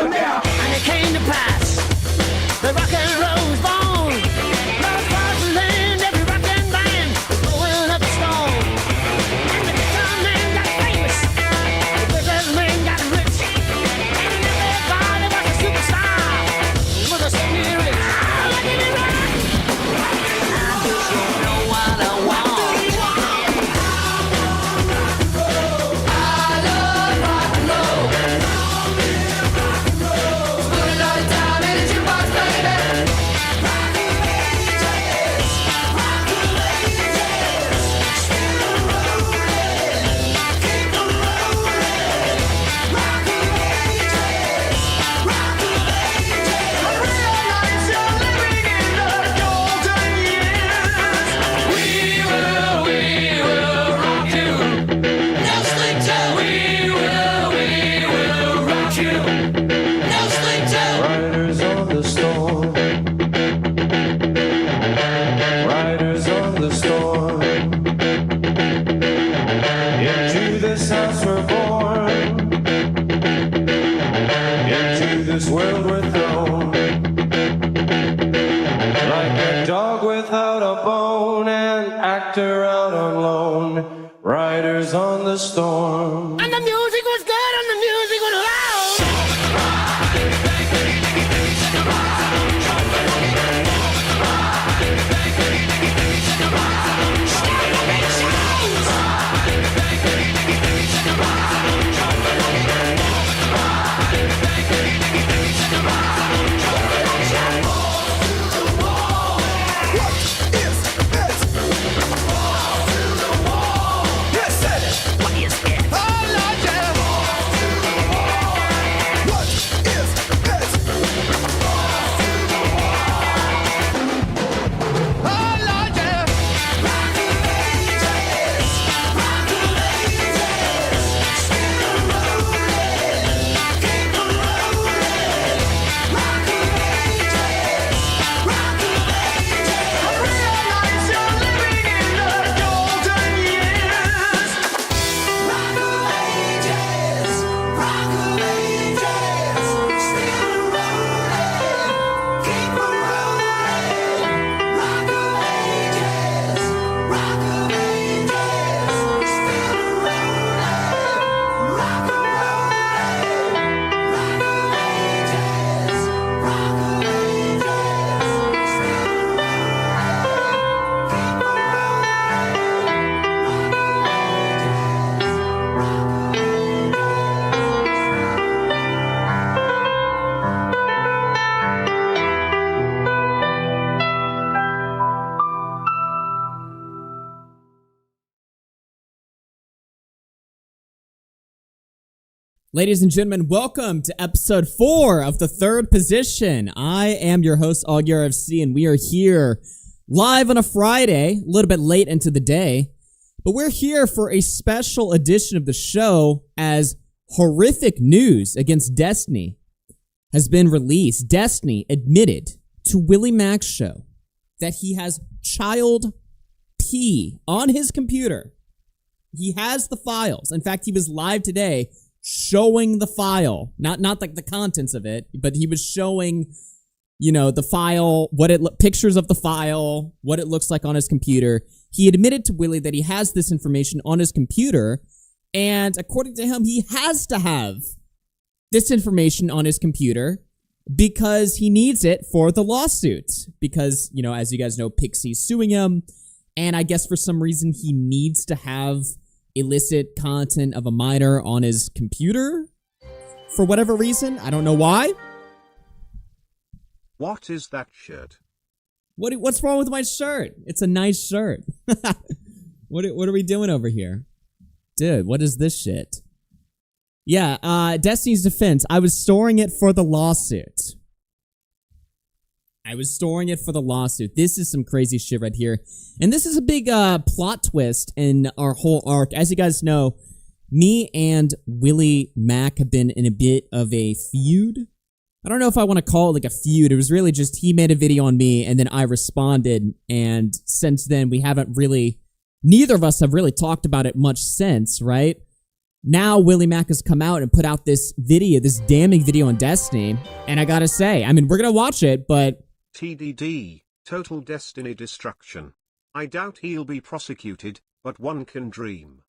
And it came to pass, the rock and roll was born. Love across the land, every rock and band was going up a stone. And the guitar man got famous, the business man got rich, and everybody was a superstar, was a spirit. Let me rock. You know what I want. World we're thrown like a dog without a bone, an actor out on loan, riders on the storm. And the music was good and the music was loud. Ladies and gentlemen, welcome to episode 4 of The Third Position. I am your host, AugieRFC, and we are here live on a Friday, a little bit late into the day, but we're here for a special edition of the show as horrific news against Destiny has been released. Destiny admitted to Willie Mac's show that he has child pee on his computer. He has the files. In fact, he was live today showing the file, not like the contents of it, but he was showing, you know, the file, pictures of the file, what it looks like on his computer. He admitted to Willie that he has this information on his computer, and according to him, he has to have this information on his computer because he needs it for the lawsuit. Because, you know, as you guys know, Pixie's suing him, and I guess for some reason he needs to have illicit content of a minor on his computer for whatever reason. I don't know why. What is that shirt? What's wrong with my shirt? It's a nice shirt. What are we doing over here? Dude, what is this shit? Yeah, Destiny's defense. I was storing it for the lawsuit. This is some crazy shit right here. And this is a big plot twist in our whole arc. As you guys know, me and Willie Mac have been in a bit of a feud. I don't know if I want to call it like a feud. It was really just he made a video on me and then I responded. And since then, we haven't really, neither of us have really talked about it much since, right? Now Willie Mac has come out and put out this video, this damning video on Destiny, and I gotta say, I mean, we're gonna watch it, but TDD, total Destiny destruction. I doubt he'll be prosecuted, but one can dream.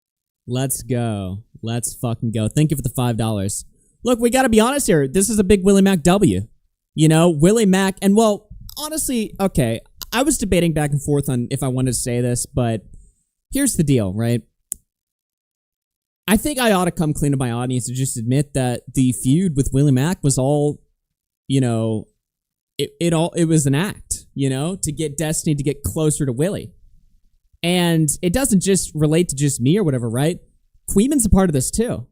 let's go. Let's fucking go. Thank you for the $5. Look, we gotta be honest here. This is a big Willie Mac W. You know, Willie Mac, and well, honestly, okay, I was debating back and forth on if I wanted to say this, but here's the deal, right? I think I ought to come clean to my audience and just admit that the feud with Willie Mac was all, you know, it was an act, you know, to get Destiny to get closer to Willie. And it doesn't just relate to just me or whatever, right? Queeman's a part of this too.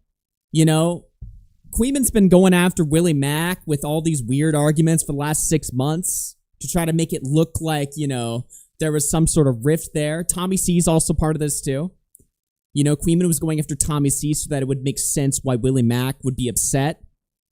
You know, Queeman's been going after Willie Mac with all these weird arguments for the last 6 months to try to make it look like, you know, there was some sort of rift there. Tommy C's also part of this too. You know, Queeman was going after Tommy C so that it would make sense why Willie Mac would be upset.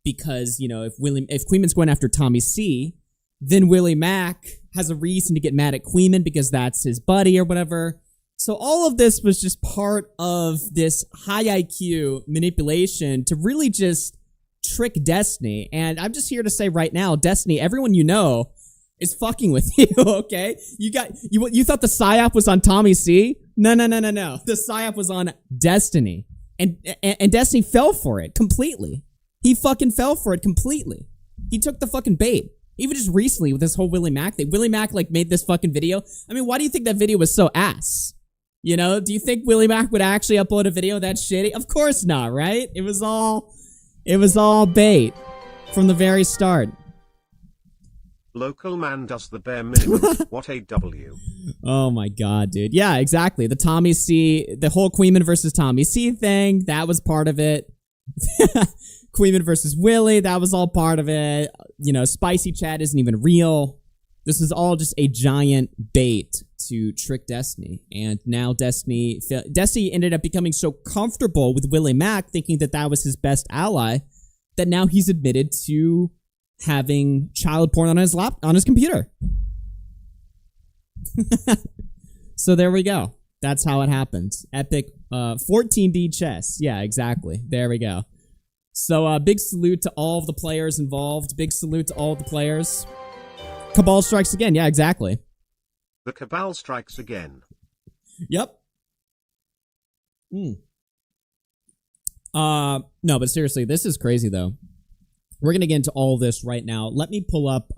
Because, you know, if Queeman's going after Tommy C, then Willie Mac has a reason to get mad at Queeman because that's his buddy or whatever. So all of this was just part of this high IQ manipulation to really just trick Destiny. And I'm just here to say right now, Destiny, everyone you know is fucking with you, okay? You thought the psyop was on Tommy C? No. The psyop was on Destiny. And Destiny fell for it completely. He fucking fell for it completely. He took the fucking bait. Even just recently with this whole Willie Mac thing. Willie Mac, like, made this fucking video. I mean, why do you think that video was so ass? You know, do you think Willie Mac would actually upload a video that shitty? Of course not, right? It was all bait from the very start. Local man does the bare minimum. What a W. Oh my god, dude. Yeah, exactly. The Tommy C, the whole Queeman versus Tommy C thing, that was part of it. Queeman versus Willie, that was all part of it. You know, Spicy Chat isn't even real. This is all just a giant bait to trick Destiny. And now Destiny ended up becoming so comfortable with Willie Mac, thinking that that was his best ally, that now he's admitted to having child porn on his computer. So there we go. That's how it happened. Epic 14D chess. Yeah, exactly. There we go. So big salute to all of the players involved. Big salute to all of the players. Cabal strikes again. Yeah, exactly. The Cabal strikes again. Yep. No, but seriously, this is crazy though. We're going to get into all of this right now. Let me pull up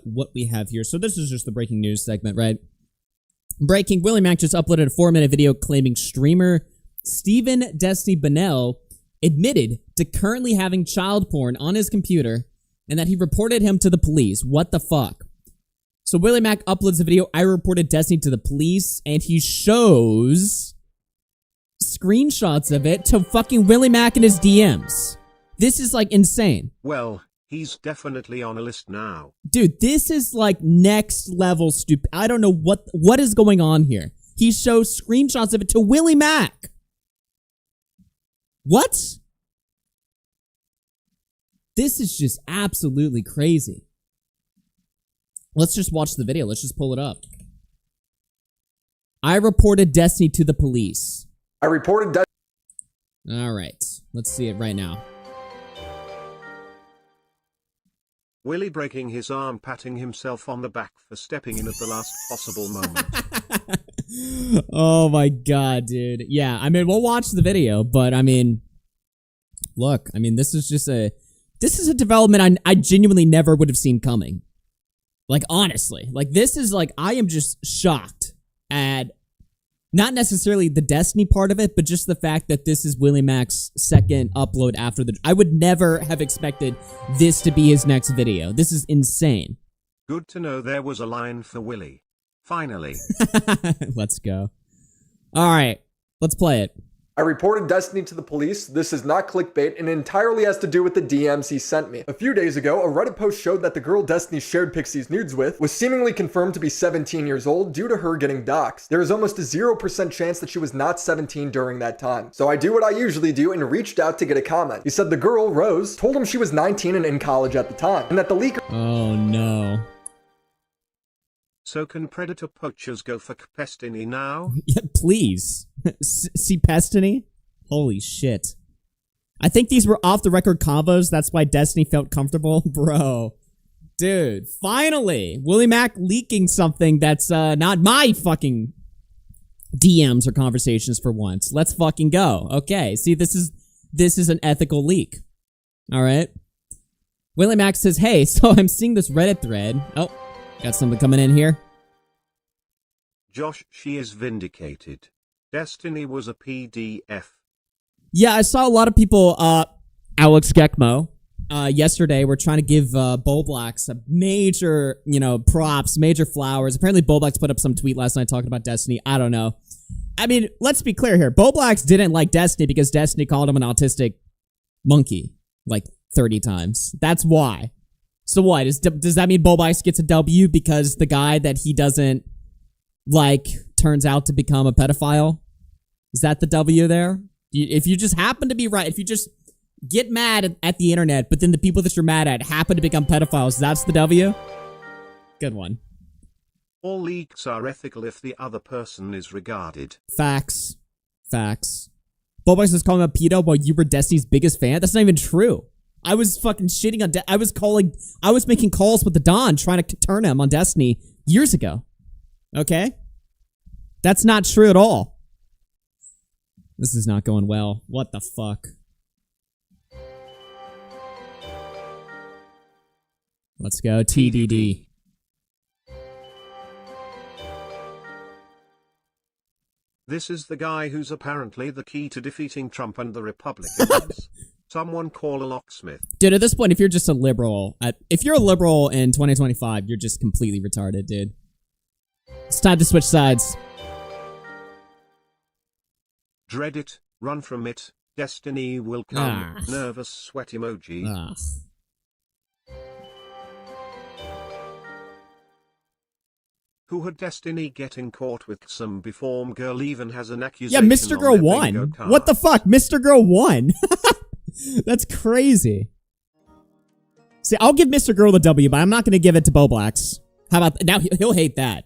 what we have here. So this is just the breaking news segment, right? Breaking, Willie Mac just uploaded a 4-minute video claiming streamer Stephen Destiny Bonnell admitted to currently having child porn on his computer and that he reported him to the police. What the fuck? So Willie Mac uploads a video, I reported Destiny to the police, and he shows screenshots of it to fucking Willie Mac in his DMs. This is like insane. Well, he's definitely on a list now. Dude, this is like next level stupid. I don't know what is going on here. He shows screenshots of it to Willie Mac. What? This is just absolutely crazy. Let's just watch the video. Let's just pull it up. I reported Destiny to the police. I reported Destiny. All right. Let's see it right now. Willie breaking his arm, patting himself on the back for stepping in at the last possible moment. Oh my god, dude. Yeah, I mean, we'll watch the video, but I mean, look, I mean, this is a development I genuinely never would have seen coming. Like, honestly. Like, this is like, I am just shocked at not necessarily the Destiny part of it, but just the fact that this is Willie Mac's second upload after the... I would never have expected this to be his next video. This is insane. Good to know there was a line for Willie. Finally. Let's go. All right, let's play it. I reported Destiny to the police. This is not clickbait and entirely has to do with the DMs he sent me. A few days ago, a Reddit post showed that the girl Destiny shared Pixie's nudes with was seemingly confirmed to be 17 years old due to her getting doxxed. There is almost a 0% chance that she was not 17 during that time. So I do what I usually do and reached out to get a comment. He said the girl, Rose, told him she was 19 and in college at the time, and that the leaker... Oh no. So can predator poachers go for Pestiny now? Yeah, please. See Pestiny? Holy shit. I think these were off the record combos. That's why Destiny felt comfortable. Bro. Dude, finally, Willie Mac leaking something that's not my fucking DMs or conversations for once. Let's fucking go. Okay, see, this is an ethical leak. All right. Willie Mac says, hey, so I'm seeing this Reddit thread. Oh, got something coming in here. Josh, she is vindicated. Destiny was a PDF. Yeah, I saw a lot of people, Alex Gekmo, yesterday were trying to give Boblax a major, props, major flowers. Apparently Boblax put up some tweet last night talking about Destiny. I don't know. I mean, let's be clear here. Boblax didn't like Destiny because Destiny called him an autistic monkey like 30 times. That's why. So what? Does that mean Boblax gets a W because the guy that he doesn't like turns out to become a pedophile? Is that the W there? If you just happen to be right, if you just get mad at the internet, but then the people that you're mad at happen to become pedophiles, that's the W? Good one. All leaks are ethical if the other person is regarded. Facts. Facts. Bobox was calling him a pedo while you were Destiny's biggest fan? That's not even true. I was fucking shitting on I was making calls with the Don trying to turn him on Destiny years ago. Okay? That's not true at all. This is not going well. What the fuck? Let's go. TDD. This is the guy who's apparently the key to defeating Trump and the Republicans. Someone call a locksmith. Dude, at this point, if you're just a liberal, if you're a liberal in 2025, you're just completely retarded, dude. It's time to switch sides. Dread it, run from it, Destiny will come. Nervous sweat emoji. Who had Destiny getting caught with some before girl even has an accusation? Yeah, Mr. Girl won. What the fuck? Mr. Girl won. That's crazy. See, I'll give Mr. Girl the W, but I'm not going to give it to Boblax. How about now? He'll hate that.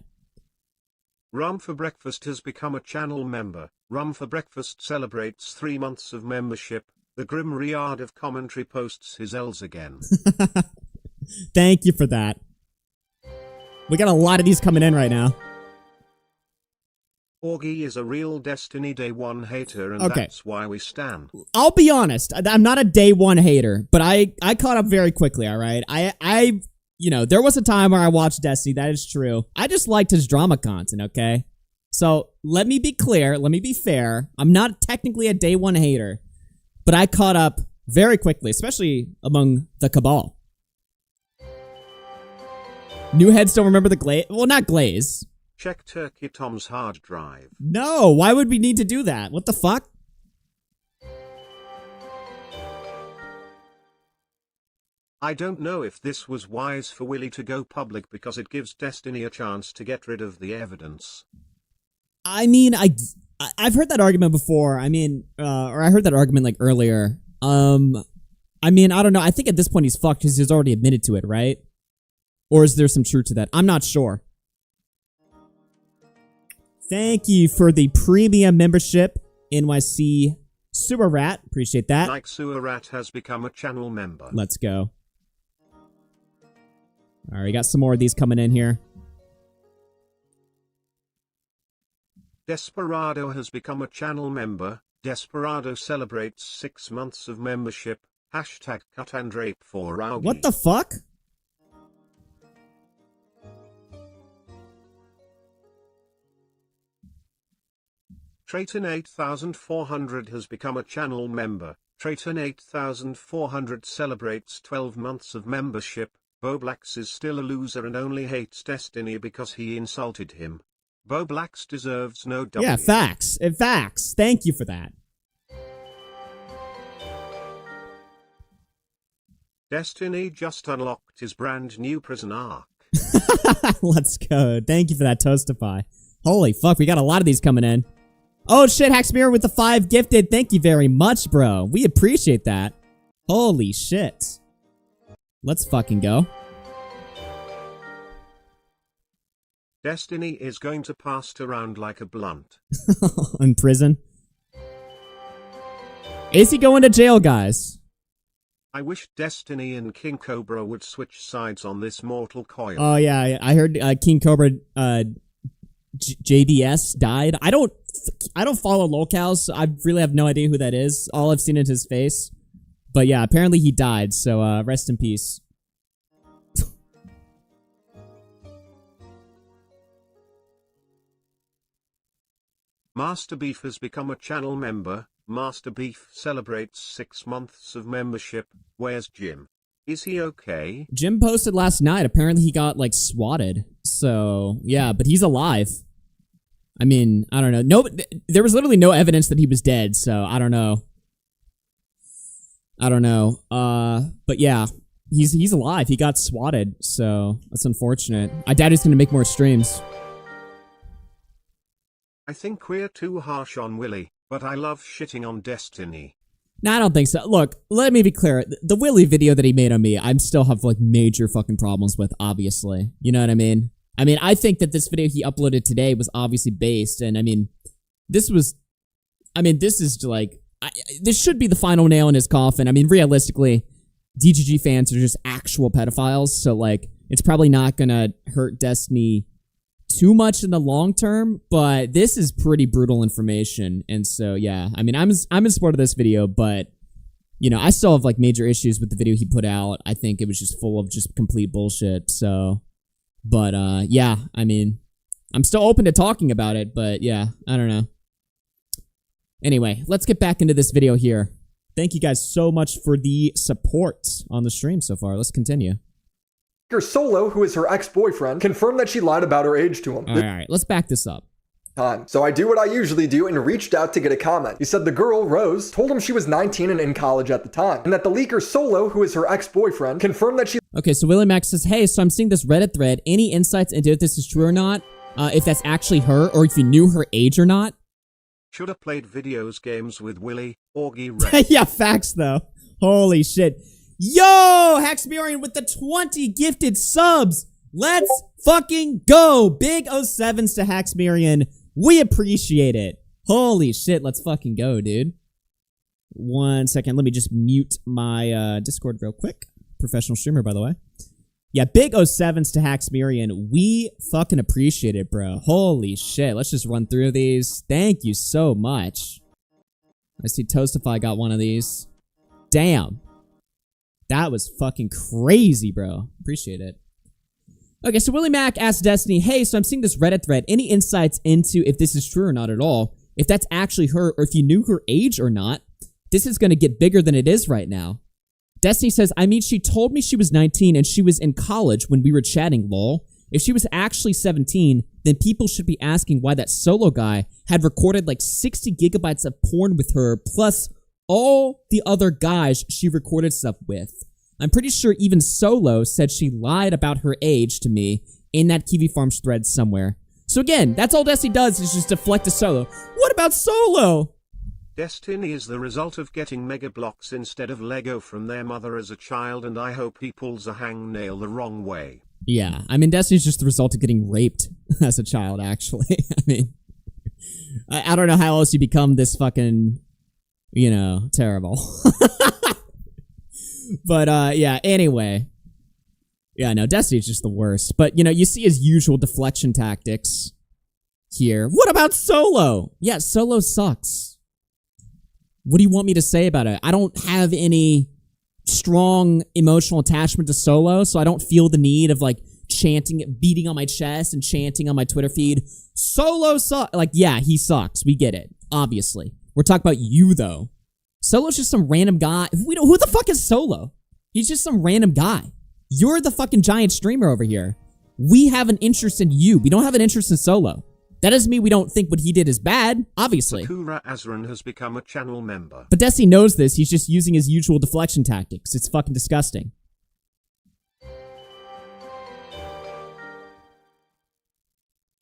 Rum for Breakfast has become a channel member. Rum for Breakfast celebrates 3 months of membership. The Grim Riard of Commentary posts his L's again. Thank you for that. We got a lot of these coming in right now. Augie is a real Destiny Day 1 hater, and that's why we stand. I'll be honest. I'm not a Day 1 hater, but I caught up very quickly, all right? There was a time where I watched Destiny. That is true. I just liked his drama content, okay? So let me be clear. Let me be fair. I'm not technically a Day 1 hater, but I caught up very quickly, especially among the Cabal. New heads don't remember the glaze. Well, not glaze. Check Turkey Tom's hard drive. No, why would we need to do that? What the fuck? I don't know if this was wise for Willie to go public because it gives Destiny a chance to get rid of the evidence. I mean, I've heard that argument before. I mean, or I heard that argument like earlier. I mean, I don't know. I think at this point he's fucked because he's already admitted to it, right? Or is there some truth to that? I'm not sure. Thank you for the premium membership, NYC Sewer Rat. Appreciate that. Like Sewer Rat has become a channel member. Let's go. All right, we got some more of these coming in here. Desperado has become a channel member. Desperado celebrates 6 months of membership. Hashtag cut and rape for Augie. What the fuck? Trayton 8400 has become a channel member. Trayton 8400 celebrates 12 months of membership. Boblax is still a loser and only hates Destiny because he insulted him. Boblax deserves no W. Yeah, facts. Facts. Thank you for that. Destiny just unlocked his brand new prison arc. Let's go. Thank you for that, Toastify. Holy fuck, we got a lot of these coming in. Oh shit, Hacksmir with the 5 gifted. Thank you very much, bro. We appreciate that. Holy shit. Let's fucking go. Destiny is going to pass around like a blunt. In prison. Is he going to jail, guys? I wish Destiny and King Cobra would switch sides on this mortal coil. Oh yeah, I heard King Cobra JDS died. I don't follow Lolcow, so I really have no idea who that is. All I've seen is his face. But yeah, apparently he died, so rest in peace. Master Beef has become a channel member. Master Beef celebrates 6 months of membership. Where's Jim? Is he okay? Jim posted last night. Apparently he got, like, swatted. So, yeah, but he's alive. I mean, I don't know. No, there was literally no evidence that he was dead, so I don't know. But yeah, he's alive. He got swatted, so that's unfortunate. I doubt he's gonna make more streams. I think we're too harsh on Willie, but I love shitting on Destiny. No, I don't think so. Look, let me be clear. The Willie video that he made on me, I still have, like, major fucking problems with, obviously. You know what I mean? I think that this video he uploaded today was obviously based, and, this is, like, this should be the final nail in his coffin. Realistically, DGG fans are just actual pedophiles, so, like, it's probably not gonna hurt Destiny too much in the long term, but this is pretty brutal information, and so, yeah, I'm in support of this video, but, you know, I still have, like, major issues with the video he put out. I think it was just full of just complete bullshit, so, but, yeah, I'm still open to talking about it, but, yeah, I don't know. Anyway, let's get back into this video here. Thank you guys so much for the support on the stream so far. Let's continue. Solo, who is her ex-boyfriend, confirmed that she lied about her age to him. All right, let's back this up. So I do what I usually do and reached out to get a comment. He said the girl, Rose, told him she was 19 and in college at the time, and that the leaker Solo, who is her ex-boyfriend, confirmed that she... Okay, so Willie Mac says, hey, so I'm seeing this Reddit thread. Any insights into if this is true or not? If that's actually her, or if you knew her age or not? Should have played videos games with Willie, AugieRFC. Yeah, facts though. Holy shit. Yo, Haxmirian with the 20 gifted subs. Let's fucking go. Big 07s to Haxmirian. We appreciate it. Holy shit, let's fucking go, dude. 1 second, let me just mute my Discord real quick. Professional streamer, by the way. Yeah, big 07s to Haxmirian. We fucking appreciate it, bro. Holy shit. Let's just run through these. Thank you so much. I see Toastify got one of these. Damn. That was fucking crazy, bro. Appreciate it. Okay, so Willie Mac asked Destiny, hey, so I'm seeing this Reddit thread. Any insights into if this is true or not at all? If that's actually her, or if you knew her age or not? This is going to get bigger than it is right now. Destiny says, she told me she was 19 and she was in college when we were chatting, lol. If she was actually 17, then people should be asking why that Solo guy had recorded like 60 gigabytes of porn with her, plus all the other guys she recorded stuff with. I'm pretty sure even Solo said she lied about her age to me in that Kiwi Farms thread somewhere. So again, that's all Destiny does is just deflect to Solo. What about Solo? Destiny is the result of getting Mega Bloks instead of Lego from their mother as a child, and I hope he pulls a hangnail the wrong way. Yeah, Destiny's just the result of getting raped as a child, actually. I don't know how else you become this fucking, you know, terrible. But, yeah, anyway. Yeah, no, Destiny's just the worst. But, you know, you see his usual deflection tactics here. What about Solo? Yeah, Solo sucks. What do you want me to say about it? I don't have any strong emotional attachment to Solo, so I don't feel the need of, like, chanting, beating on my chest and chanting on my Twitter feed, Solo sucks. Like, yeah, he sucks. We get it. Obviously. We're talking about you, though. Solo's just some random guy. Who the fuck is Solo? He's just some random guy. You're the fucking giant streamer over here. We have an interest in you. We don't have an interest in Solo. That doesn't mean we don't think what he did is bad, obviously. Sakura Azran has become a channel member. But Destiny knows this. He's just using his usual deflection tactics. It's fucking disgusting.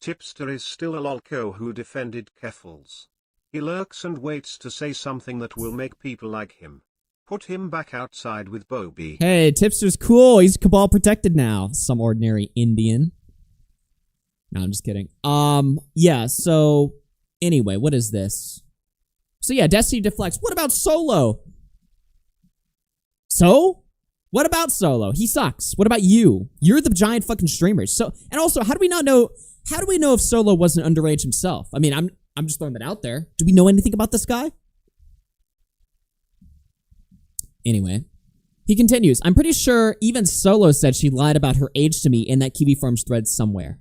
Tipster is still a Lolcow who defended Keffels. He lurks and waits to say something that will make people like him. Put him back outside with Bobby. Hey, Tipster's cool. He's Cabal protected now. Some ordinary Indian. No, I'm just kidding. Yeah, so anyway, what is this? So yeah, Destiny deflects. What about Solo? So? What about Solo? He sucks. What about you? You're the giant fucking streamers. So, and also, how do we know if Solo wasn't underage himself? I mean, I'm just throwing that out there. Do we know anything about this guy? Anyway, he continues. I'm pretty sure even Solo said she lied about her age to me in that Kiwi Farms thread somewhere.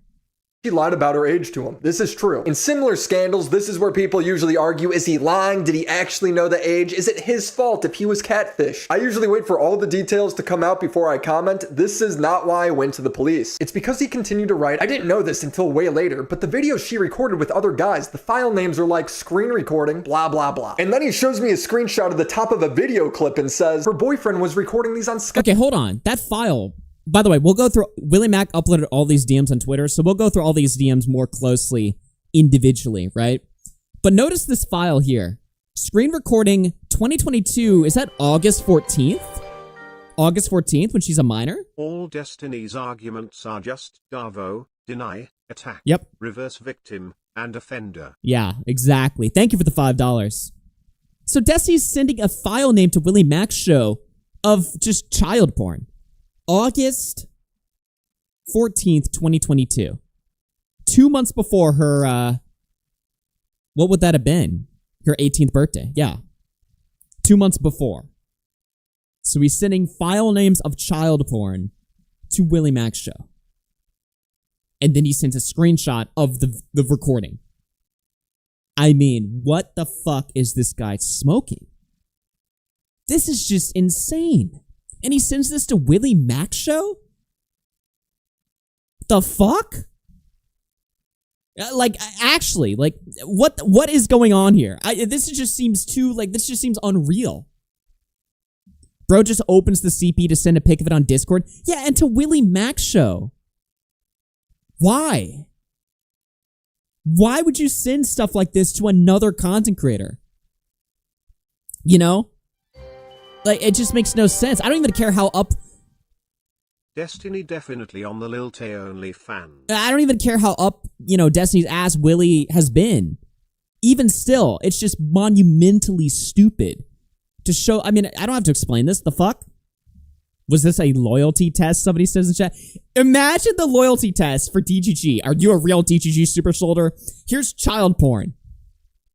She lied about her age to him. This is true. In similar scandals, this is where people usually argue, is he lying? Did he actually know the age? Is it his fault if he was catfish? I usually wait for all the details to come out before I comment. This is not why I went to the police. It's because he continued to write, I didn't know this until way later, but the videos she recorded with other guys, the file names are like screen recording, blah, blah, blah. And then he shows me a screenshot of the top of a video clip and says, her boyfriend was recording these on Skype. Okay, hold on. That file... By the way, we'll go through... Willie Mac uploaded all these DMs on Twitter, so we'll go through all these DMs more closely, individually, right? But notice this file here. Screen recording 2022, is that August 14th? August 14th, when she's a minor? All Destiny's arguments are just Darvo, deny, attack, Yep. reverse victim, and offender. Yeah, exactly. Thank you for the $5. So Destiny's sending a file name to Willie Mac's show of just child porn. August 14th, 2022. 2 months before her, what would that have been? Her 18th birthday. Yeah. 2 months before. So he's sending file names of child porn to Willie Mac's show. And then he sends a screenshot of the recording. I mean, what the fuck is this guy smoking? This is just insane. And he sends this to Willie Mac's show? The fuck? Like, actually, like, what is going on here? This just seems this just seems unreal. Bro just opens the CP to send a pic of it on Discord. Yeah, and to Willie Mac's show. Why? Why would you send stuff like this to another content creator? You know? Like, it just makes no sense. I don't even care how Destiny definitely on the Lil Tay only fan. I don't even care how up, Destiny's ass Willie has been. Even still, it's just monumentally stupid to show. I mean, I don't have to explain this. The fuck? Was this a loyalty test? Somebody says in chat. Imagine the loyalty test for DGG. Are you a real DGG super soldier? Here's child porn.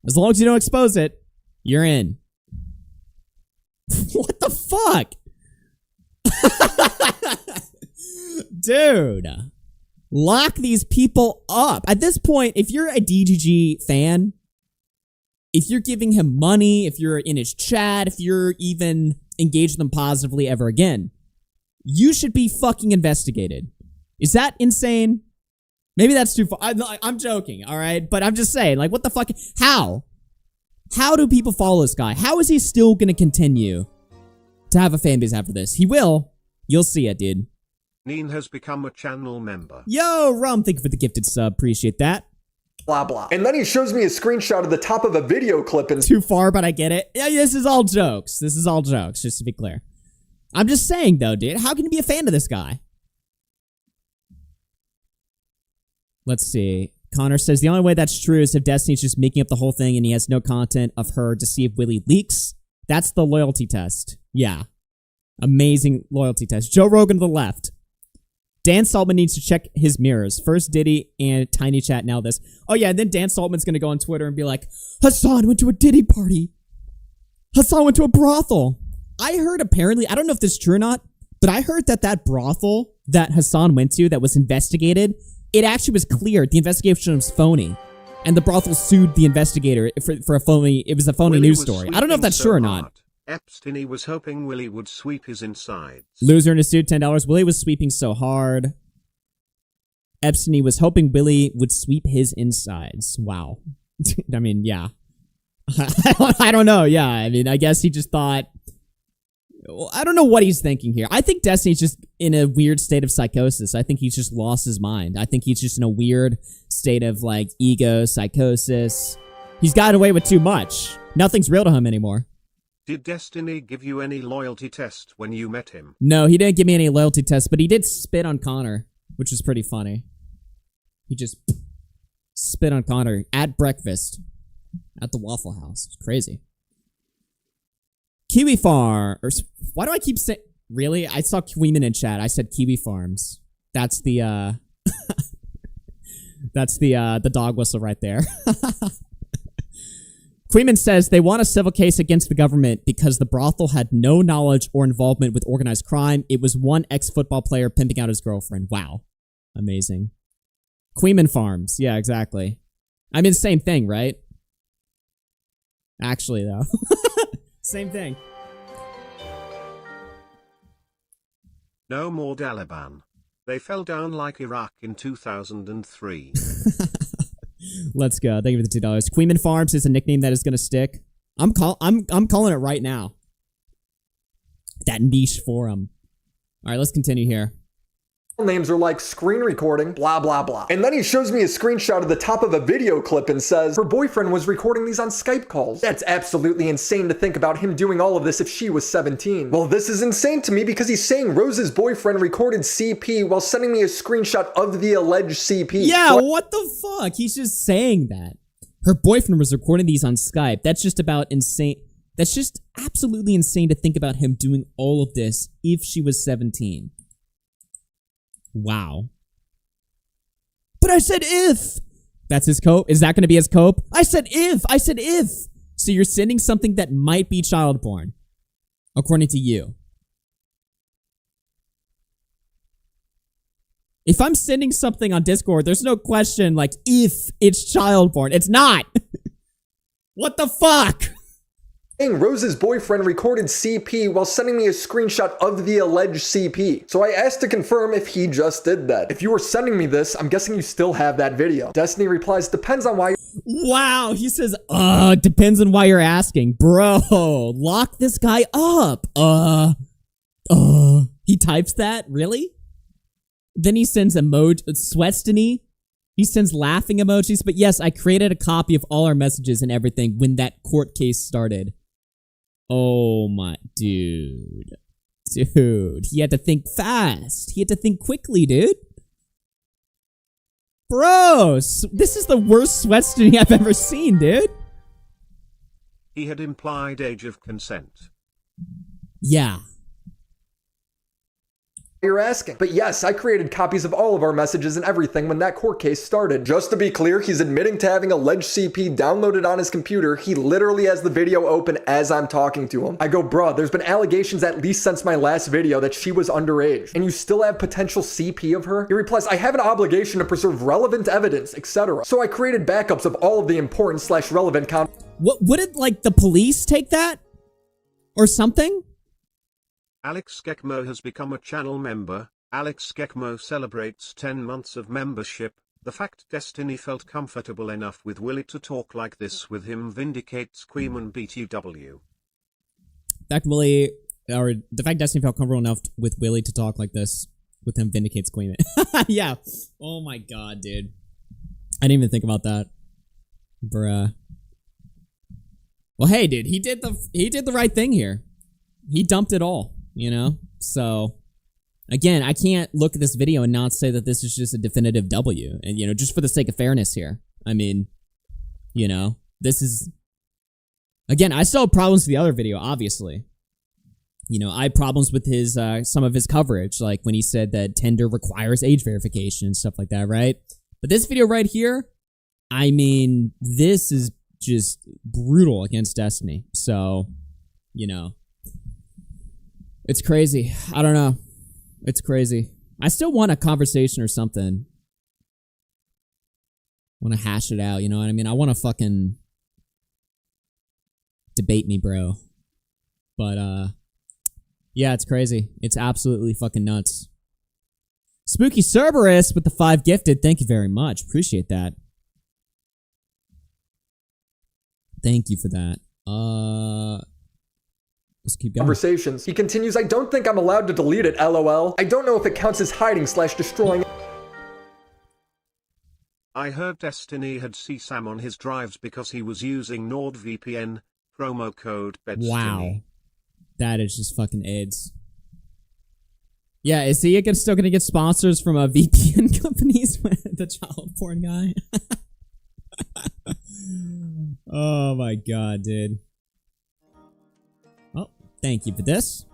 As long as you don't expose it, you're in. What the fuck? Dude. Lock these people up. At this point, if you're a DGG fan, if you're giving him money, if you're in his chat, if you're even engaged with him positively ever again, you should be fucking investigated. Is that insane? Maybe that's too far. I'm joking, all right? But I'm just saying, like, what the fuck? How? How do people follow this guy? How is he still gonna continue to have a fan base after this? He will. You'll see it, dude. Neen has become a channel member. Yo, Rum, thank you for the gifted sub. Appreciate that. Blah, blah. And then he shows me a screenshot of the top of a video clip and Too far, but I get it. Yeah, this is all jokes. This is all jokes, just to be clear. I'm just saying, though, dude. How can you be a fan of this guy? Let's see. Connor says, the only way that's true is if Destiny's just making up the whole thing and he has no content of her to see if Willie leaks. That's the loyalty test. Yeah. Amazing loyalty test. Joe Rogan to the left. Dan Saltman needs to check his mirrors. First Diddy and Tiny Chat, now this. Oh yeah, and then Dan Saltman's gonna go on Twitter and be like, Hassan went to a Diddy party. Hassan went to a brothel. I heard apparently, I don't know if this is true or not, but I heard that brothel that Hassan went to that was investigated, it actually was cleared. The investigation was phony. And the brothel sued the investigator for a phony, it was a phony news story. I don't know if that's true or not. Epstein was hoping Willie would sweep his insides. Loser in a suit, $10. Willie was sweeping so hard. Epstein was hoping Willie would sweep his insides. Wow. I mean, yeah. I don't know. Yeah, I mean, I guess he just thought... I don't know what he's thinking here. I think Destiny's just in a weird state of psychosis. I think he's just lost his mind. I think he's just in a weird state of, like, ego, psychosis. He's got away with too much. Nothing's real to him anymore. Did Destiny give you any loyalty test when you met him? No, he didn't give me any loyalty test, but he did spit on Connor, which was pretty funny. He just spit on Connor at breakfast. at the Waffle House. It's crazy. Kiwi Farm. Why do I keep saying... Really? I saw Queeman in chat. I said Kiwi Farms. That's the, that's the dog whistle right there. Queeman says they want a civil case against the government because the brothel had no knowledge or involvement with organized crime. It was one ex-football player pimping out his girlfriend. Wow. Amazing. Queeman Farms. Yeah, exactly. I mean, same thing, right? Actually, though. Same thing. No more Taliban. They fell down like Iraq in 2003. Let's go. Thank you for the $2. Queeman Farms is a nickname that is going to stick. I'm calling it right now. That niche forum. All right, let's continue here. Names are like screen recording, blah, blah, blah. And then he shows me a screenshot of the top of a video clip and says, her boyfriend was recording these on Skype calls. That's absolutely insane to think about him doing all of this if she was 17. Well, this is insane to me because he's saying Rose's boyfriend recorded CP while sending me a screenshot of the alleged CP. Yeah, what the fuck? He's just saying that. Her boyfriend was recording these on Skype. That's just about insane. That's just absolutely insane to think about him doing all of this if she was 17. Wow. But I said if. That's his cope? Is that going to be his cope? I said if. I said if. So you're sending something that might be child porn. According to you. If I'm sending something on Discord, there's no question like if it's child porn. It's not. What the fuck? Rose's boyfriend recorded CP while sending me a screenshot of the alleged CP. So I asked to confirm if he just did that. If you were sending me this, I'm guessing you still have that video. Destiny replies, depends on why. Wow, he says, depends on why you're asking. Bro, lock this guy up. He types that? Really? Then he sends emoji, Sweatstony. He sends laughing emojis. But yes, I created a copy of all our messages and everything when that court case started. Oh my, dude. Dude, he had to think fast. He had to think quickly, dude. Bro, this is the worst Sweatstony I've ever seen, dude. He had implied age of consent. Yeah. You're asking. But yes, I created copies of all of our messages and everything when that court case started. Just to be clear, he's admitting to having alleged CP downloaded on his computer. He literally has the video open as I'm talking to him. I go, bruh, there's been allegations at least since my last video that she was underage, and you still have potential CP of her? He replies, I have an obligation to preserve relevant evidence, etc. So I created backups of all of the important / relevant content. What, wouldn't, like, the police take that? Or something? Alex Skekmo has become a channel member. Alex Skekmo celebrates 10 months of membership. The fact Destiny felt comfortable enough with Willie to talk like this with him vindicates Queeman BTW. The fact Destiny felt comfortable enough with Willie to talk like this with him vindicates Queeman. Yeah. Oh my god, dude. I didn't even think about that. Bruh. Well, hey, dude, he did the right thing here. He dumped it all. You know? So, again, I can't look at this video and not say that this is just a definitive W. And, you know, just for the sake of fairness here. I mean, you know, this is... Again, I still have problems with the other video, obviously. You know, I had problems with his, some of his coverage, like when he said that Tinder requires age verification and stuff like that, right? But this video right here, I mean, this is just brutal against Destiny. So, you know... It's crazy. I don't know. It's crazy. I still want a conversation or something. Want to hash it out, you know what I mean? I want to fucking debate me, bro. But, yeah, it's crazy. It's absolutely fucking nuts. Spooky Cerberus with the 5 gifted. Thank you very much. Appreciate that. Thank you for that. Let's keep going. Conversations. He continues, I don't think I'm allowed to delete it, lol. I don't know if it counts as hiding / destroying. I heard Destiny had CSAM on his drives because he was using NordVPN, promo code Bedstiny. Wow. That is just fucking AIDS. Yeah, is he still gonna get sponsors from VPN companies? The child porn guy? Oh my god, dude. Oh, thank you for this.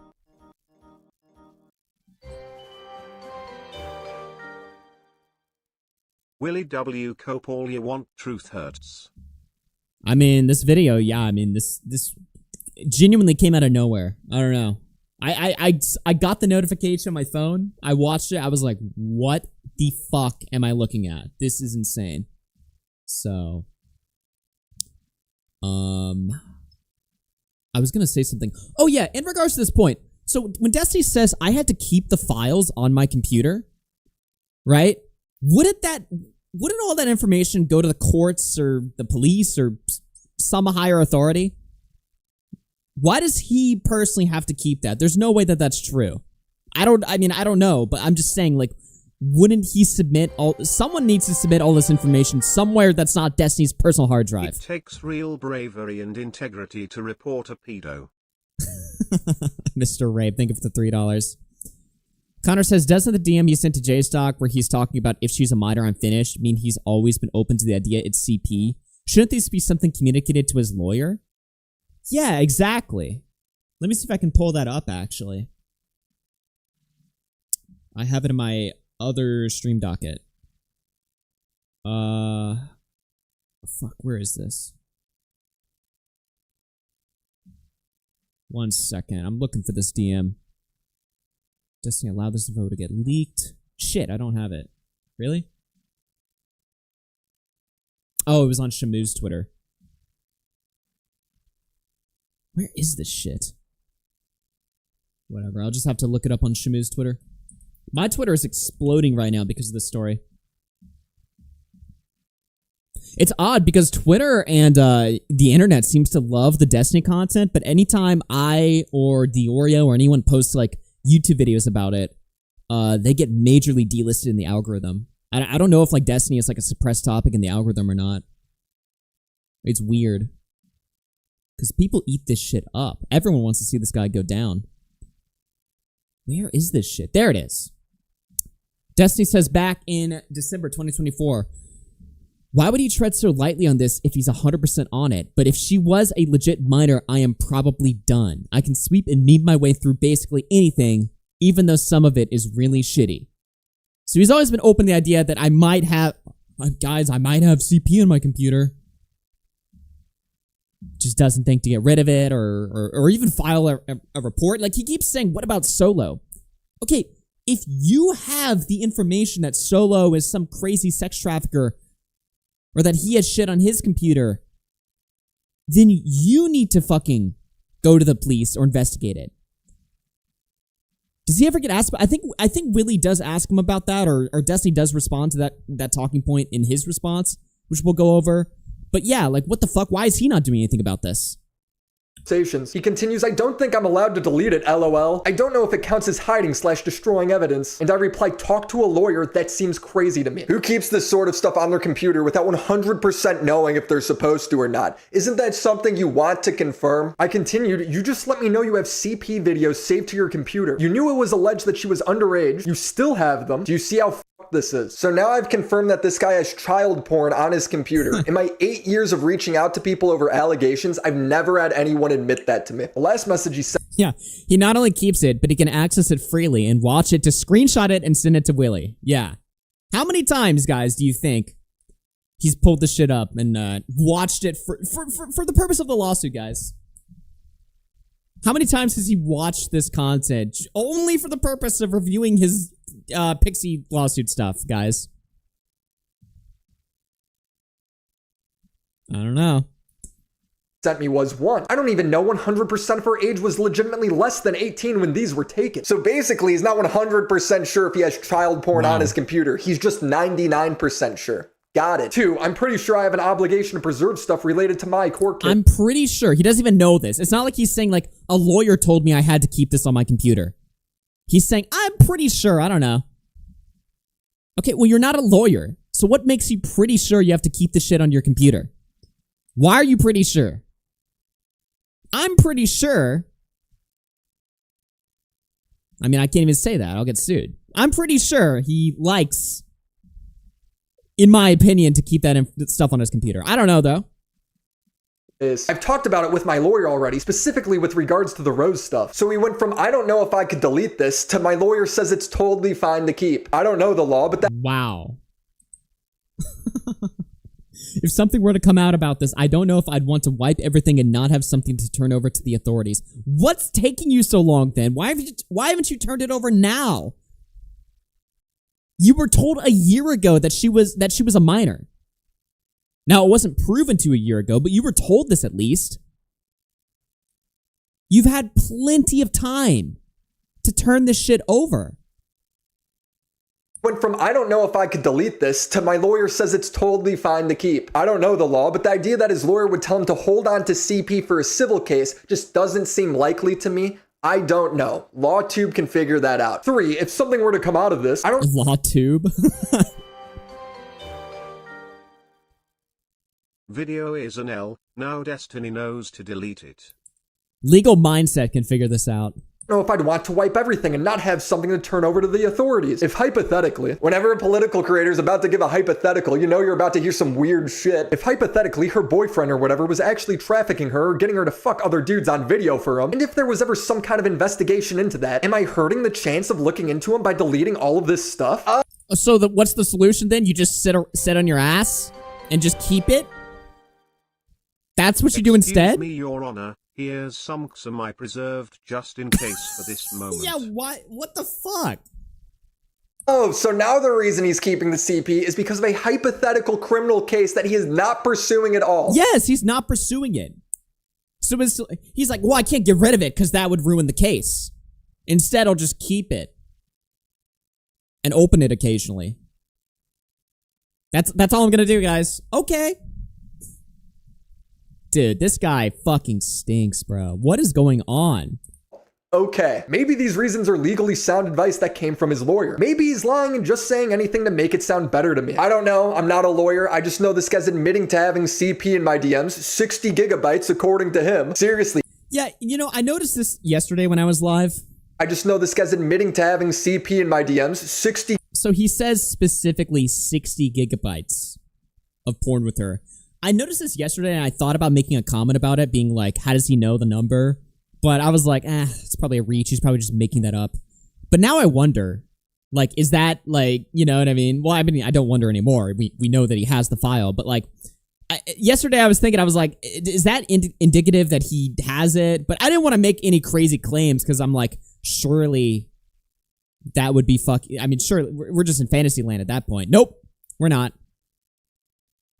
Willie W. Cope, all you want, truth hurts. I mean, this video, yeah, I mean, this genuinely came out of nowhere. I don't know. I got the notification on my phone. I watched it. I was like, what the fuck am I looking at? This is insane. So, I was gonna say something. Oh yeah, in regards to this point. So when Destiny says I had to keep the files on my computer, right? Wouldn't all that information go to the courts or the police or some higher authority? Why does he personally have to keep that? There's no way that that's true. I don't know, but I'm just saying, like, wouldn't he someone needs to submit all this information somewhere that's not Destiny's personal hard drive. It takes real bravery and integrity to report a pedo. Mr. Rape, thank you for the $3. Connor says, doesn't the DM you sent to JStock where he's talking about if she's a minor, I'm finished, mean he's always been open to the idea it's CP? Shouldn't this be something communicated to his lawyer? Yeah, exactly. Let me see if I can pull that up, actually. I have it in my other stream docket. Fuck, where is this? 1 second, I'm looking for this DM. Destiny allowed this info to get leaked. Shit, I don't have it. Really? Oh, it was on Shamu's Twitter. Where is this shit? Whatever, I'll just have to look it up on Shamu's Twitter. My Twitter is exploding right now because of this story. It's odd because Twitter and the internet seems to love the Destiny content, but anytime I or the Oreo or anyone posts like YouTube videos about it, they get majorly delisted in the algorithm. I don't know if like Destiny is like a suppressed topic in the algorithm or not. It's weird. Because people eat this shit up. Everyone wants to see this guy go down. Where is this shit? There it is. Destiny says back in December 2024, why would he tread so lightly on this if he's 100% on it? But if she was a legit minor, I am probably done. I can sweep and meme my way through basically anything, even though some of it is really shitty. So he's always been open to the idea that I might have... Guys, I might have CP on my computer. Just doesn't think to get rid of it or even file a report. Like, he keeps saying, what about Solo? Okay, if you have the information that Solo is some crazy sex trafficker or that he has shit on his computer, then you need to fucking go to the police or investigate it. Does he ever get asked? I think Willie does ask him about that, or Destiny does respond to that talking point in his response, which we'll go over. But yeah, like, what the fuck? Why is he not doing anything about this? He continues, I don't think I'm allowed to delete it, lol. I don't know if it counts as hiding/destroying evidence. And I reply, talk to a lawyer, that seems crazy to me. Who keeps this sort of stuff on their computer without 100% knowing if they're supposed to or not? Isn't that something you want to confirm? I continued, you just let me know you have CP videos saved to your computer. You knew it was alleged that she was underage. You still have them. Do you see how this is? So now I've confirmed that this guy has child porn on his computer. In my 8 years of reaching out to people over allegations, I've never had anyone admit that to me. The last message he sent... Yeah, he not only keeps it, but he can access it freely and watch it to screenshot it and send it to Willie. Yeah. How many times, guys, do you think he's pulled this shit up and watched it for the purpose of the lawsuit, guys? How many times has he watched this content only for the purpose of reviewing his Pixie lawsuit stuff, guys? I don't know. Sent me was 1. I don't even know 100% of her age was legitimately less than 18 when these were taken. So basically, he's not 100% sure if he has child porn on his computer. He's just 99% sure. Got it. 2, I'm pretty sure I have an obligation to preserve stuff related to my court case. I'm pretty sure. He doesn't even know this. It's not like he's saying, like, a lawyer told me I had to keep this on my computer. He's saying, I'm pretty sure. I don't know. Okay, well, you're not a lawyer. So what makes you pretty sure you have to keep the shit on your computer? Why are you pretty sure? I'm pretty sure. I mean, I can't even say that. I'll get sued. I'm pretty sure he likes, in my opinion, to keep that stuff on his computer. I don't know, though. I've talked about it with my lawyer already, specifically with regards to the Rose stuff. So we went from I don't know if I could delete this to my lawyer says it's totally fine to keep. I don't know the law, but that— Wow. If something were to come out about this, I don't know if I'd want to wipe everything and not have something to turn over to the authorities. What's taking you so long then? Why haven't you turned it over now? You were told a year ago that she was a minor. Now, it wasn't proven to a year ago, but you were told this at least. You've had plenty of time to turn this shit over. Went from I don't know if I could delete this to my lawyer says it's totally fine to keep. I don't know the law, but the idea that his lawyer would tell him to hold on to CP for a civil case just doesn't seem likely to me. I don't know. LawTube can figure that out. 3, if something were to come out of this, I don't— LawTube? Video is an L, now Destiny knows to delete it. Legal Mindset can figure this out. know if I'd want to wipe everything and not have something to turn over to the authorities. If hypothetically, whenever a political creator is about to give a hypothetical, you know you're about to hear some weird shit. If hypothetically her boyfriend or whatever was actually trafficking her or getting her to fuck other dudes on video for him, and if there was ever some kind of investigation into that, am I hurting the chance of looking into him by deleting all of this stuff? So what's the solution then? You just sit on your ass and just keep it? That's what you do instead? Excuse me, Your Honor. Here's some I preserved just in case for this moment. Yeah, why? What the fuck? Oh, so now the reason he's keeping the CP is because of a hypothetical criminal case that he is not pursuing at all. Yes, he's not pursuing it. So he's like, well, I can't get rid of it because that would ruin the case. Instead, I'll just keep it. And open it occasionally. That's all I'm gonna do, guys. Okay. Dude, this guy fucking stinks, bro. What is going on? Okay, maybe these reasons are legally sound advice that came from his lawyer. Maybe he's lying and just saying anything to make it sound better to me. I don't know, I'm not a lawyer. I just know this guy's admitting to having CP in my DMs, 60 gigabytes according to him. Seriously. Yeah, you know, I noticed this yesterday when I was live. I just know this guy's admitting to having CP in my DMs, 60. So he says specifically 60 gigabytes of porn with her. I noticed this yesterday and I thought about making a comment about it, being like, how does he know the number? But I was like, it's probably a reach. He's probably just making that up. But now I wonder, like, is that like, you know what I mean? Well, I mean, I don't wonder anymore. We know that he has the file, but like, yesterday I was thinking, I was like, is that indicative that he has it? But I didn't want to make any crazy claims because I'm like, surely that would be I mean, sure, we're just in fantasy land at that point. Nope, we're not.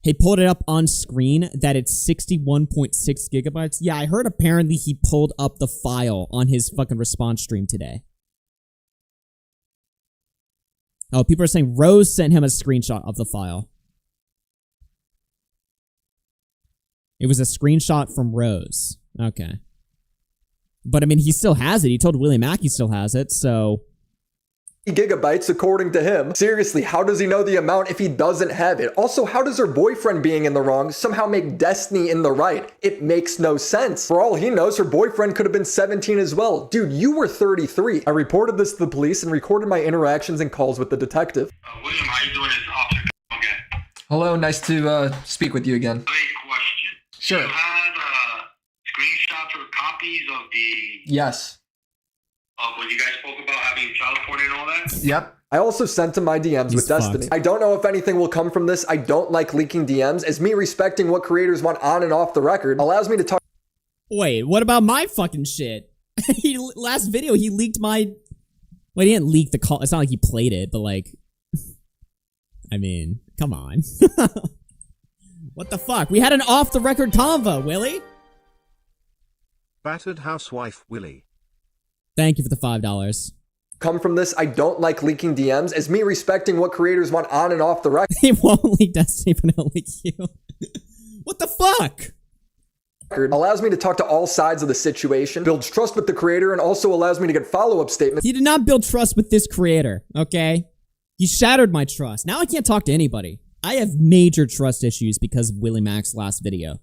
He pulled it up on screen that it's 61.6 gigabytes. Yeah, I heard apparently he pulled up the file on his fucking response stream today. Oh, people are saying Rose sent him a screenshot of the file. It was a screenshot from Rose. Okay. But I mean, he still has it. He told Willie Mac he still has it, so... gigabytes according to him. Seriously, how does he know the amount if he doesn't have it? Also, how does her boyfriend being in the wrong somehow make Destiny in the right? It makes no sense. For all he knows, her boyfriend could have been 17 as well. Dude, you were 33. I reported this to the police and recorded my interactions and calls with the detective. William, how you doing? It's Officer again. Hello, nice to speak with you again. Great question. Sure. You had screenshots or copies of the... Yes. When you guys spoke about having child porn and all that? Yep. I also sent him my DMs with Destiny. I don't know if anything will come from this. I don't like leaking DMs, as me respecting what creators want on and off the record allows me to talk. Wait, what about my fucking shit? Last video, he leaked my... Well, he didn't leak the call. It's not like he played it, but like... I mean, come on. What the fuck? We had an off-the-record convo, Willie. Battered housewife Willie. Thank you for the $5. Come from this. I don't like leaking DMs, as me respecting what creators want on and off the record. He won't leak Destiny, but he'll leak you. What the fuck? Allows me to talk to all sides of the situation, builds trust with the creator, and also allows me to get follow-up statements. He did not build trust with this creator, okay? He shattered my trust. Now I can't talk to anybody. I have major trust issues because of Willie Mac's last video.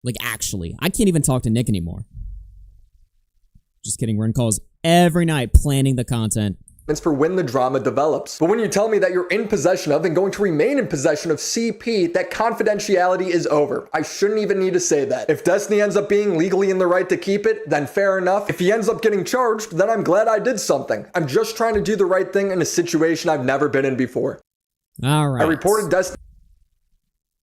Like, actually. I can't even talk to Nick anymore. Just kidding, we're in calls every night planning the content. for when the drama develops. But when you tell me that you're in possession of and going to remain in possession of CP, that confidentiality is over. I shouldn't even need to say that. If Destiny ends up being legally in the right to keep it, then fair enough. If he ends up getting charged, then I'm glad I did something. I'm just trying to do the right thing in a situation I've never been in before. All right. I reported Destiny.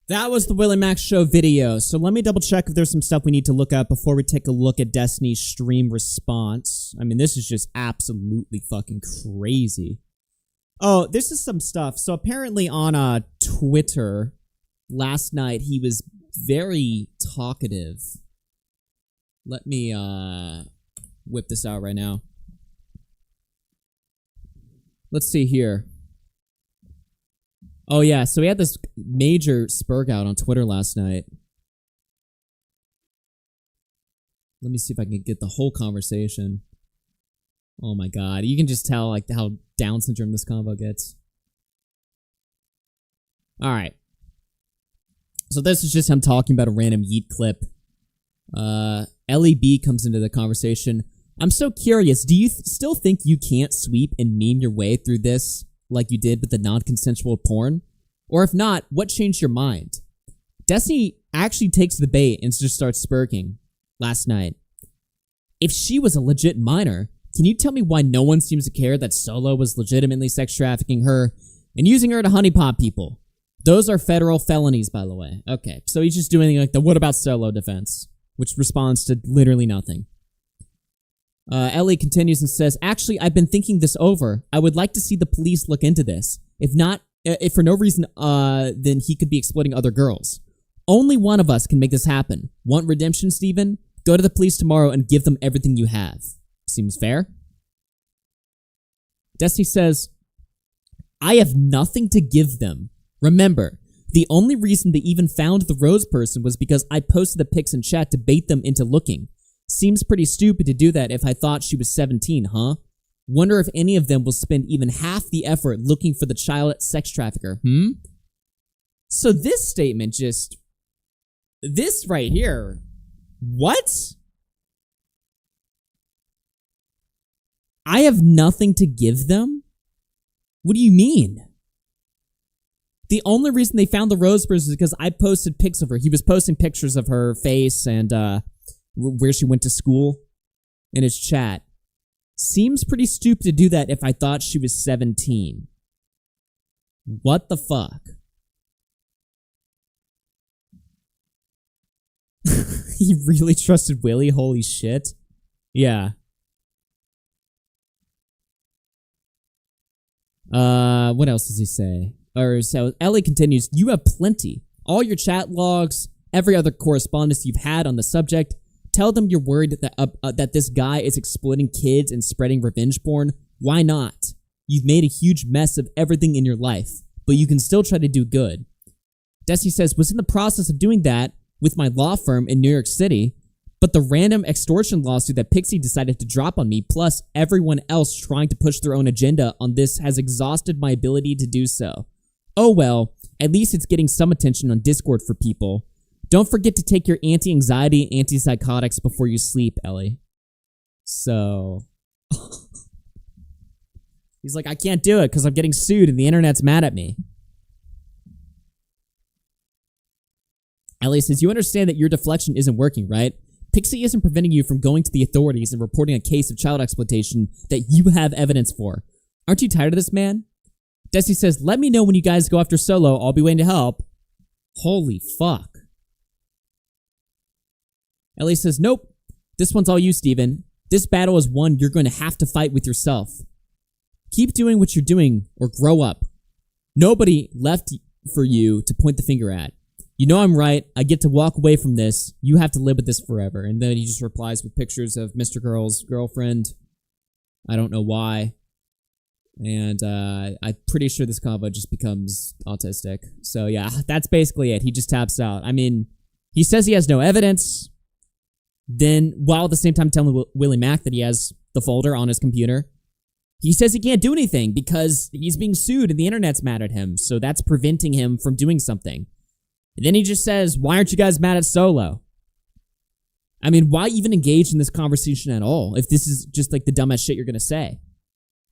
That was the Willie Mac show video. So let me double check if there's some stuff we need to look up before we take a look at Destiny's stream response. I mean, this is just absolutely fucking crazy. Oh, this is some stuff. So apparently on Twitter last night, he was very talkative. Let me whip this out right now. Let's see here. Oh, yeah, so we had this major spurg out on Twitter last night. Let me see if I can get the whole conversation. Oh my god, you can just tell like how Down syndrome this convo gets. Alright. So this is just him talking about a random Yeet clip. LEB comes into the conversation. I'm so curious, do you still think you can't sweep and meme your way through this like you did with the non-consensual porn? Or if not, what changed your mind? Destiny actually takes the bait and just starts spurking last night. If she was a legit minor, can you tell me why no one seems to care that Solo was legitimately sex trafficking her and using her to honeypot people? Those are federal felonies, by the way. Okay, so he's just doing like the what about Solo defense, which responds to literally nothing. Ellie continues and says, actually, I've been thinking this over. I would like to see the police look into this. If for no reason, then he could be exploiting other girls. Only one of us can make this happen. Want redemption, Steven? Go to the police tomorrow and give them everything you have. Seems fair? Destiny says, I have nothing to give them. Remember, the only reason they even found the Rose person was because I posted the pics in chat to bait them into looking. Seems pretty stupid to do that if I thought she was 17, huh? Wonder if any of them will spend even half the effort looking for the child sex trafficker, So this statement just... This right here... What? I have nothing to give them? What do you mean? The only reason they found the Rose person is because I posted pics of her. He was posting pictures of her face and, where she went to school in his chat. Seems pretty stupid to do that if I thought she was 17. What the fuck? He really trusted Willie? Holy shit. Yeah. What else does he say? So Ellie continues, you have plenty. All your chat logs, every other correspondence you've had on the subject. Tell them you're worried that this guy is exploiting kids and spreading revenge porn. Why not? You've made a huge mess of everything in your life, but you can still try to do good. Destiny says, was in the process of doing that with my law firm in New York City, but the random extortion lawsuit that Pixie decided to drop on me, plus everyone else trying to push their own agenda on this, has exhausted my ability to do so. Oh well, at least it's getting some attention on Discord for people. Don't forget to take your anti-anxiety and antipsychotics before you sleep, Ellie. So... He's like, I can't do it because I'm getting sued and the internet's mad at me. Ellie says, you understand that your deflection isn't working, right? Pixie isn't preventing you from going to the authorities and reporting a case of child exploitation that you have evidence for. Aren't you tired of this, man? Desi says, let me know when you guys go after Solo. I'll be waiting to help. Holy fuck. Ellie says, nope. This one's all you, Steven. This battle is one you're going to have to fight with yourself. Keep doing what you're doing or grow up. Nobody left for you to point the finger at. You know I'm right. I get to walk away from this. You have to live with this forever. And then he just replies with pictures of Mr. Girl's girlfriend. I don't know why. And I'm pretty sure this convo just becomes autistic. So yeah, that's basically it. He just taps out. I mean, he says he has no evidence. Then, while at the same time telling Willie Mac that he has the folder on his computer, he says he can't do anything because he's being sued and the internet's mad at him. So that's preventing him from doing something. And then he just says, why aren't you guys mad at Solo? I mean, why even engage in this conversation at all if this is just like the dumbest shit you're going to say?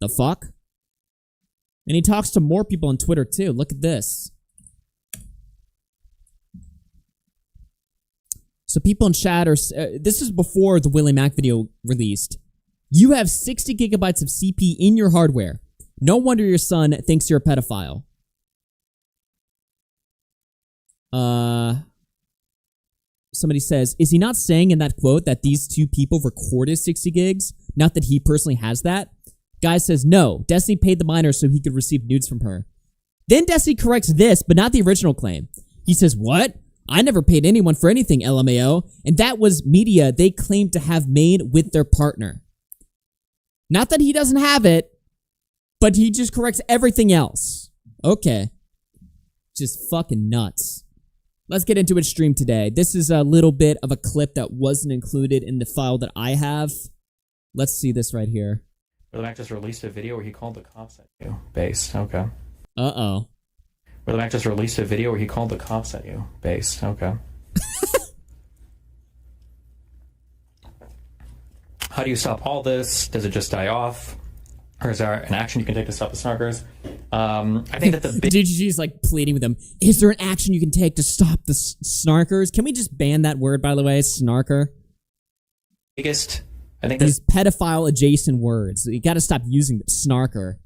The fuck? And he talks to more people on Twitter, too. Look at this. So people in chat are... this is before the Willie Mac video released. You have 60 gigabytes of CP in your hardware. No wonder your son thinks you're a pedophile. Somebody says, is he not saying in that quote that these two people recorded 60 gigs? Not that he personally has that? Guy says, no, Destiny paid the minor so he could receive nudes from her. Then Destiny corrects this, but not the original claim. He says, what? I never paid anyone for anything, LMAO. And that was media they claimed to have made with their partner. Not that he doesn't have it, but he just corrects everything else. Okay. Just fucking nuts. Let's get into its stream today. This is a little bit of a clip that wasn't included in the file that I have. Let's see this right here. Willymac just released a video where he called the cops at you. Based, okay. Uh-oh. Willymac just released a video where he called the cops at you. Based, okay. How do you stop all this? Does it just die off? Or is there an action you can take to stop the snarkers? I think that the big... DGG's like pleading with him. Is there an action you can take to stop the snarkers? Can we just ban that word, by the way? Snarker? biggest... I think these pedophile adjacent words. You gotta stop using snarker.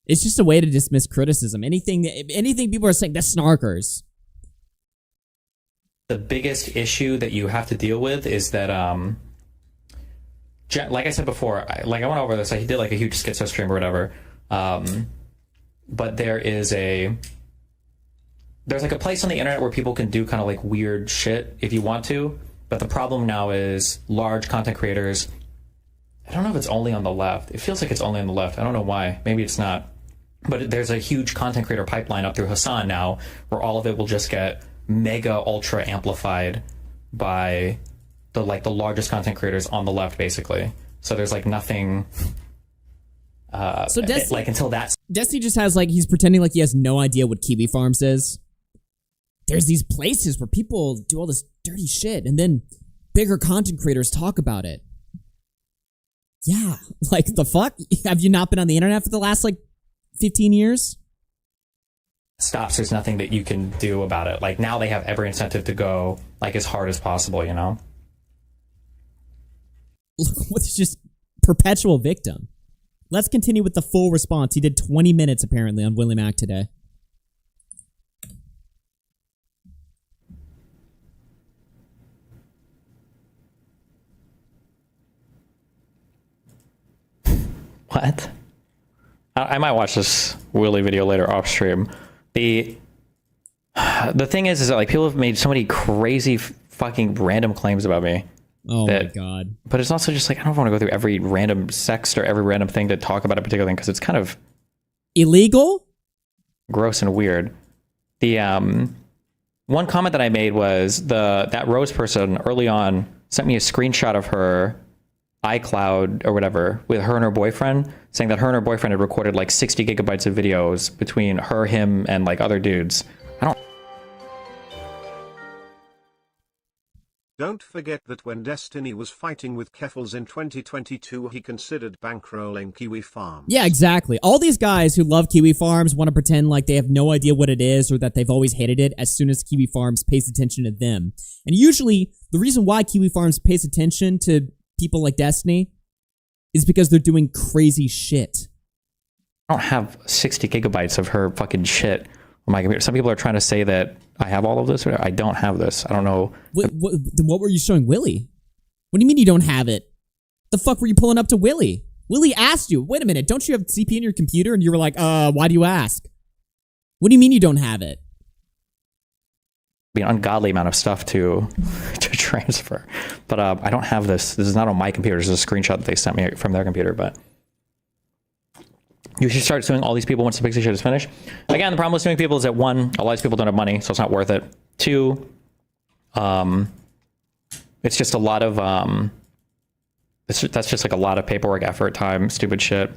It's just a way to dismiss criticism. Anything people are saying, that's snarkers. The biggest issue that you have to deal with is that, like I said before, I went over this. I did like a huge schizo stream or whatever. But there's like a place on the internet where people can do kind of like weird shit if you want to. But the problem now is large content creators. I don't know if it's only on the left. It feels like it's only on the left. I don't know why. Maybe it's not. But there's a huge content creator pipeline up through Hassan now where all of it will just get mega ultra amplified by the largest content creators on the left, basically. So there's like nothing so Destiny, until that Destiny just has he's pretending like he has no idea what Kiwi Farms is. There's these places where people do all this dirty shit and then bigger content creators talk about it. Yeah, the fuck? Have you not been on the internet for the last 15 years? stops, there's nothing that you can do about it. Like now they have every incentive to go as hard as possible, you know? What's just perpetual victim. Let's continue with the full response. He did 20 minutes apparently on Willie Mac today. What? I might watch this Willie video later off stream. The thing is that people have made so many crazy fucking random claims about me. Oh my god. But it's also just I don't want to go through every random sext or every random thing to talk about a particular thing because it's kind of illegal, gross and weird. The one comment that I made was that Rose person early on sent me a screenshot of her iCloud or whatever with her and her boyfriend, saying that her and her boyfriend had recorded 60 gigabytes of videos between her, him, and other dudes. Don't forget that when Destiny was fighting with Keffels in 2022, he considered bankrolling Kiwi Farms. Yeah, exactly. All these guys who love Kiwi Farms want to pretend like they have no idea what it is or that they've always hated it as soon as Kiwi Farms pays attention to them. And usually, the reason why Kiwi Farms pays attention to people like Destiny is because they're doing crazy shit. I don't have 60 gigabytes of her fucking shit on my computer. Some people are trying to say that I have all of this. I don't have this. I don't know. What were you showing Willie? What do you mean you don't have it? The fuck were you pulling up to Willie? Willie asked you, wait a minute, don't you have CP in your computer? And you were like, why do you ask? What do you mean you don't have it? Be an ungodly amount of stuff to transfer. But I don't have this. This is not on my computer. This is a screenshot that they sent me from their computer. But you should start suing all these people once the Pixie shit is finished. Again, the problem with suing people is that one, a lot of these people don't have money, so it's not worth it. Two, it's just a lot of that's just a lot of paperwork, effort, time, stupid shit.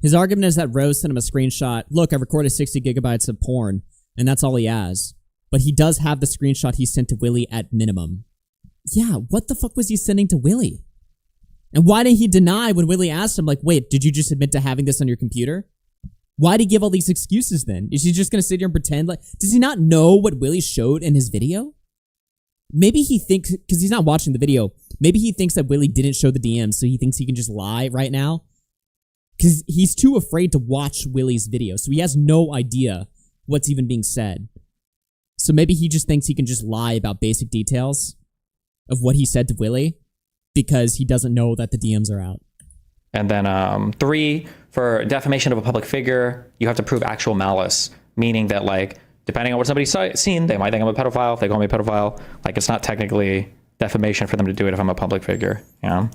His argument is that Rose sent him a screenshot. Look, I recorded 60 gigabytes of porn, and that's all he has. But he does have the screenshot he sent to Willie at minimum. Yeah, what the fuck was he sending to Willie? And why didn't he deny when Willie asked him, like, wait, did you just admit to having this on your computer? Why'd he give all these excuses then? Is he just going to sit here and pretend like, does he not know what Willie showed in his video? Maybe he thinks, because he's not watching the video, maybe he thinks that Willie didn't show the DMs, so he thinks he can just lie right now. Because he's too afraid to watch Willie's video, so he has no idea what's even being said. So maybe he just thinks he can just lie about basic details of what he said to Willie because he doesn't know that the DMs are out. And then 3, for defamation of a public figure, you have to prove actual malice, meaning that, like, depending on what somebody's seen, they might think I'm a pedophile. If they call me a pedophile, like, it's not technically defamation for them to do it if I'm a public figure, you know?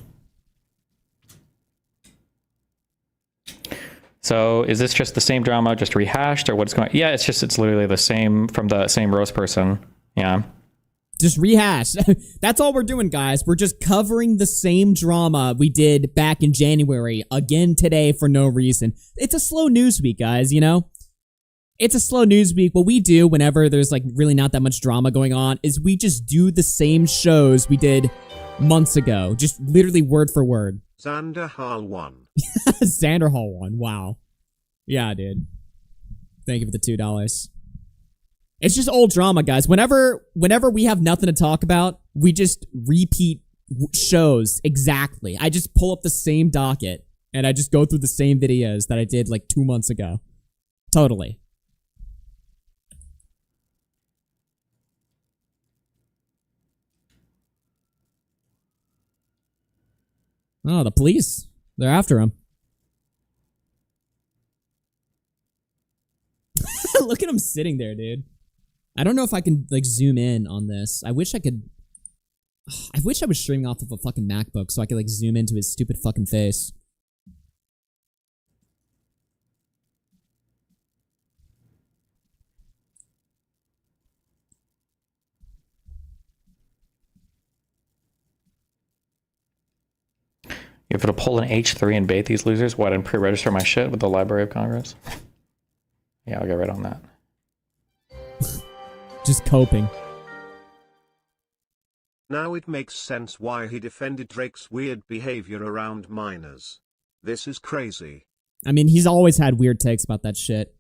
So is this just the same drama, just rehashed, or what's going on? Yeah, it's literally the same from the same roast person. Yeah. Just rehash. That's all we're doing, guys. We're just covering the same drama we did back in January again today for no reason. It's a slow news week, guys, you know? It's a slow news week. What we do whenever there's like really not that much drama going on is we just do the same shows we did months ago. Just literally word for word. Xander Hall 1. Xander Hall 1. Wow. Yeah, dude. Thank you for the $2. It's just old drama, guys. Whenever we have nothing to talk about, we just repeat shows exactly. I just pull up the same docket and I just go through the same videos that I did like 2 months ago. Totally. Oh, the police. They're after him. Look at him sitting there, dude. I don't know if I can, like, zoom in on this. I wish I could... I wish I was streaming off of a fucking MacBook so I could, like, zoom into his stupid fucking face. You have to pull an H3 and bait these losers? What, and pre-register my shit with the Library of Congress? Yeah, I'll get right on that. Just coping. Now it makes sense why he defended Drake's weird behavior around minors. This is crazy. I mean, he's always had weird takes about that shit.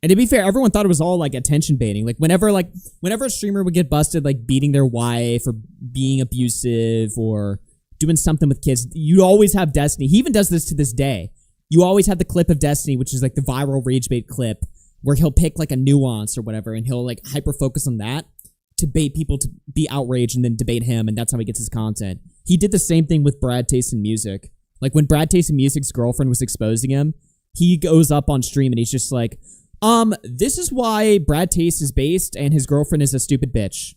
And to be fair, everyone thought it was all, like, attention baiting. Like, whenever a streamer would get busted, like, beating their wife or being abusive or doing something with kids, you always have Destiny. He even does this to this day. You always have the clip of Destiny, which is, like, the viral rage bait clip, where he'll pick, like, a nuance or whatever, and he'll, like, hyper-focus on that to bait people to be outraged and then debate him, and that's how he gets his content. He did the same thing with Bradtaste and Music. Like, when Bradtaste and Music's girlfriend was exposing him, he goes up on stream and he's just like, this is why Bradtaste is based and his girlfriend is a stupid bitch.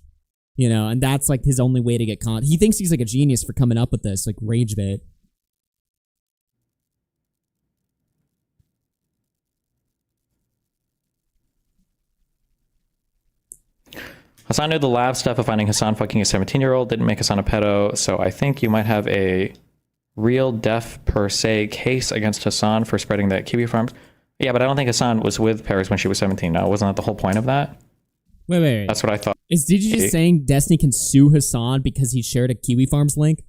You know, and that's, like, his only way to get content. He thinks he's, like, a genius for coming up with this, like, rage bait. Hassan knew the lab stuff of finding Hassan fucking a 17-year-old didn't make Hassan a pedo, so I think you might have a real def per se case against Hassan for spreading that Kiwi Farms. Yeah, but I don't think Hassan was with Paris when she was 17. No, wasn't that the whole point of that? Wait. That's what I thought. Is Digi just saying Destiny can sue Hassan because he shared a Kiwi Farms link?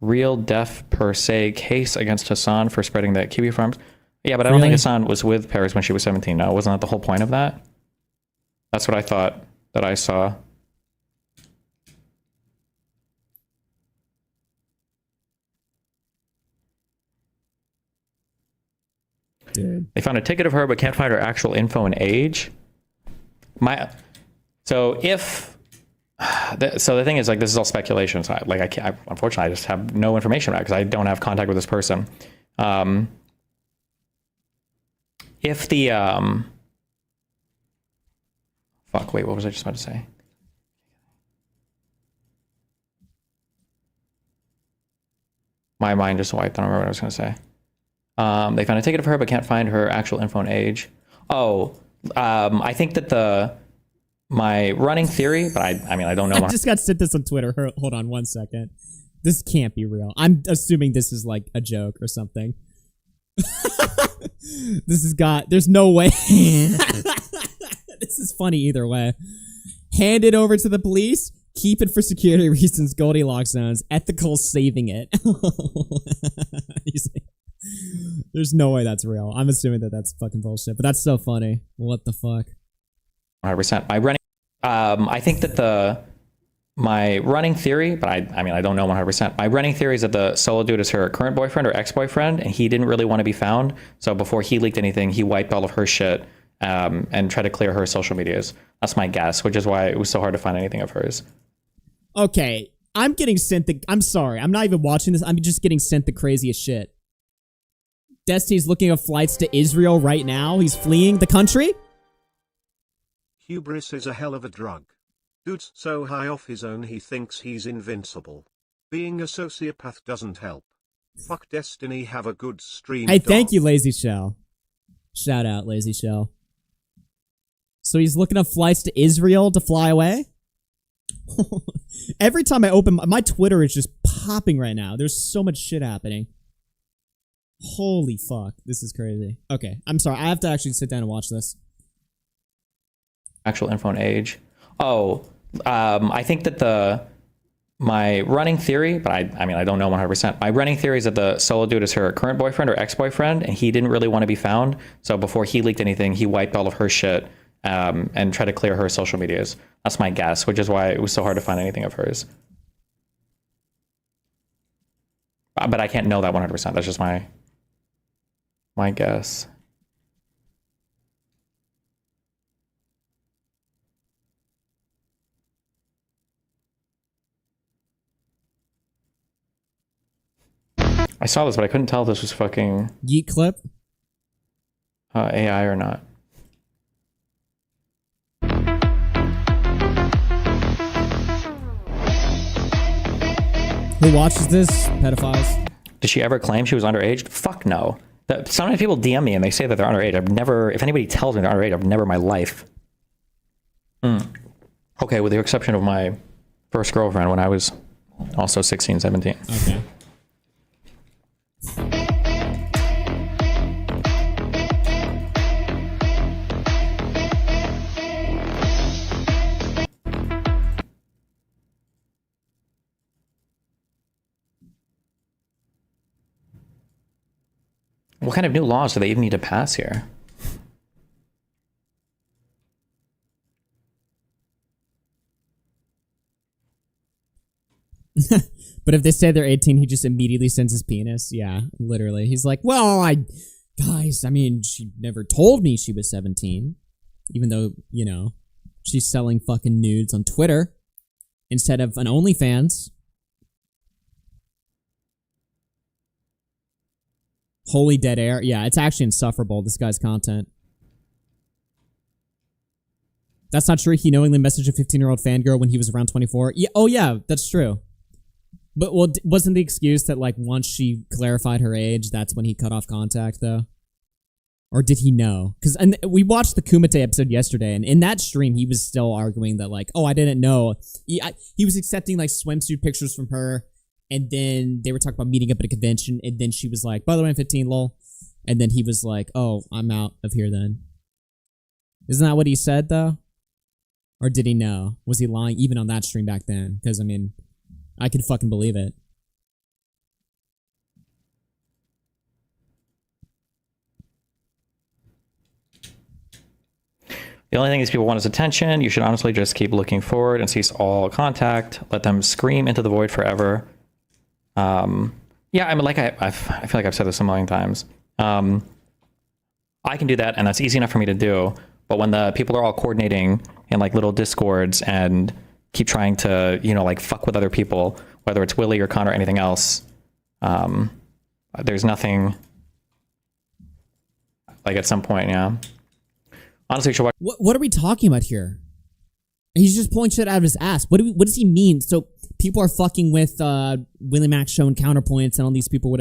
Real def per se case against Hassan for spreading that Kiwi Farms. Yeah, but I don't think Hassan was with Paris when she was 17. No, wasn't that the whole point of that? That's what I thought that I saw. Dude. They found a ticket of her but can't find her actual info and age. So the thing is, like, this is all speculation. So unfortunately, I just have no information about it because I don't have contact with this person. If the fuck, wait, what was I just about to say? My mind just wiped. I don't remember what I was going to say. They found a ticket of her but can't find her actual info and age. I think that my running theory, but I mean, I don't know. I just got sent this on Twitter. Hold on 1 second. This can't be real. I'm assuming this is like a joke or something. There's no way. This is funny either way. Handed over to the police. Keep it for security reasons, Goldilocks zones. Ethical saving it. There's no way that's real. I'm assuming that that's fucking bullshit, but that's so funny. What the fuck? 100%. My running, I think that my running theory, but I mean, I don't know 100%. My running theory is that the solo dude is her current boyfriend or ex-boyfriend, and he didn't really want to be found. So before he leaked anything, he wiped all of her shit and tried to clear her social medias. That's my guess, which is why it was so hard to find anything of hers. Okay, I'm getting sent the... I'm sorry, I'm not even watching this. I'm just getting sent the craziest shit. Destiny's looking at flights to Israel right now. He's fleeing the country? Hubris is a hell of a drug. Dude's so high off his own he thinks he's invincible. Being a sociopath doesn't help. Fuck Destiny, have a good stream. Hey, thank you, Lazy Shell. Shout out, Lazy Shell. So he's looking up flights to Israel to fly away? Every time I open... My Twitter is just popping right now. There's so much shit happening. Holy fuck. This is crazy. Okay, I'm sorry. I have to actually sit down and watch this. Actual info and age. Oh, I think that my running theory, but I mean, I don't know 100%. My running theory is that the solo dude is her current boyfriend or ex-boyfriend, and he didn't really want to be found. So before he leaked anything, he wiped all of her shit and tried to clear her social medias. That's my guess, which is why it was so hard to find anything of hers. But I can't know that 100%. That's just my guess. I saw this, but I couldn't tell if this was fucking Yeet clip? AI or not. Who watches this? Pedophiles. Did she ever claim she was underage? Fuck no. Sometimes people DM me and they say that they're underage. I've never, if anybody tells me they're underage, I've never in my life. Okay, with the exception of my first girlfriend when I was also 16, 17. Okay. What kind of new laws do they even need to pass here? But if they say they're 18, he just immediately sends his penis. Yeah, literally. He's like, well, guys, I mean, she never told me she was 17. Even though, you know, she's selling fucking nudes on Twitter instead of an OnlyFans. Holy dead air. Yeah, it's actually insufferable, this guy's content. That's not true. He knowingly messaged a 15-year-old fangirl when he was around 24. Yeah, oh yeah, that's true. But well, wasn't the excuse that like once she clarified her age, that's when he cut off contact though? Or did he know? Because we watched the Kumite episode yesterday, and in that stream, he was still arguing that like, oh, I didn't know. He was accepting like swimsuit pictures from her, and then they were talking about meeting up at a convention, and then she was like, by the way, I'm 15, lol. And then he was like, oh, I'm out of here then. Isn't that what he said though? Or did he know? Was he lying even on that stream back then? Because I mean, I could fucking believe it. The only thing these people want is attention. You should honestly just keep looking forward and cease all contact. Let them scream into the void forever. Yeah, I mean, like I feel like I've said this a million times. I can do that, and that's easy enough for me to do. But when the people are all coordinating in like little discords and keep trying to, you know, like fuck with other people, whether it's Willie or Connor or anything else, there's nothing. Like at some point, yeah. Honestly, you should watch. What are we talking about here? He's just pulling shit out of his ass. What does he mean? So people are fucking with Willie Mac showing counterpoints and all these people.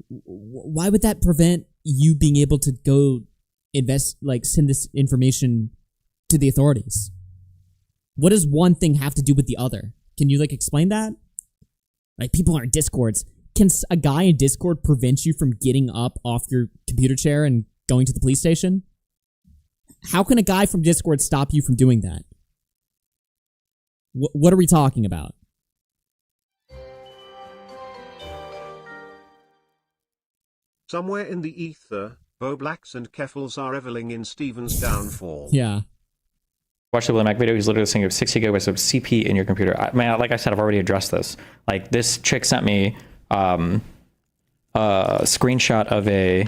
Why would that prevent you being able to go invest, like send this information to the authorities? What does one thing have to do with the other? Can you like explain that? Like people are in Discords. Can a guy in Discord prevent you from getting up off your computer chair and going to the police station? How can a guy from Discord stop you from doing that? What are we talking about? Somewhere in the ether, Boblax and Keffels are reveling in Steven's downfall. Yeah. Watch the Willie Mac video. He's literally saying you have 60 gigabytes of CP in your computer. Man, like I said, I've already addressed this. Like, this chick sent me a screenshot of a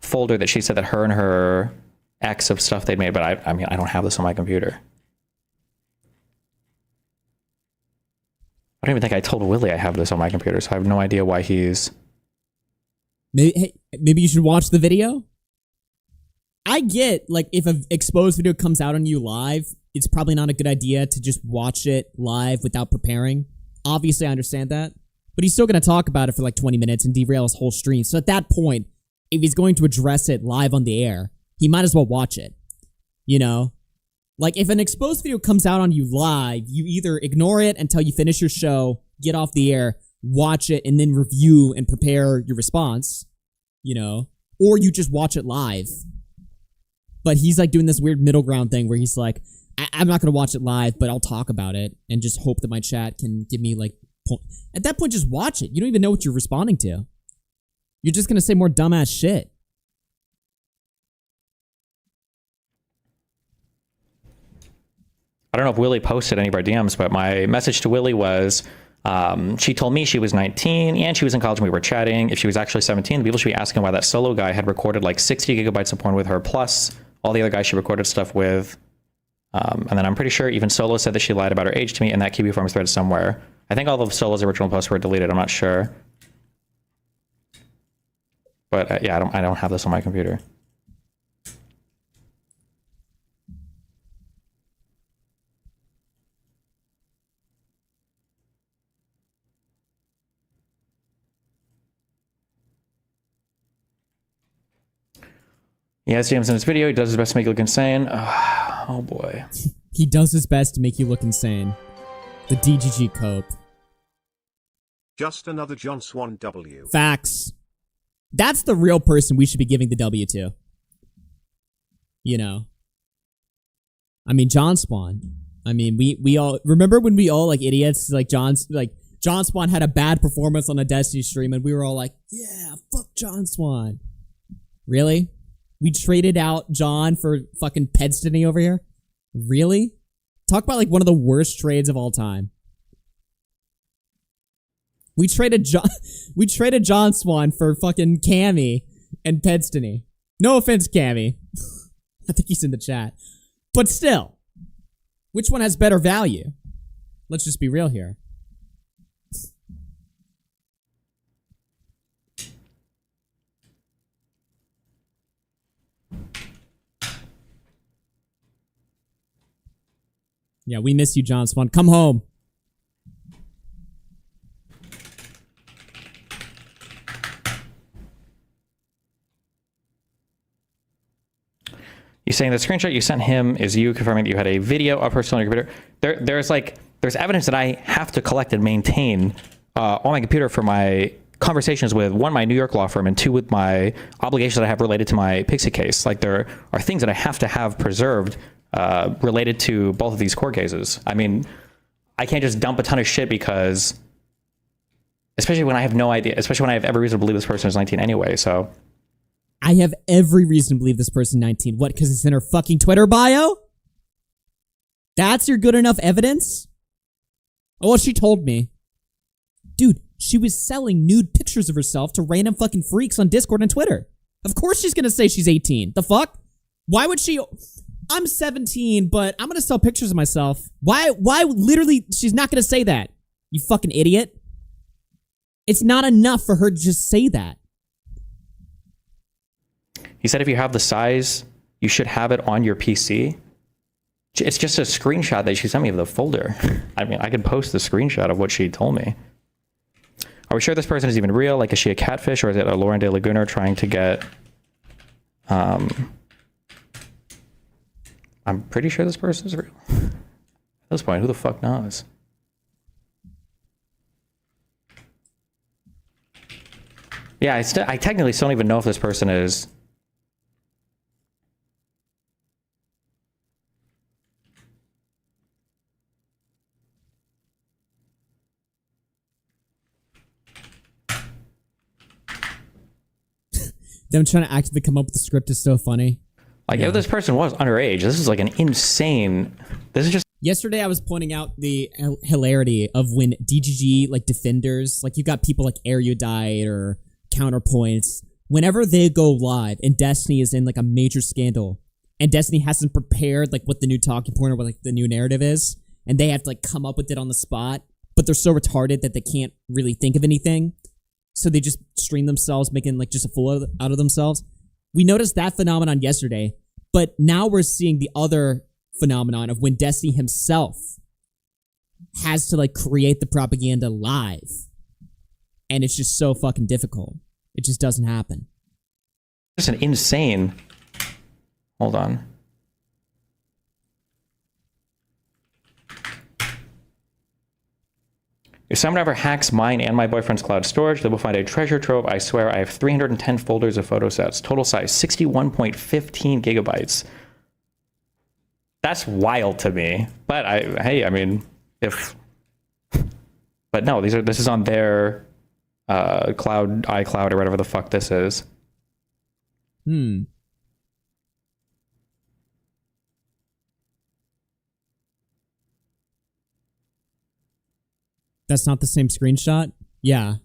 folder that she said that her and her ex of stuff they'd made, but I mean, I don't have this on my computer. I don't even think I told Willie I have this on my computer, so I have no idea why he's... Maybe you should watch the video? I get, like, if an exposed video comes out on you live, it's probably not a good idea to just watch it live without preparing. Obviously, I understand that. But he's still going to talk about it for like 20 minutes and derail his whole stream. So at that point, if he's going to address it live on the air, he might as well watch it. You know? Like, if an exposed video comes out on you live, you either ignore it until you finish your show, get off the air, watch it, and then review and prepare your response, you know? Or you just watch it live. But he's like doing this weird middle ground thing where he's like, I'm not going to watch it live, but I'll talk about it and just hope that my chat can give me like... At that point, just watch it. You don't even know what you're responding to. You're just going to say more dumbass shit. I don't know if Willie posted any of our DMs, but my message to Willie was, she told me she was 19 and she was in college when we were chatting. If she was actually 17, the people should be asking why that solo guy had recorded like 60 gigabytes of porn with her, plus all the other guys she recorded stuff with. And then I'm pretty sure even Solo said that she lied about her age to me in that QB forums thread somewhere. I think all of Solo's original posts were deleted. I'm not sure. But yeah, I don't have this on my computer. He has James in his video. He does his best to make you look insane. Oh boy. He does his best to make you look insane. The DGG cope. Just another John Swan W. Facts. That's the real person we should be giving the W to. You know. I mean, John Swan. I mean, we all remember when we all like idiots like John Swan had a bad performance on a Destiny stream and we were all like, yeah, fuck John Swan. Really? We traded out John for fucking Pedstiny over here? Really? Talk about like one of the worst trades of all time. We traded John Swan for fucking Cammy and Pedstiny. No offense, Cammy. I think he's in the chat. But still, which one has better value? Let's just be real here. Yeah, we miss you, John Swan. Come home. You saying the screenshot you sent him is you confirming that you had a video of her still on your computer? There's evidence that I have to collect and maintain on my computer for my conversations with, one, my New York law firm, and two, with my obligations that I have related to my Pixie case. Like, there are things that I have to have preserved related to both of these court cases. I mean, I can't just dump a ton of shit because, especially when I have no idea, especially when I have every reason to believe this person is 19 anyway, so. I have every reason to believe this person 19. What, because it's in her fucking Twitter bio? That's your good enough evidence? Oh, well, she told me. Dude, she was selling nude pictures of herself to random fucking freaks on Discord and Twitter. Of course she's gonna say she's 18. The fuck? Why would she... I'm 17, but I'm gonna sell pictures of myself. Why literally, she's not gonna say that. You fucking idiot. It's not enough for her to just say that. He said if you have the size, you should have it on your PC. It's just a screenshot that she sent me of the folder. I mean, I could post the screenshot of what she told me. Are we sure this person is even real? Like, is she a catfish, or is it a Lauren De Laguna trying to get... I'm pretty sure this person is real. At this point, who the fuck knows? Yeah, I technically still don't even know if this person is... Them trying to actively come up with the script is so funny. Like, if this person was underage, this is like an insane... This is just... Yesterday, I was pointing out the hilarity of when DGG, like, defenders, like, you've got people like Erudite or Counterpoints, whenever they go live and Destiny is in, like, a major scandal, and Destiny hasn't prepared, like, what the new talking point or what, like, the new narrative is, and they have to, like, come up with it on the spot, but they're so retarded that they can't really think of anything, so they just stream themselves, making, like, just a fool out of themselves. We noticed that phenomenon yesterday, but now we're seeing the other phenomenon of when Destiny himself has to, like, create the propaganda live. And it's just so fucking difficult. It just doesn't happen. Just an insane... Hold on. If someone ever hacks mine and my boyfriend's cloud storage, they will find a treasure trove. I swear I have 310 folders of photo sets. Total size 61.15 gigabytes. That's wild to me. But hey, I mean, if... But no, this is on their cloud, iCloud, or whatever the fuck this is. That's not the same screenshot? Yeah.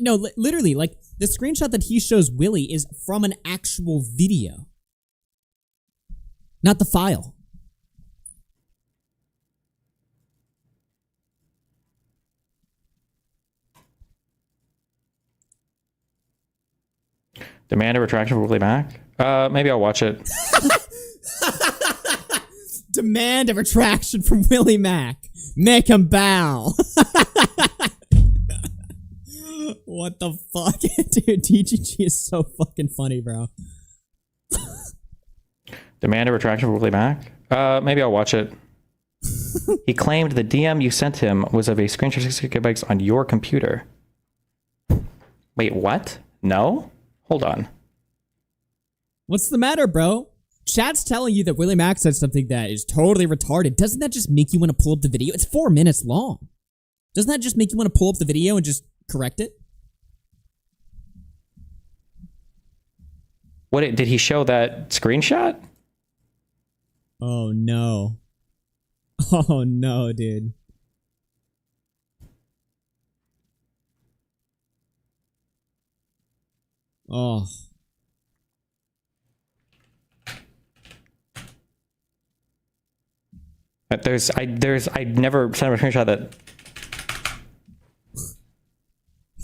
No, literally, like, the screenshot that he shows Willie is from an actual video. Not the file. Demand a retraction for Willie Mac? Maybe I'll watch it. Demand a retraction from Willie Mac. Make him bow. What the fuck? Dude, DGG is so fucking funny, bro. Demand a retraction for Willie Mac? Maybe I'll watch it. He claimed the DM you sent him was of a screenshot 60 gigabytes on your computer. Wait, what? No? Hold on. What's the matter, bro? Chat's telling you that Willie Mac said something that is totally retarded. Doesn't that just make you want to pull up the video? It's 4 minutes long. Doesn't that just make you want to pull up the video and just correct it? What did he show that screenshot? Oh no. Oh no, dude. Oh. I never sent him a screenshot that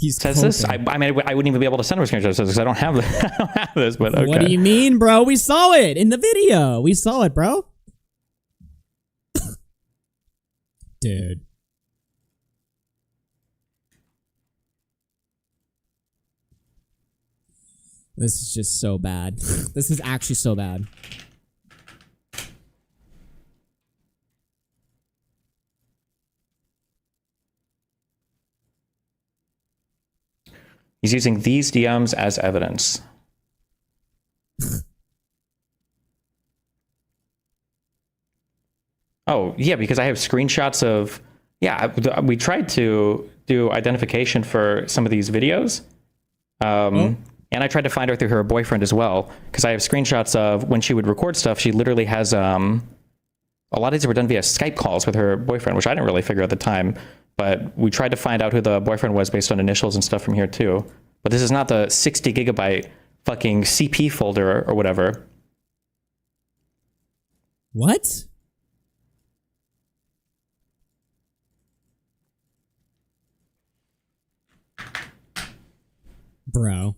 He's says this. I mean, I wouldn't even be able to send him a screenshot that says this because I don't have I don't have this. But okay. What do you mean, bro? We saw it in the video. We saw it, bro. Dude. This is just so bad. This is actually so bad. He's using these DMs as evidence. Oh, yeah, because I have screenshots of... Yeah, we tried to do identification for some of these videos. And I tried to find her through her boyfriend as well, because I have screenshots of when she would record stuff, she literally has... a lot of these were done via Skype calls with her boyfriend, which I didn't really figure at the time. But we tried to find out who the boyfriend was based on initials and stuff from here too. But this is not the 60 gigabyte fucking CP folder or whatever. What? Bro.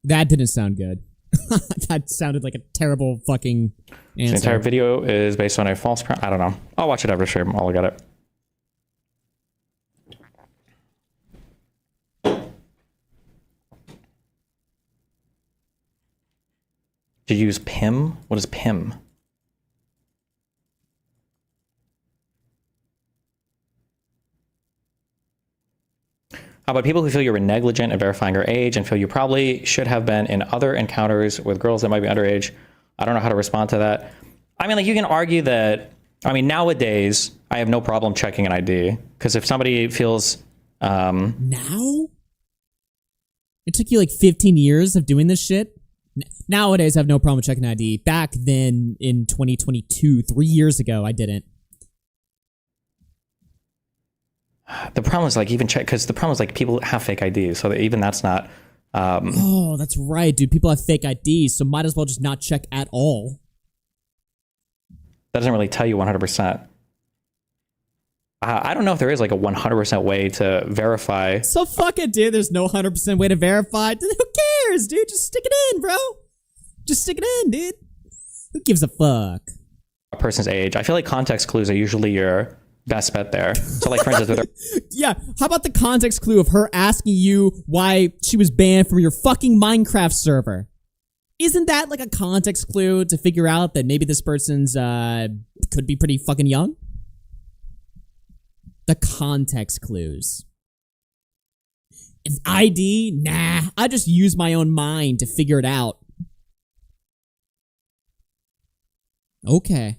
That didn't sound good. That sounded like a terrible fucking answer. The entire video is based on a false crime. I don't know. I'll watch it after stream. I'll get it. Did you use PIM? What is PIM? How about people who feel you were negligent in verifying her age and feel you probably should have been in other encounters with girls that might be underage? I don't know how to respond to that. I mean, like, you can argue that, I mean, nowadays, I have no problem checking an ID. Because if somebody feels... Now? It took you like 15 years of doing this shit. Nowadays, I have no problem with checking ID. Back then in 2022, 3 years ago, I didn't. The problem is like even check, because the problem is like people have fake IDs, so that even that's not. Oh, that's right, dude. People have fake IDs, so might as well just not check at all. That doesn't really tell you 100%. I don't know if there is like a 100% way to verify. So fuck it, dude. There's no 100% way to verify. Who cares, dude? Just stick it in, bro. Just stick it in, dude. Who gives a fuck? A person's age. I feel like context clues are usually your best bet there. So like for instance, yeah, how about the context clue of her asking you why she was banned from your fucking Minecraft server? Isn't that like a context clue to figure out that maybe this person's could be pretty fucking young? The context clues. An ID? Nah, I just use my own mind to figure it out. Okay.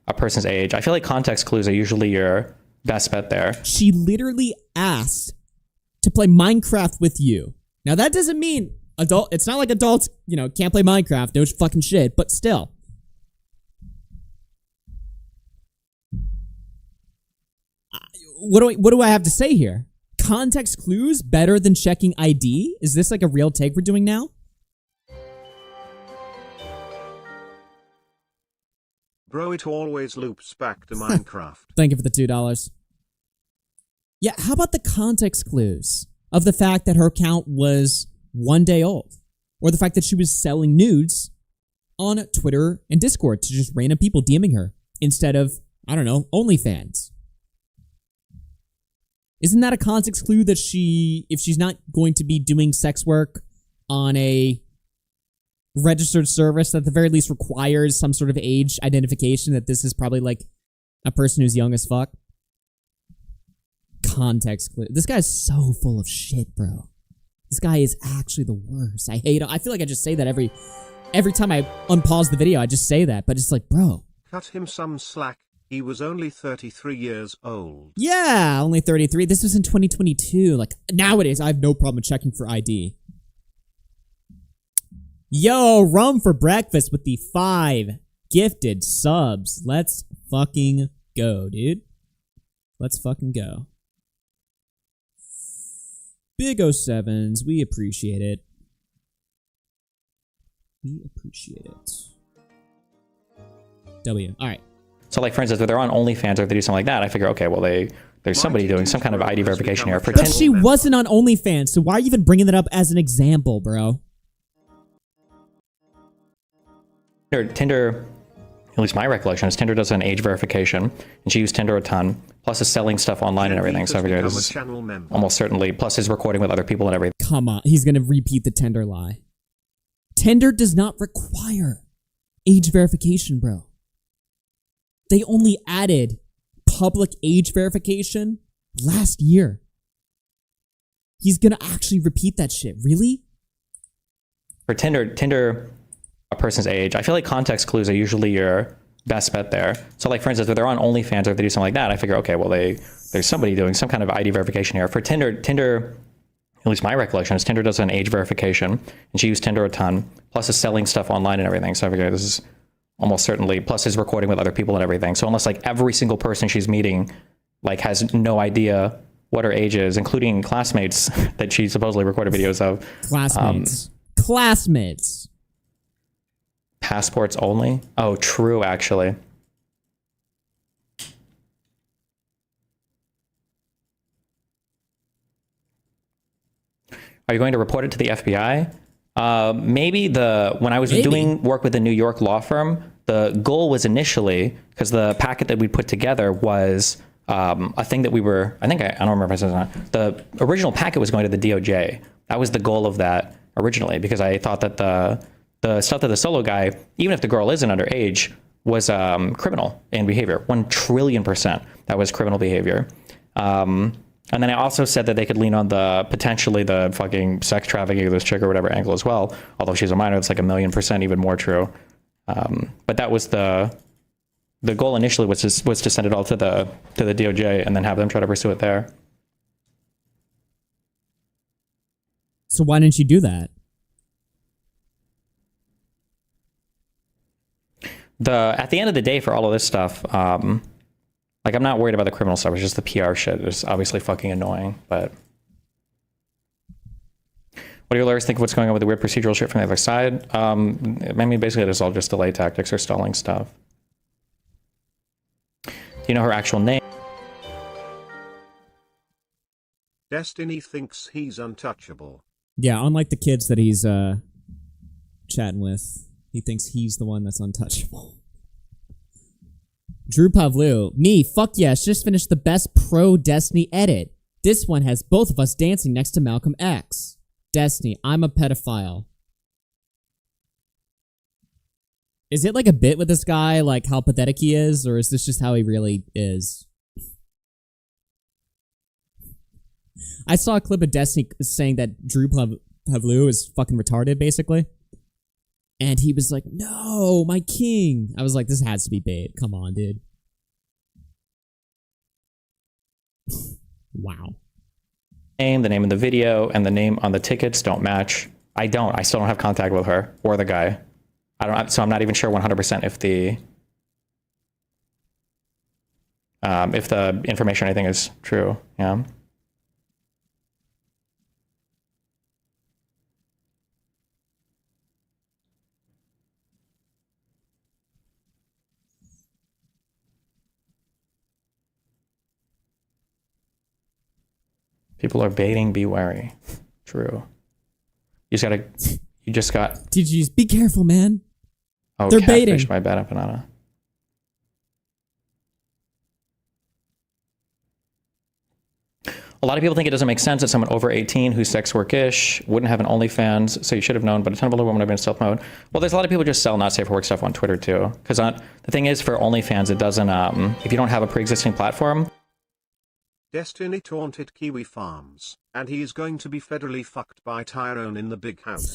a person's age. I feel like context clues are usually your best bet there. She literally asked to play Minecraft with you. Now that doesn't mean it's not like adults, can't play Minecraft, no fucking shit, but still. What do I have to say here? Context clues better than checking ID? Is this like a real take we're doing now? Bro, it always loops back to Minecraft. Thank you for the $2. Yeah, how about the context clues of the fact that her account was 1 day old? Or the fact that she was selling nudes on Twitter and Discord to just random people DMing her instead of, I don't know, OnlyFans? Isn't that a context clue that if she's not going to be doing sex work on a registered service that at the very least requires some sort of age identification, that this is probably like a person who's young as fuck? Context clue. This guy's so full of shit, bro. This guy is actually the worst. I hate him. I feel like I just say that every time I unpause the video, I just say that, but it's like, bro. Cut him some slack. He was only 33 years old. Yeah, only 33. This was in 2022. Like, nowadays, I have no problem checking for ID. Yo, rum for breakfast with the 5 gifted subs. Let's fucking go, dude. Let's fucking go. Big 07s. We appreciate it. We appreciate it. W. All right. So like for instance, if they're on OnlyFans or if they do something like that, I figure, okay, well there's somebody doing some kind of ID verification here. But she wasn't on OnlyFans, so why are you even bringing that up as an example, bro? Tinder, at least my recollection is Tinder does an age verification, and she used Tinder a ton, plus is selling stuff online and everything. So I figure this is almost certainly, plus is recording with other people and everything. Come on, he's gonna repeat the Tinder lie. Tinder does not require age verification, bro. They only added public age verification last year. He's gonna actually repeat that shit. Really? For Tinder, a person's age. I feel like context clues are usually your best bet there. So like for instance, if they're on OnlyFans or if they do something like that, I figure, okay, well there's somebody doing some kind of ID verification here. For Tinder, at least my recollection is Tinder does an age verification, and she used Tinder a ton, plus is selling stuff online and everything. So I figure this is almost certainly, plus is recording with other people and everything. So unless like every single person she's meeting like has no idea what her age is, including classmates that she supposedly recorded videos of. Classmates. Passports only? Oh, true, actually. Are you going to report it to the FBI? Maybe when I was doing work with a New York law firm, the goal was initially, because the packet that we put together was a thing that we were, I don't remember if I said it or not. The original packet was going to the DOJ. That was the goal of that originally, because I thought that the stuff that the solo guy, even if the girl isn't underage, was criminal in behavior. 1,000,000,000,000% that was criminal behavior. And then I also said that they could lean on potentially the fucking sex trafficking of this chick or whatever angle as well. Although she's a minor, it's like 1,000,000% even more true. But that was the goal initially was to send it all to the DOJ and then have them try to pursue it there. So why didn't you do that? At the end of the day, for all of this stuff, like, I'm not worried about the criminal stuff. It's just the PR shit. It's obviously fucking annoying, but... What do your lawyers think of what's going on with the weird procedural shit from the other side? I mean, basically, it's all just delay tactics or stalling stuff. Do you know her actual name? Destiny thinks he's untouchable. Yeah, unlike the kids that he's chatting with, he thinks he's the one that's untouchable. Drew Pavlu, me, fuck yes, just finished the best pro Destiny edit. This one has both of us dancing next to Malcolm X. Destiny, I'm a pedophile. Is it like a bit with this guy, like how pathetic he is, or is this just how he really is? I saw a clip of Destiny saying that Drew Pavlu is fucking retarded, basically. And he was like, no, my king. I was like, this has to be bait. Come on, dude. Wow. The name of the video, and the name on the tickets don't match. I still don't have contact with her or the guy. So I'm not even sure 100% if the information or anything is true. Yeah. People are baiting, be wary. True. You just got... TG's, be careful, man. Oh, they're catfish baiting. by Bad Banana. A lot of people think it doesn't make sense that someone over 18 who's sex work-ish wouldn't have an OnlyFans, so you should have known, but a ton of other women have been in stealth mode. Well, there's a lot of people who just sell not safe for work stuff on Twitter, too. Because the thing is, for OnlyFans, it doesn't... if you don't have a pre-existing platform... Destiny taunted Kiwi Farms, and he is going to be federally fucked by Tyrone in the big house.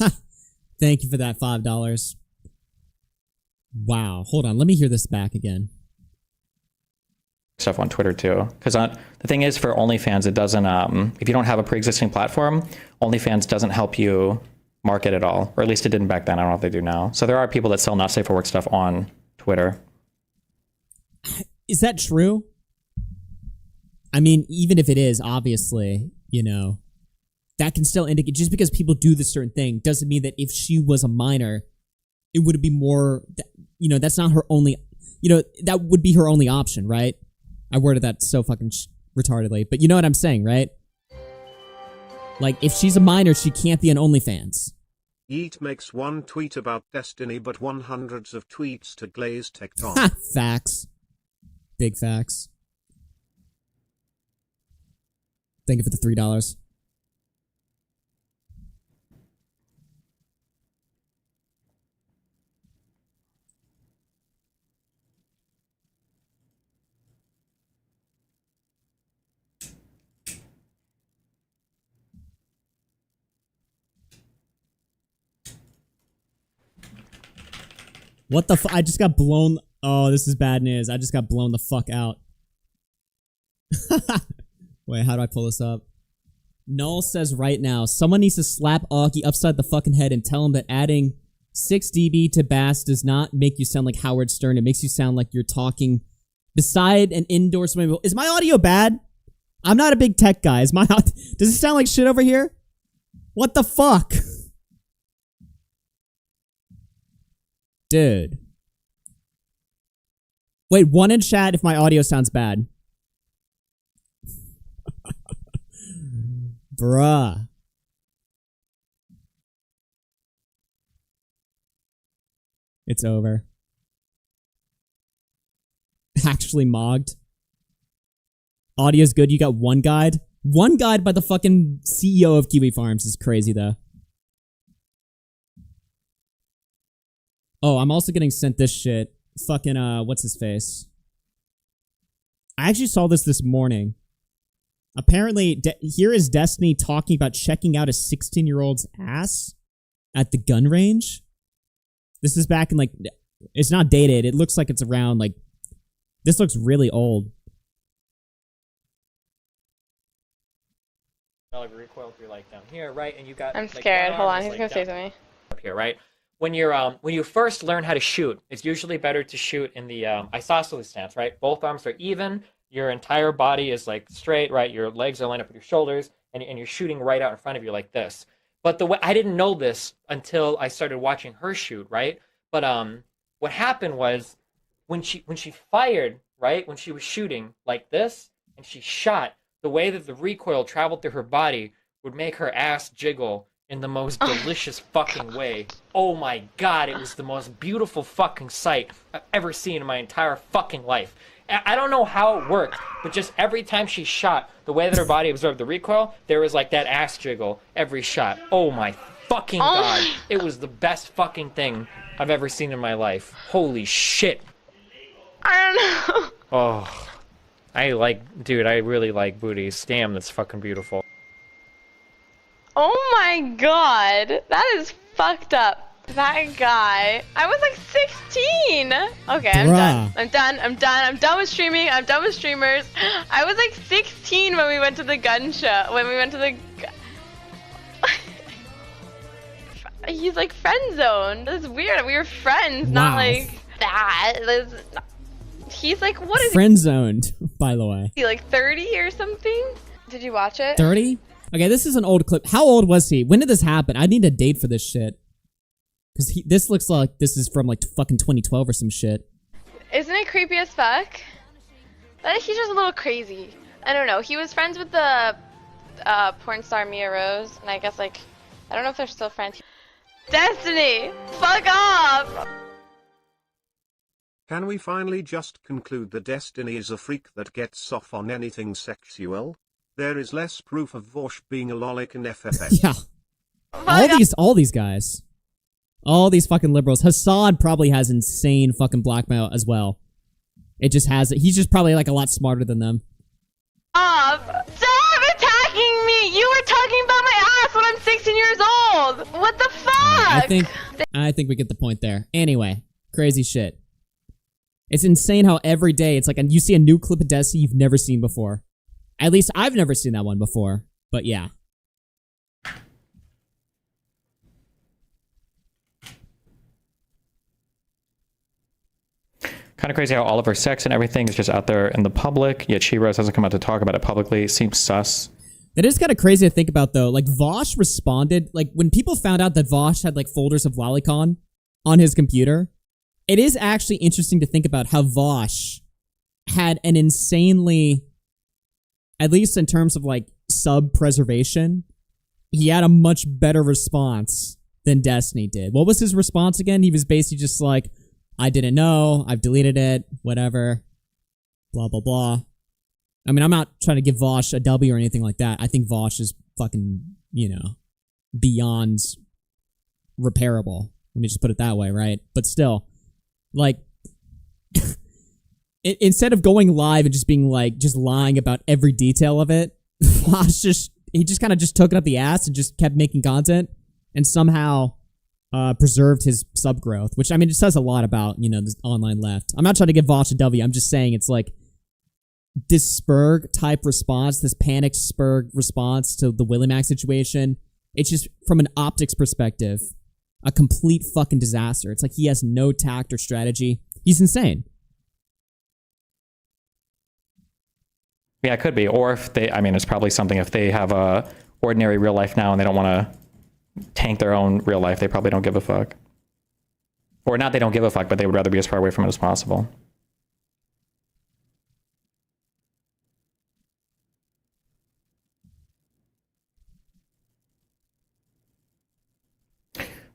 Thank you for that $5. Wow. Hold on. Let me hear this back again. Stuff on Twitter too, because the thing is, for OnlyFans, it doesn't if you don't have a pre-existing platform, OnlyFans doesn't help you market at all, or at least it didn't back then. I don't know if they do now. So there are people that sell not safe for work stuff on Twitter. Is that true? I mean, even if it is, obviously, you know, that can still indicate, just because people do this certain thing doesn't mean that if she was a minor, it would be more, you know, that's not her only, you know, that would be her only option, right? I worded that so fucking retardedly, but you know what I'm saying, right? Like, if she's a minor, she can't be an OnlyFans. Yeet makes one tweet about Destiny, but hundreds of tweets to glaze TikTok. Ha! Facts. Big facts. Thank you for the $3. What the I just got blown. Oh, this is bad news. I just got blown the fuck out. Wait, how do I pull this up? Null says right now, someone needs to slap Augie upside the fucking head and tell him that adding 6 dB to bass does not make you sound like Howard Stern. It makes you sound like you're talking beside an indoor swimming pool. Is my audio bad? I'm not a big tech guy. Does it sound like shit over here? What the fuck? Dude. Wait, one in chat if my audio sounds bad. Bruh. It's over. Actually mogged. Audio's good. You got one guide? One guide by the fucking CEO of Kiwi Farms is crazy, though. Oh, I'm also getting sent this shit. Fucking, what's his face? I actually saw this morning. Apparently, here is Destiny talking about checking out a 16-year-old's ass at the gun range. This is back in, like, it's not dated. It looks like it's around, like, this looks really old. Like recoil through like down here, right? And you got. I'm like, scared. your Hold arm on, is, he's like, gonna say down something. up here, right? When you first learn how to shoot, it's usually better to shoot in the isosceles stance, right? Both arms are even. Your entire body is like straight, right? Your legs are lined up with your shoulders, and you're shooting right out in front of you like this. But the way I didn't know this until I started watching her shoot, right? But what happened was when she fired, right? When she was shooting like this and she shot, the way that the recoil traveled through her body would make her ass jiggle in the most delicious fucking way. Oh my god, it was the most beautiful fucking sight I've ever seen in my entire fucking life. I don't know how it worked, but just every time she shot, the way that her body absorbed the recoil, there was like that ass jiggle every shot. Oh my fucking god. It was the best fucking thing I've ever seen in my life. Holy shit. I don't know. Oh. Dude, I really like booties. Damn, that's fucking beautiful. Oh my god. That is fucked up. That guy. I was like 16. Okay, I'm done. I'm done with streaming. I'm done with streamers. I was like 16 when we went to the gun show. When we went to the... He's like friend zoned. That's weird. We were friends, not like that. He's like, what is friend zoned, by the way. he, like 30 or something? Did you watch it? 30? Okay, this is an old clip. How old was he? When did this happen? I need a date for this shit. Because this looks like this is from like fucking 2012 or some shit. Isn't it creepy as fuck? He's just a little crazy. I don't know. He was friends with the porn star Mia Rose, and I guess like, I don't know if they're still friends. Destiny! Fuck off! Can we finally just conclude that Destiny is a freak that gets off on anything sexual? There is less proof of Vosh being a lolik in FFS. Yeah. All these guys. All these fucking liberals. Hassan probably has insane fucking blackmail as well. It just has it. He's just probably like a lot smarter than them. Stop attacking me! You were talking about my ass when I'm 16 years old! What the fuck? I think we get the point there. Anyway, crazy shit. It's insane how every day it's like you see a new clip of Desi you've never seen before. At least I've never seen that one before. But yeah. Kind of crazy how all of her sex and everything is just out there in the public, yet She-Rose hasn't come out to talk about it publicly. It seems sus. That is kind of crazy to think about, though. Like, Vosh responded, like, when people found out that Vosh had, like, folders of Lolicon on his computer, it is actually interesting to think about how Vosh had an insanely, at least in terms of, like, sub-preservation, he had a much better response than Destiny did. What was his response again? He was basically just like, I didn't know, I've deleted it, whatever, blah, blah, blah. I mean, I'm not trying to give Vosh a W or anything like that. I think Vosh is fucking, beyond repairable. Let me just put it that way, right? But still, like, instead of going live and just being like, just lying about every detail of it, Vosh he just kind of just took it up the ass and just kept making content and somehow preserved his sub growth, which, I mean, it says a lot about, this online left. I'm not trying to give Vosh a W. I'm just saying it's like this Spurg type response, this panicked Spurg response to the Willymac situation. It's just, from an optics perspective, a complete fucking disaster. It's like he has no tact or strategy. He's insane. Yeah, it could be. Or if they, I mean, it's probably something if they have a ordinary real life now and they don't want to tank their own real life, they probably don't give a fuck. Or not they don't give a fuck, but they would rather be as far away from it as possible.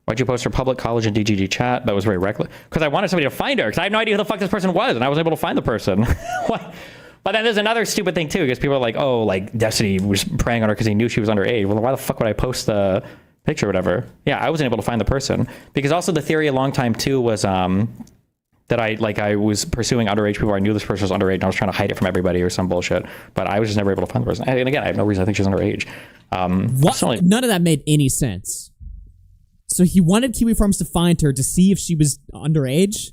Why'd you post her public college and DGG chat? That was very reckless. Because I wanted somebody to find her, because I had no idea who the fuck this person was, and I was able to find the person. What? But then there's another stupid thing too, because people are like, oh, like Destiny was preying on her because he knew she was underage. Well, why the fuck would I post the picture or whatever? Yeah, I wasn't able to find the person. Because also the theory a long time too was that I was pursuing underage people. I knew this person was underage and I was trying to hide it from everybody or some bullshit. But I was just never able to find the person. And again, I have no reason I think she's underage. What? None of that made any sense. So he wanted Kiwi Farms to find her to see if she was underage,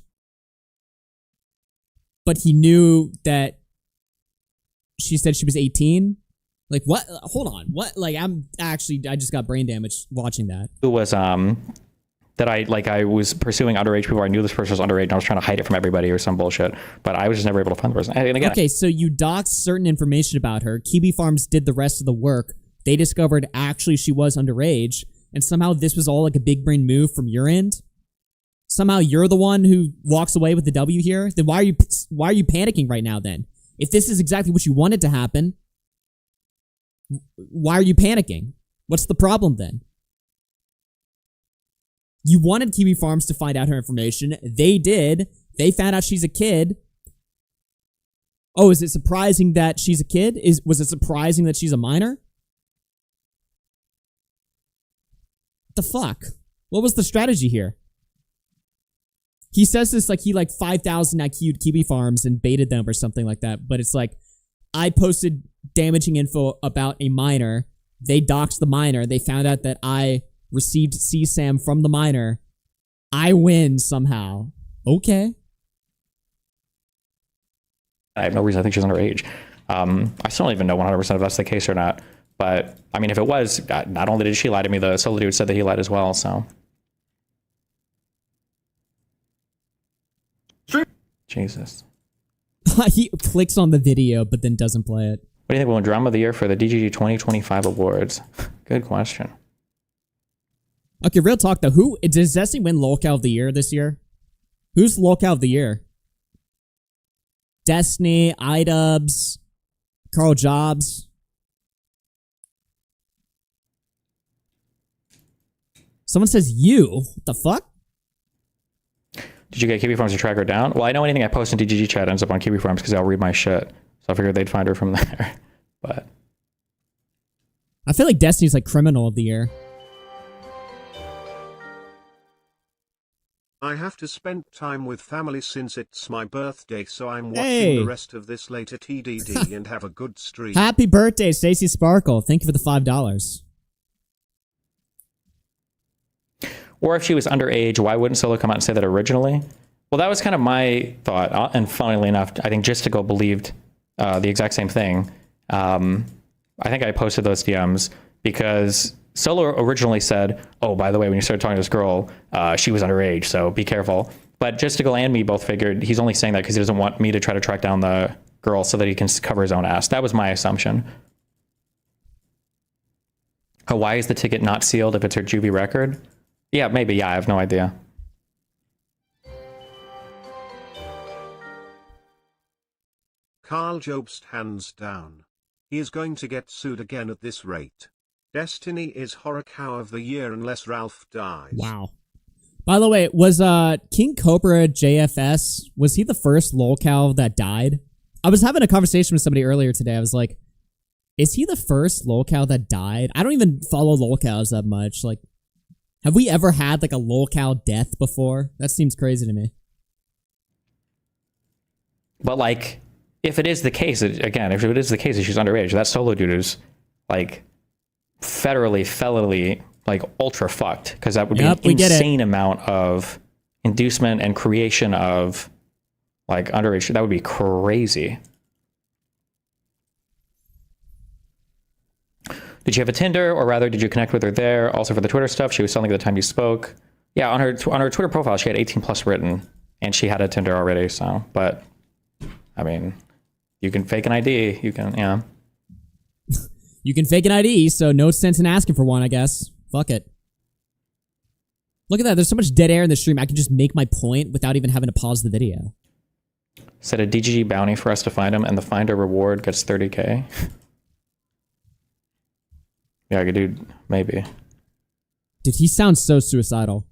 but he knew that she said she was 18, Like what? Hold on. What? Like I just got brain damage watching that. Who was that I was pursuing underage people. I knew this person was underage and I was trying to hide it from everybody or some bullshit, but I was just never able to find the person. And again, okay, so you doxed certain information about her. Kiwi Farms did the rest of the work. They discovered actually she was underage, and somehow this was all like a big brain move from your end. Somehow you're the one who walks away with the W here. Then why are you panicking right now then? If this is exactly what you wanted to happen, why are you panicking? What's the problem then? You wanted Kiwi Farms to find out her information. They did. They found out she's a kid. Oh, is it surprising that she's a kid? Was it surprising that she's a minor? What the fuck? What was the strategy here? He says this like he 5,000 IQ'd Kiwi Farms and baited them or something like that. But it's like, I posted damaging info about a minor. They doxed the minor. They found out that I received CSAM from the minor. I win somehow. Okay. I have no reason to think she's underage. I still don't even know 100% if that's the case or not. But, I mean, if it was, not only did she lie to me, the solo dude said that he lied as well, so. Jesus. He clicks on the video, but then doesn't play it. What do you think will win Drama of the Year for the DGG 2025 awards? Good question. Okay, real talk though. Who does Destiny win Lolcow of the Year this year? Who's Lolcow of the Year? Destiny, iDubbbz, Carl Jobs. Someone says you. What the fuck? Did you get Kiwi Farms to track her down? Well, I know anything I post in DGG chat ends up on Kiwi Farms because I'll read my shit. So I figured they'd find her from there. But I feel like Destiny's like Criminal of the Year. I have to spend time with family since it's my birthday, so I'm watching the rest of this later TDD and have a good stream. Happy birthday, Stacey Sparkle. Thank you for the $5. Or if she was underage, why wouldn't Solo come out and say that originally? Well, that was kind of my thought. And funnily enough, I think Justico believed the exact same thing. I think I posted those DMs because Solo originally said, oh, by the way, when you started talking to this girl, she was underage, so be careful. But Justico and me both figured he's only saying that because he doesn't want me to try to track down the girl so that he can cover his own ass. That was my assumption. Oh, why is the ticket not sealed if it's her juvie record? Yeah, maybe. Yeah, I have no idea. Carl Jobst hands down. He is going to get sued again at this rate. Destiny is Horrorcow of the Year unless Ralph dies. Wow. By the way, was King Cobra JFS, was he the first Lolcow that died? I was having a conversation with somebody earlier today. I was like, is he the first Lolcow that died? I don't even follow Lolcows that much. Like, have we ever had like a Lolcow death before? That seems crazy to me. But like, if it is the case, again, if it is the case that she's underage, that Solo dude is like felony, like ultra fucked, because that would be an insane amount of inducement and creation of like underage. That would be crazy. Did you have a Tinder, or rather, did you connect with her there? Also for the Twitter stuff, she was selling at the time you spoke. Yeah, on her Twitter profile, she had 18 plus written, and she had a Tinder already. So, but I mean, you can fake an ID. You can, yeah. You can fake an ID, so no sense in asking for one, I guess. Fuck it. Look at that. There's so much dead air in the stream. I can just make my point without even having to pause the video. Set a DGG bounty for us to find him, and the finder reward gets 30K. Yeah, dude, maybe. Dude, he sounds so suicidal.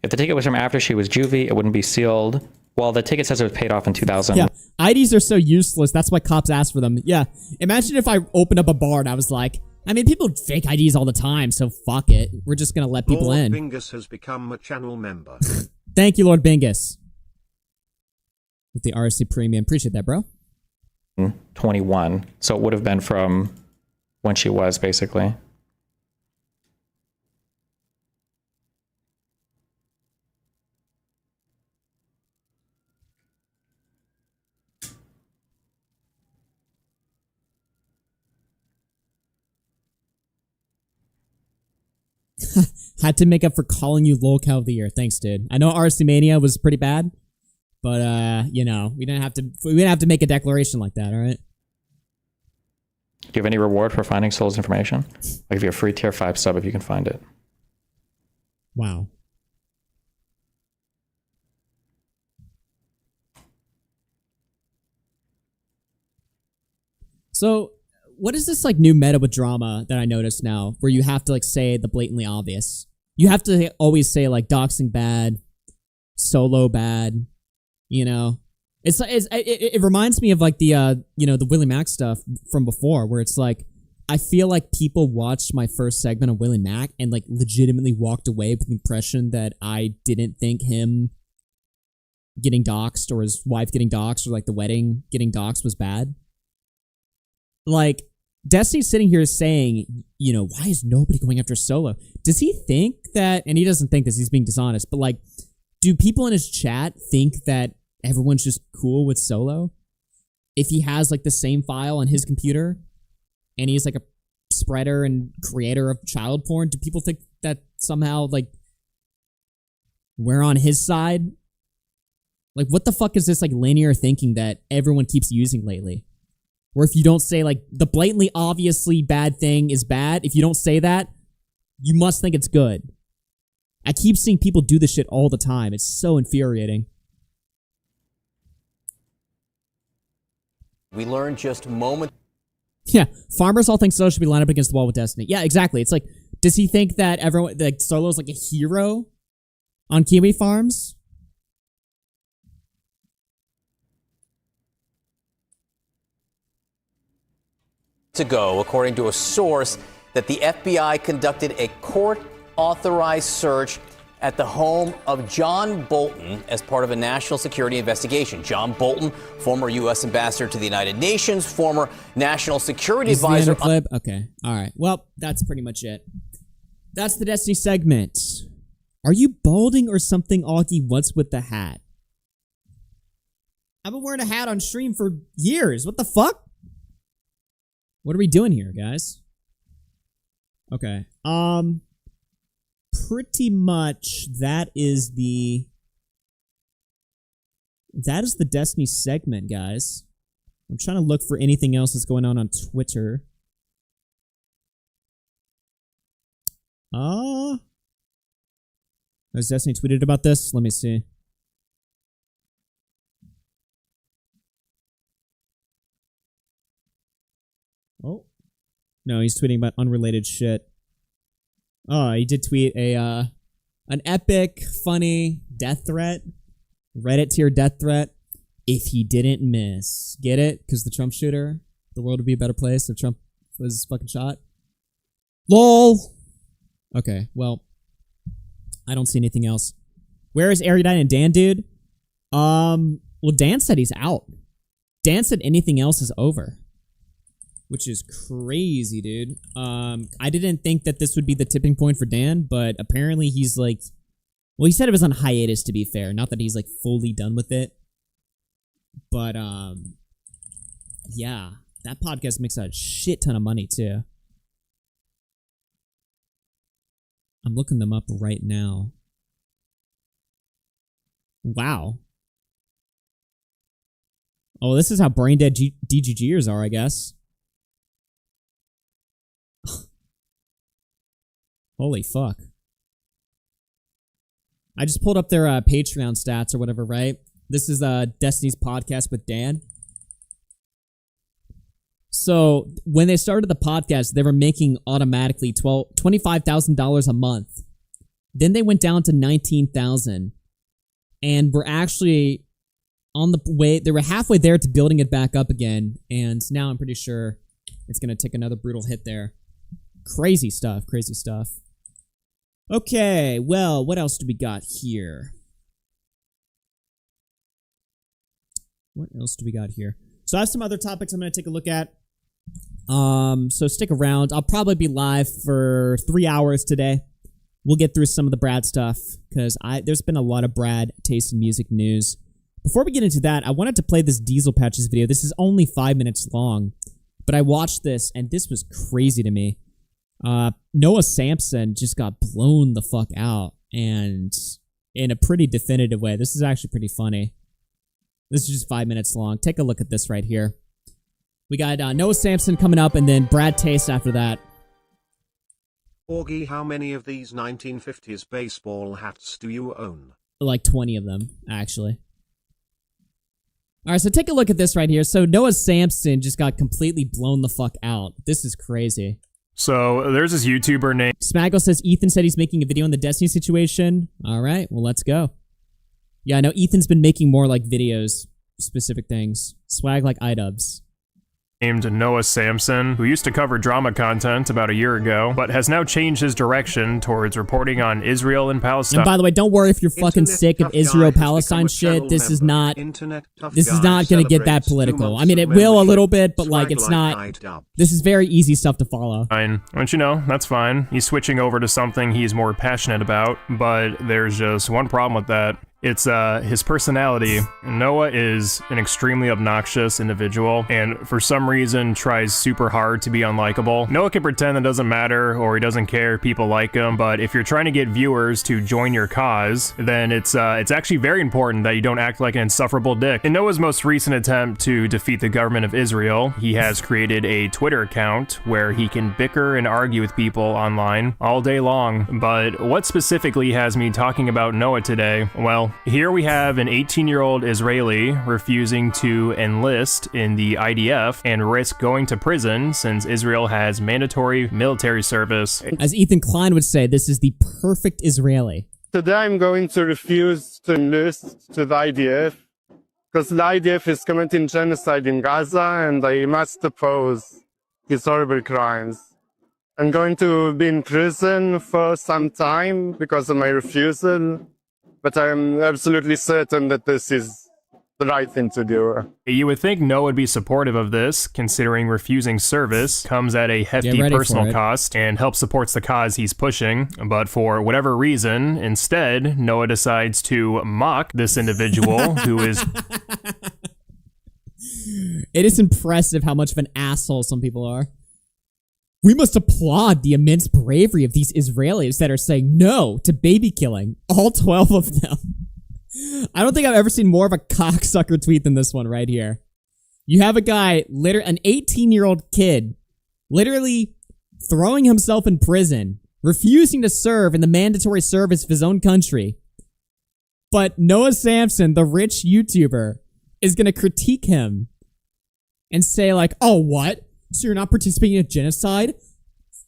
If the ticket was from after she was juvie, it wouldn't be sealed. Well, the ticket says it was paid off in 2000. Yeah, IDs are so useless. That's why cops ask for them. Yeah, imagine if I opened up a bar and I was like, I mean, people fake IDs all the time, so fuck it. We're just going to let people in. Lord Bingus has become a channel member. Thank you, Lord Bingus. With the RFC premium. Appreciate that, bro. 21. So it would have been from when she was, basically. Had to make up for calling you Lolcow of the year. Thanks, dude. I know RC Mania was pretty bad, but you know, we didn't have to make a declaration like that, all right? Do you have any reward for finding Soul's information? I'll give you a free tier 5 sub if you can find it. Wow. So, what is this like new meta with drama that I notice now, where you have to like say the blatantly obvious? You have to always say like doxing bad, solo bad, you know? It reminds me of like the you know, the Willie Mac stuff from before, where it's like I feel like people watched my first segment of Willie Mac and like legitimately walked away with the impression that I didn't think him getting doxed or his wife getting doxed or like the wedding getting doxed was bad. Like, Destiny's sitting here saying, you know, why is nobody going after Solo? Does he think that, and he doesn't think this, he's being dishonest, but like, do people in his chat think that everyone's just cool with Solo? If he has like the same file on his computer and he's like a spreader and creator of child porn, do people think that somehow like we're on his side? Like, what the fuck is this like linear thinking that everyone keeps using lately? Or if you don't say, like, the blatantly obviously bad thing is bad, if you don't say that, you must think it's good. I keep seeing people do this shit all the time. It's so infuriating. We learned just moments. Yeah, farmers all think Solo should be lined up against the wall with Destiny. Yeah, exactly. It's like, does he think that everyone, like, Solo's like a hero on Kiwi farms? Ago, according to a source, that the FBI conducted a court-authorized search at the home of John Bolton as part of a national security investigation. John Bolton, former U.S. ambassador to the United Nations, former national security advisor. Clip? Okay. All right. Well, that's pretty much it. That's the Destiny segment. Are you balding or something, Augie? What's with the hat? I've been wearing a hat on stream for years. What the fuck? What are we doing here, guys? Okay. Pretty much that is the Destiny segment, guys. I'm trying to look for anything else that's going on Twitter. Has Destiny tweeted about this? Let me see. Oh. No, he's tweeting about unrelated shit. Oh, he did tweet an epic, funny death threat. Reddit tier death threat. If he didn't miss. Get it? Because the Trump shooter. The world would be a better place if Trump was fucking shot. LOL! Okay, well. I don't see anything else. Where is Erudine and Dan, dude? Well, Dan said he's out. Dan said anything else is over. Which is crazy, dude. I didn't think that this would be the tipping point for Dan, but apparently he's like... Well, he said it was on hiatus, to be fair. Not that he's like fully done with it. But, yeah. That podcast makes a shit ton of money, too. I'm looking them up right now. Wow. Oh, this is how brain dead DGGers are, I guess. Holy fuck. I just pulled up their Patreon stats or whatever, right? This is Destiny's podcast with Dan. So, when they started the podcast, they were making automatically $25,000 a month. Then they went down to $19,000. And we're actually on the way, they were halfway there to building it back up again. And now I'm pretty sure it's going to take another brutal hit there. Crazy stuff, crazy stuff. Okay, well, what else do we got here? What else do we got here? So I have some other topics I'm going to take a look at. So stick around. I'll probably be live for 3 hours today. We'll get through some of the Brad stuff, because there's been a lot of Brad taste in music news. Before we get into that, I wanted to play this Diesel Patches video. This is only 5 minutes long, but I watched this, and this was crazy to me. Noah Samson just got blown the fuck out, and in a pretty definitive way. This is actually pretty funny. This is just 5 minutes long. Take a look at this right here. We got Noah Samson coming up, and then Bradtaste after that. Augie, how many of these 1950s baseball hats do you own? Like 20 of them, actually. Alright, so take a look at this right here. So Noah Samson just got completely blown the fuck out. This is crazy. So there's this YouTuber named Smaggle says Ethan said he's making a video on the Destiny situation. Alright, well let's go. Yeah, I know Ethan's been making more like videos, specific things. Swag like iDubbbz. Named Noah Samson, who used to cover drama content about a year ago, but has now changed his direction towards reporting on Israel and Palestine. And by the way, don't worry if you're fucking sick of Israel-Palestine shit. This is not gonna get that political. I mean, it will a little bit, but like, it's not. This is very easy stuff to follow. Fine. But you know, that's fine. He's switching over to something he's more passionate about, but there's just one problem with that. It's his personality. Noah is an extremely obnoxious individual, and for some reason tries super hard to be unlikable. Noah can pretend it doesn't matter, or he doesn't care if people like him, but if you're trying to get viewers to join your cause, then it's actually very important that you don't act like an insufferable dick. In Noah's most recent attempt to defeat the government of Israel, he has created a Twitter account where he can bicker and argue with people online all day long. But what specifically has me talking about Noah today? Well, here we have an 18-year-old Israeli refusing to enlist in the IDF and risk going to prison since Israel has mandatory military service. As Ethan Klein would say, this is the perfect Israeli. Today I'm going to refuse to enlist to the IDF because the IDF is committing genocide in Gaza and I must oppose his horrible crimes. I'm going to be in prison for some time because of my refusal. But I'm absolutely certain that this is the right thing to do. You would think Noah would be supportive of this, considering refusing service comes at a hefty personal cost and helps supports the cause he's pushing. But for whatever reason, instead, Noah decides to mock this individual who is... It is impressive how much of an asshole some people are. We must applaud the immense bravery of these Israelis that are saying no to baby killing. All 12 of them. I don't think I've ever seen more of a cocksucker tweet than this one right here. You have a guy, an 18-year-old kid, literally throwing himself in prison, refusing to serve in the mandatory service of his own country. But Noah Samson, the rich YouTuber, is going to critique him and say like, oh, what? So you're not participating in a genocide?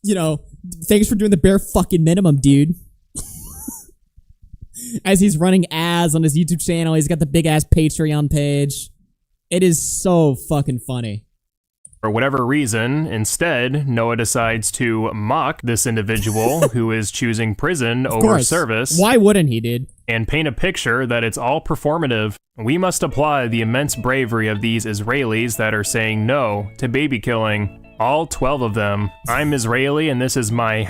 You know, thanks for doing the bare fucking minimum, dude. As he's running ads on his YouTube channel, he's got the big ass Patreon page. It is so fucking funny. For whatever reason, instead, Noah decides to mock this individual who is choosing prison over service. Why wouldn't he, dude? And paint a picture that it's all performative. We must applaud the immense bravery of these Israelis that are saying no to baby killing. All 12 of them. I'm Israeli and this is my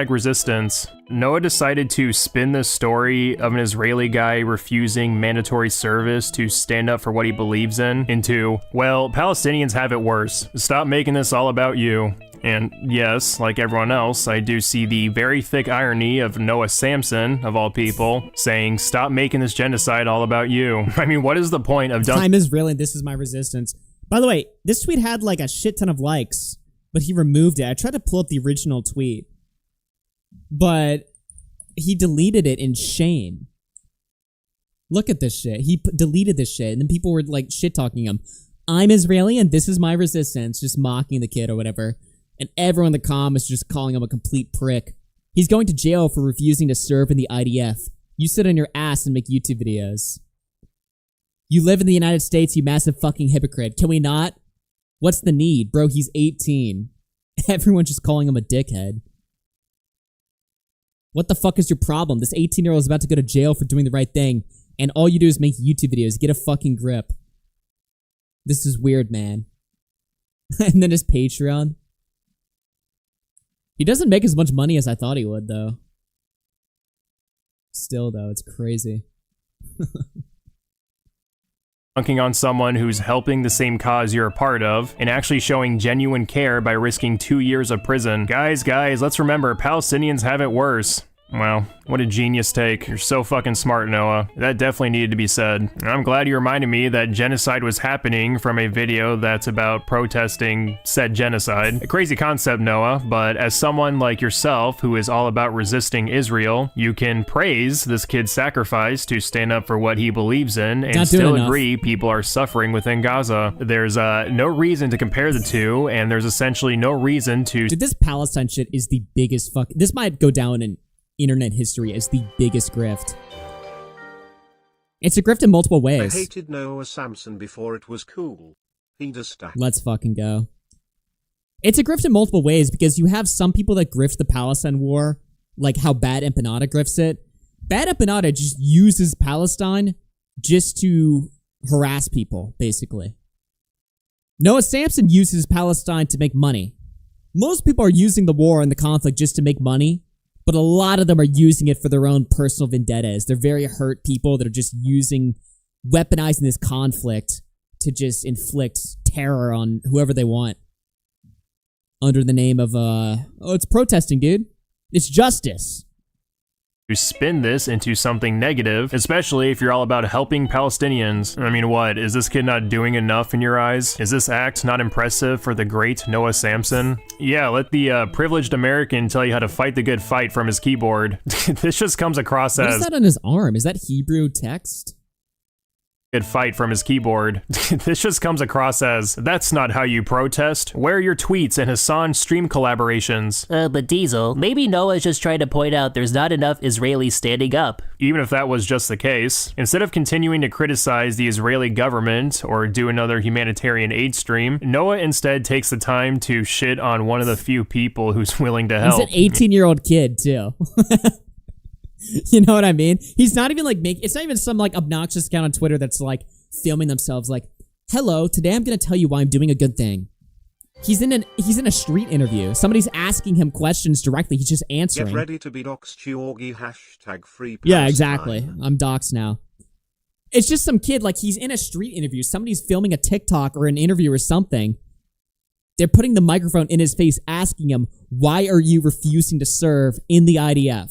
#resistance. Noah decided to spin this story of an Israeli guy refusing mandatory service to stand up for what he believes in into, well, Palestinians have it worse. Stop making this all about you. And yes, like everyone else, I do see the very thick irony of Noah Samson, of all people, saying, stop making this genocide all about you. I mean, what is the point of... I'm Israeli and this is my resistance. By the way, this tweet had like a shit ton of likes, but he removed it. I tried to pull up the original tweet, but he deleted it in shame. Look at this shit. He deleted this shit, and then people were like shit-talking him. I'm Israeli, and this is my resistance, just mocking the kid or whatever. And everyone in the comments just calling him a complete prick. He's going to jail for refusing to serve in the IDF. You sit on your ass and make YouTube videos. You live in the United States, you massive fucking hypocrite. Can we not? What's the need? Bro, he's 18. Everyone's just calling him a dickhead. What the fuck is your problem? This 18-year-old is about to go to jail for doing the right thing, and all you do is make YouTube videos. Get a fucking grip. This is weird, man. And then his Patreon. He doesn't make as much money as I thought he would, though. Still, though, it's crazy. dunking on someone who's helping the same cause you're a part of, and actually showing genuine care by risking 2 years of prison. Guys, let's remember, Palestinians have it worse. Wow, what a genius take. You're so fucking smart, Noah. That definitely needed to be said. And I'm glad you reminded me that genocide was happening from a video that's about protesting said genocide. A crazy concept, Noah, but as someone like yourself who is all about resisting Israel, you can praise this kid's sacrifice to stand up for what he believes in and still agree people are suffering within Gaza. There's no reason to compare the two, and there's essentially no reason to... Dude, this Palestine shit is the biggest fuck... This might go down in internet history as the biggest grift. It's a grift in multiple ways. I hated Noah Samson before it was cool. He just stacked. Let's fucking go. It's a grift in multiple ways because you have some people that grift the Palestine war, like how Bad Empanada grifts it. Bad Empanada just uses Palestine just to harass people, basically. Noah Samson uses Palestine to make money. Most people are using the war and the conflict just to make money, but a lot of them are using it for their own personal vendettas. They're very hurt people that are just weaponizing this conflict to just inflict terror on whoever they want. Under the name of, it's protesting, dude. It's justice. To spin this into something negative, especially if you're all about helping Palestinians. I mean, what? Is this kid not doing enough in your eyes? Is this act not impressive for the great Noah Samson? Yeah, let the privileged American tell you how to fight the good fight from his keyboard. This just comes across as... What is that on his arm? Is that Hebrew text? Good fight from his keyboard. This just comes across as, that's not how you protest. Where are your tweets and Hassan stream collaborations? But Diesel, maybe Noah's just trying to point out there's not enough Israelis standing up. Even if that was just the case, instead of continuing to criticize the Israeli government or do another humanitarian aid stream, Noah instead takes the time to shit on one of the few people who's willing to help. He's an 18-year-old kid, too. You know what I mean? He's not even like it's not even some like obnoxious account on Twitter that's like filming themselves like, hello, today I'm gonna tell you why I'm doing a good thing. He's in a street interview. Somebody's asking him questions directly. He's just answering. Get ready to be doxxed, Augie, #free. Yeah, exactly. I'm doxxed now. It's just some kid, like he's in a street interview. Somebody's filming a TikTok or an interview or something. They're putting the microphone in his face asking him, why are you refusing to serve in the IDF?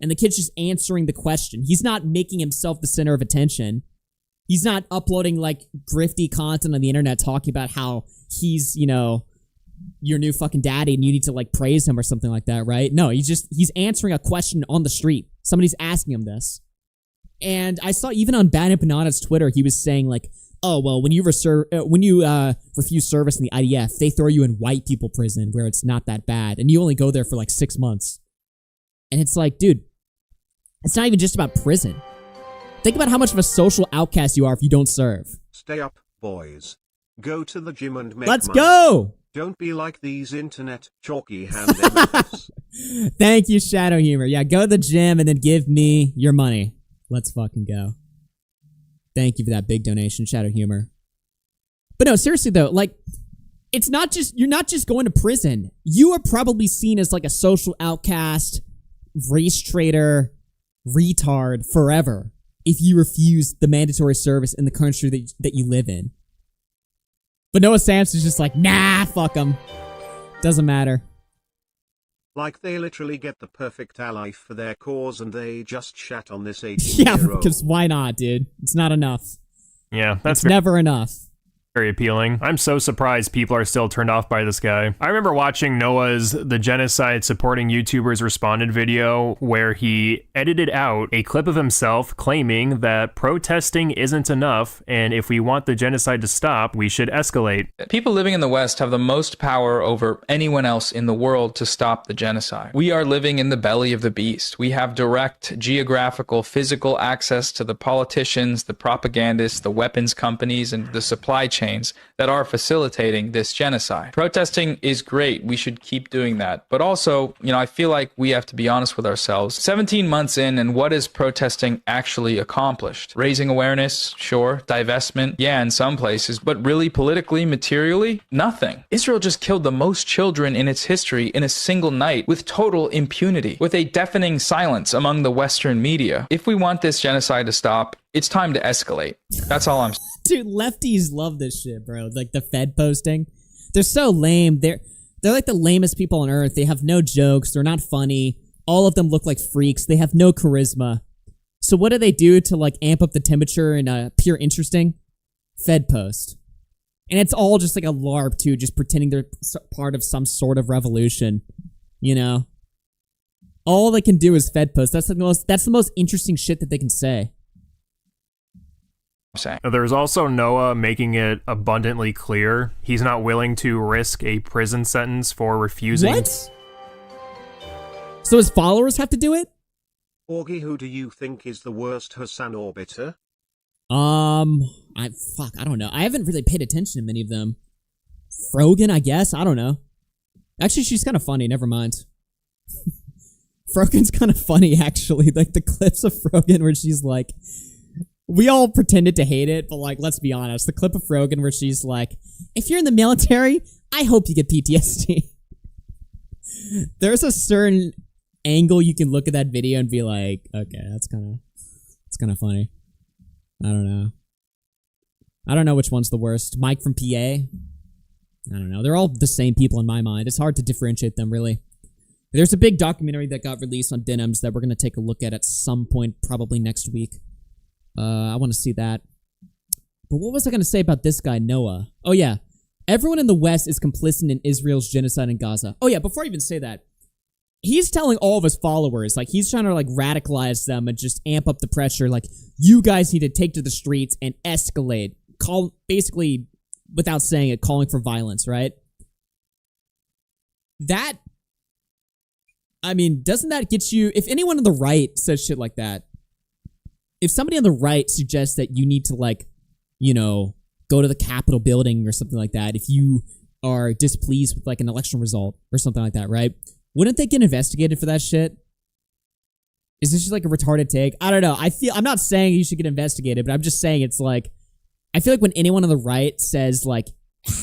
And the kid's just answering the question. He's not making himself the center of attention. He's not uploading, like, grifty content on the internet talking about how he's, you know, your new fucking daddy and you need to, like, praise him or something like that, right? No, he's answering a question on the street. Somebody's asking him this. And I saw even on Bad Empanada's Twitter, he was saying, like, oh, well, when you refuse service in the IDF, they throw you in white people prison where it's not that bad. And you only go there for, like, 6 months. And it's like, dude, it's not even just about prison. Think about how much of a social outcast you are if you don't serve. Stay up, boys. Go to the gym and make Let's money. go! Don't be like these internet chalky hand MFs. Thank you, Shadow Humor. Yeah, go to the gym and then give me your money. Let's fucking go. Thank you for that big donation, Shadow Humor. But no, seriously though, like, it's not just, you're not just going to prison. You are probably seen as like a social outcast, race traitor, retard forever if you refuse the mandatory service in the country that you live in. But Noah Samson's just like, nah, fuck him. Doesn't matter. Like they literally get the perfect ally for their cause and they just chat on this 18-year-old. Yeah, because why not, dude? It's not enough. Yeah, that's never enough. Very appealing. I'm so surprised people are still turned off by this guy. I remember watching Noah's The Genocide Supporting YouTubers Responded video where he edited out a clip of himself claiming that protesting isn't enough and if we want the genocide to stop, we should escalate. People living in the West have the most power over anyone else in the world to stop the genocide. We are living in the belly of the beast. We have direct geographical, physical access to the politicians, the propagandists, the weapons companies, and the supply chain that are facilitating this genocide. Protesting is great. We should keep doing that. But also, you know, I feel like we have to be honest with ourselves. 17 months in, and what is protesting actually accomplished? Raising awareness, sure. Divestment, yeah, in some places. But really, politically, materially, nothing. Israel just killed the most children in its history in a single night with total impunity, with a deafening silence among the Western media. If we want this genocide to stop, it's time to escalate. That's all I'm saying. Dude, lefties love this shit, bro. Like the Fed posting. They're so lame. They're like the lamest people on earth. They have no jokes. They're not funny. All of them look like freaks. They have no charisma. So what do they do to like amp up the temperature and appear interesting? Fed post. And it's all just like a LARP too, just pretending they're part of some sort of revolution. You know? All they can do is Fed post. That's the most interesting shit that they can say. There's also Noah making it abundantly clear he's not willing to risk a prison sentence for refusing. What? So his followers have to do it? Augie, who do you think is the worst, Hassan or Bitter? I don't know. I haven't really paid attention to many of them. Frogan, I guess. I don't know. Actually, she's kind of funny. Never mind. Frogan's kind of funny, actually. Like the clips of Frogan where she's like, we all pretended to hate it, but like, let's be honest. The clip of Frogan where she's like, if you're in the military, I hope you get PTSD. There's a certain angle you can look at that video and be like, okay, it's kind of funny. I don't know. I don't know which one's the worst. Mike from PA? I don't know. They're all the same people in my mind. It's hard to differentiate them, really. There's a big documentary that got released on Denims that we're going to take a look at some point, probably next week. I want to see that. But what was I going to say about this guy, Noah? Oh, yeah. Everyone in the West is complicit in Israel's genocide in Gaza. Oh, yeah, before I even say that, he's telling all of his followers, like, he's trying to, like, radicalize them and just amp up the pressure. Like, you guys need to take to the streets and escalate. Basically, without saying it, calling for violence, right? That, I mean, doesn't that get you... If anyone on the right says shit like that, if somebody on the right suggests that you need to, like, you know, go to the Capitol building or something like that, if you are displeased with, like, an election result or something like that, right? Wouldn't they get investigated for that shit? Is this just, like, a retarded take? I don't know. I'm not saying you should get investigated, but I'm just saying it's, like, I feel like when anyone on the right says, like,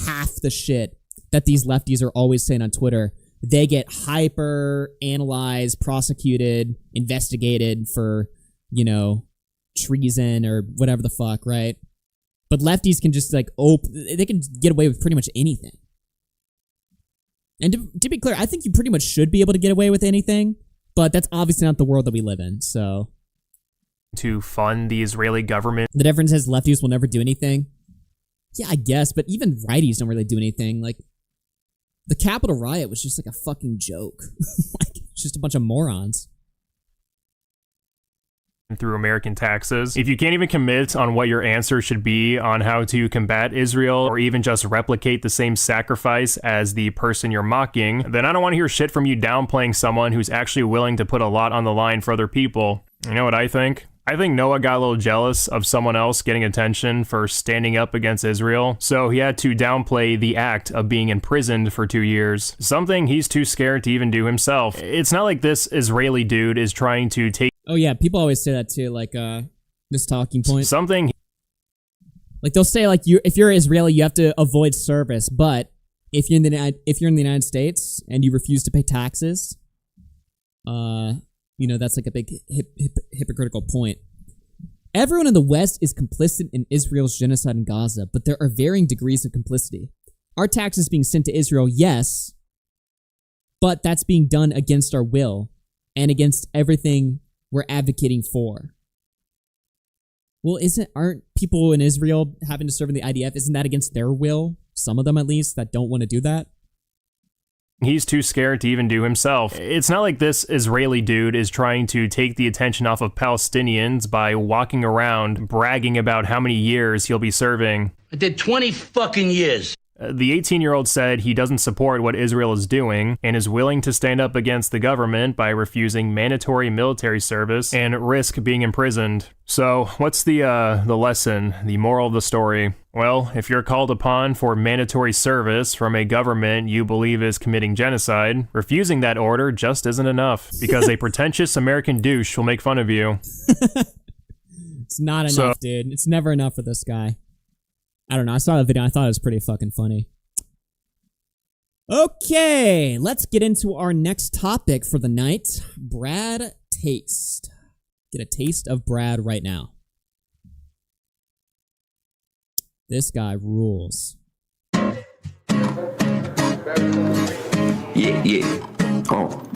half the shit that these lefties are always saying on Twitter, they get hyper-analyzed, prosecuted, investigated for, you know, treason or whatever the fuck, right? But lefties can just like they can get away with pretty much anything. And to be clear, I think you pretty much should be able to get away with anything, but that's obviously not the world that we live in, so. To fund the Israeli government. The difference is lefties will never do anything. Yeah, I guess, but even righties don't really do anything. Like, the Capitol riot was just like a fucking joke. Like, it's just a bunch of morons. Through American taxes. If you can't even commit on what your answer should be on how to combat Israel or even just replicate the same sacrifice as the person you're mocking, then I don't want to hear shit from you downplaying someone who's actually willing to put a lot on the line for other people. You know what I think? I think Noah got a little jealous of someone else getting attention for standing up against Israel, so he had to downplay the act of being imprisoned for 2 years, something he's too scared to even do himself. It's not like this Israeli dude is trying to take... Oh yeah, people always say that too, like, this talking point. Something... Like, they'll say, like, if you're Israeli, you have to avoid service, but if you're in the United States and you refuse to pay taxes, you know, that's like a big hypocritical point. Everyone in the West is complicit in Israel's genocide in Gaza, but there are varying degrees of complicity. Our taxes being sent to Israel, yes, but that's being done against our will and against everything we're advocating for. Well, aren't people in Israel having to serve in the IDF, isn't that against their will? Some of them, at least, that don't want to do that? He's too scared to even do himself. It's not like this Israeli dude is trying to take the attention off of Palestinians by walking around bragging about how many years he'll be serving. I did 20 fucking years. The 18-year-old said he doesn't support what Israel is doing and is willing to stand up against the government by refusing mandatory military service and risk being imprisoned. So, what's the lesson, the moral of the story? Well, if you're called upon for mandatory service from a government you believe is committing genocide, refusing that order just isn't enough, because a pretentious American douche will make fun of you. It's not enough, dude. It's never enough for this guy. I don't know. I saw the video. I thought it was pretty fucking funny. Okay, let's get into our next topic for the night. Bradtaste. Get a taste of Brad right now. This guy rules. Yeah. Oh.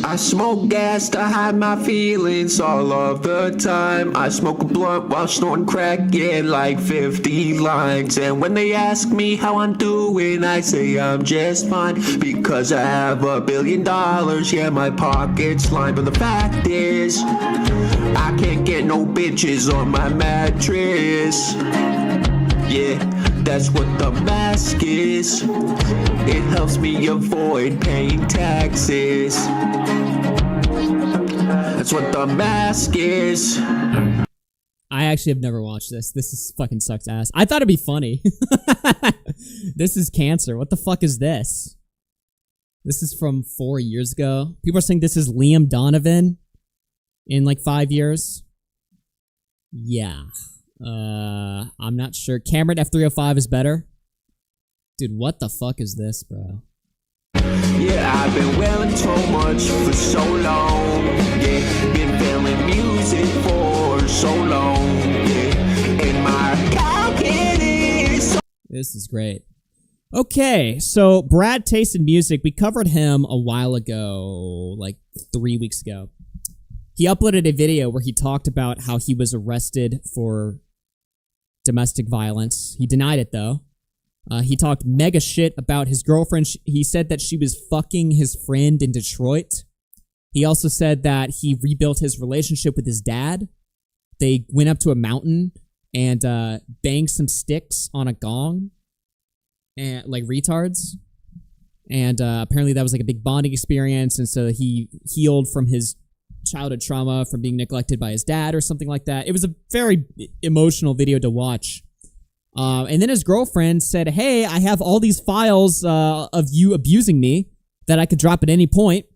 I smoke gas to hide my feelings all of the time. I smoke a blunt while snorting crack, yeah, like 50 lines. And when they ask me how I'm doing, I say I'm just fine, because I have $1 billion, yeah, my pocket's lined. But the fact is, I can't get no bitches on my mattress. Yeah, that's what the mask is. It helps me avoid paying taxes. That's what the mask is. I actually have never watched this. This is fucking sucks ass. I thought it'd be funny. This is cancer. What the fuck is this? This is from 4 years ago. People are saying this is Liam Donovan in like 5 years. Yeah. I'm not sure. Cameron F305 is better. Dude, what the fuck is this, bro? Yeah, I've been wailing so much for so long. Yeah, been feeling music for so long. Yeah, and my calculator. This is great. Okay, so Bradtaste in music. We covered him a while ago, like 3 weeks ago. He uploaded a video where he talked about how he was arrested for domestic violence. He denied it, though. He talked mega shit about his girlfriend. He said that she was fucking his friend in Detroit. He also said that he rebuilt his relationship with his dad. They went up to a mountain and banged some sticks on a gong, and like retards. And apparently that was like a big bonding experience, and so he healed from his childhood trauma from being neglected by his dad or something like that. It was a very emotional video to watch. And then his girlfriend said, hey, I have all these files of you abusing me that I could drop at any point.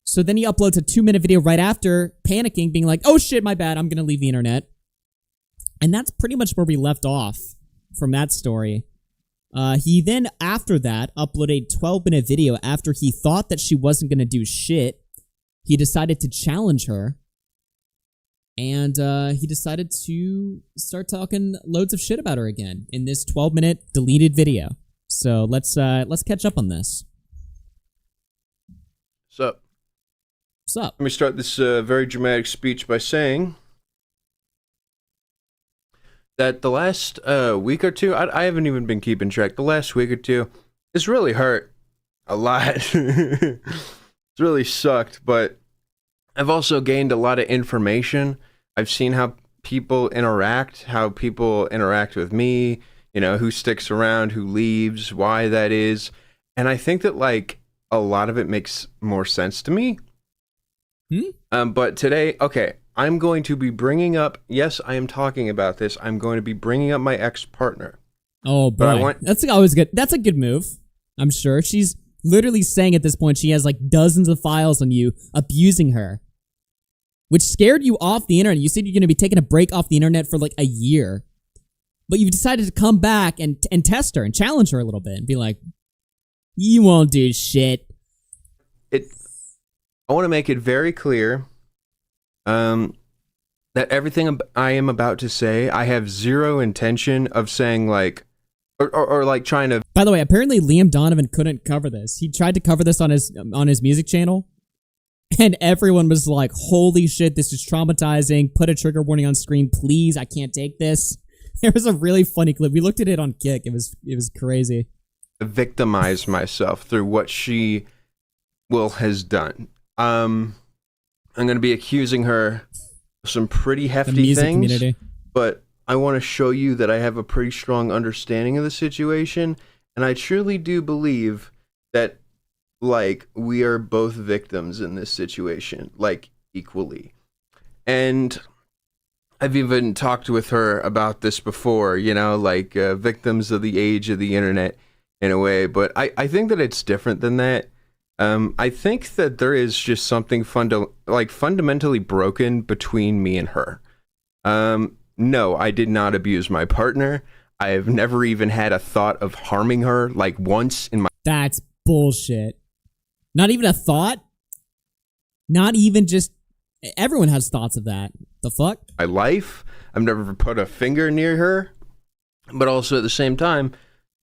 So then he uploads a 2-minute video right after, panicking, being like, oh shit, my bad, I'm going to leave the internet. And that's pretty much where we left off from that story. He then, after that, uploaded a 12-minute video after he thought that she wasn't going to do shit. He decided to challenge her. And he decided to start talking loads of shit about her again in this 12-minute deleted video. So let's catch up on this. What's up? What's up? Let me start this very dramatic speech by saying that the last week or two, I haven't even been keeping track. The last week or two, it's really hurt a lot. It's really sucked, but I've also gained a lot of information. I've seen how people interact with me, you know, who sticks around, who leaves, why that is. And I think that, like, a lot of it makes more sense to me. But today, okay, I'm going to be bringing up, yes, I am talking about this, I'm going to be bringing up my ex-partner. Oh, boy. That's always good. That's a good move, I'm sure. She's literally saying at this point she has, like, dozens of files on you abusing her, which scared you off the internet. You said you're going to be taking a break off the internet for like a year, but you've decided to come back and test her and challenge her a little bit and be like, you won't do shit. I want to make it very clear that everything I am about to say, I have zero intention of saying like, or like trying to. By the way, apparently Liam Donovan couldn't cover this. He tried to cover this on his music channel. And everyone was like, holy shit, this is traumatizing. Put a trigger warning on screen, please. I can't take this. It was a really funny clip. We looked at it on Kick. It was crazy. Victimize myself through what she has done. I'm going to be accusing her of some pretty hefty things. Community. But I want to show you that I have a pretty strong understanding of the situation. And I truly do believe that, like, we are both victims in this situation, like, equally. And I've even talked with her about this before, you know, like, victims of the age of the internet in a way. But I think that it's different than that. I think that there is just something fundamentally broken between me and her. No, I did not abuse my partner. I have never even had a thought of harming her, like, once in my... That's bullshit. Not even a thought? Not even just... Everyone has thoughts of that. The fuck? My life. I've never put a finger near her. But also at the same time,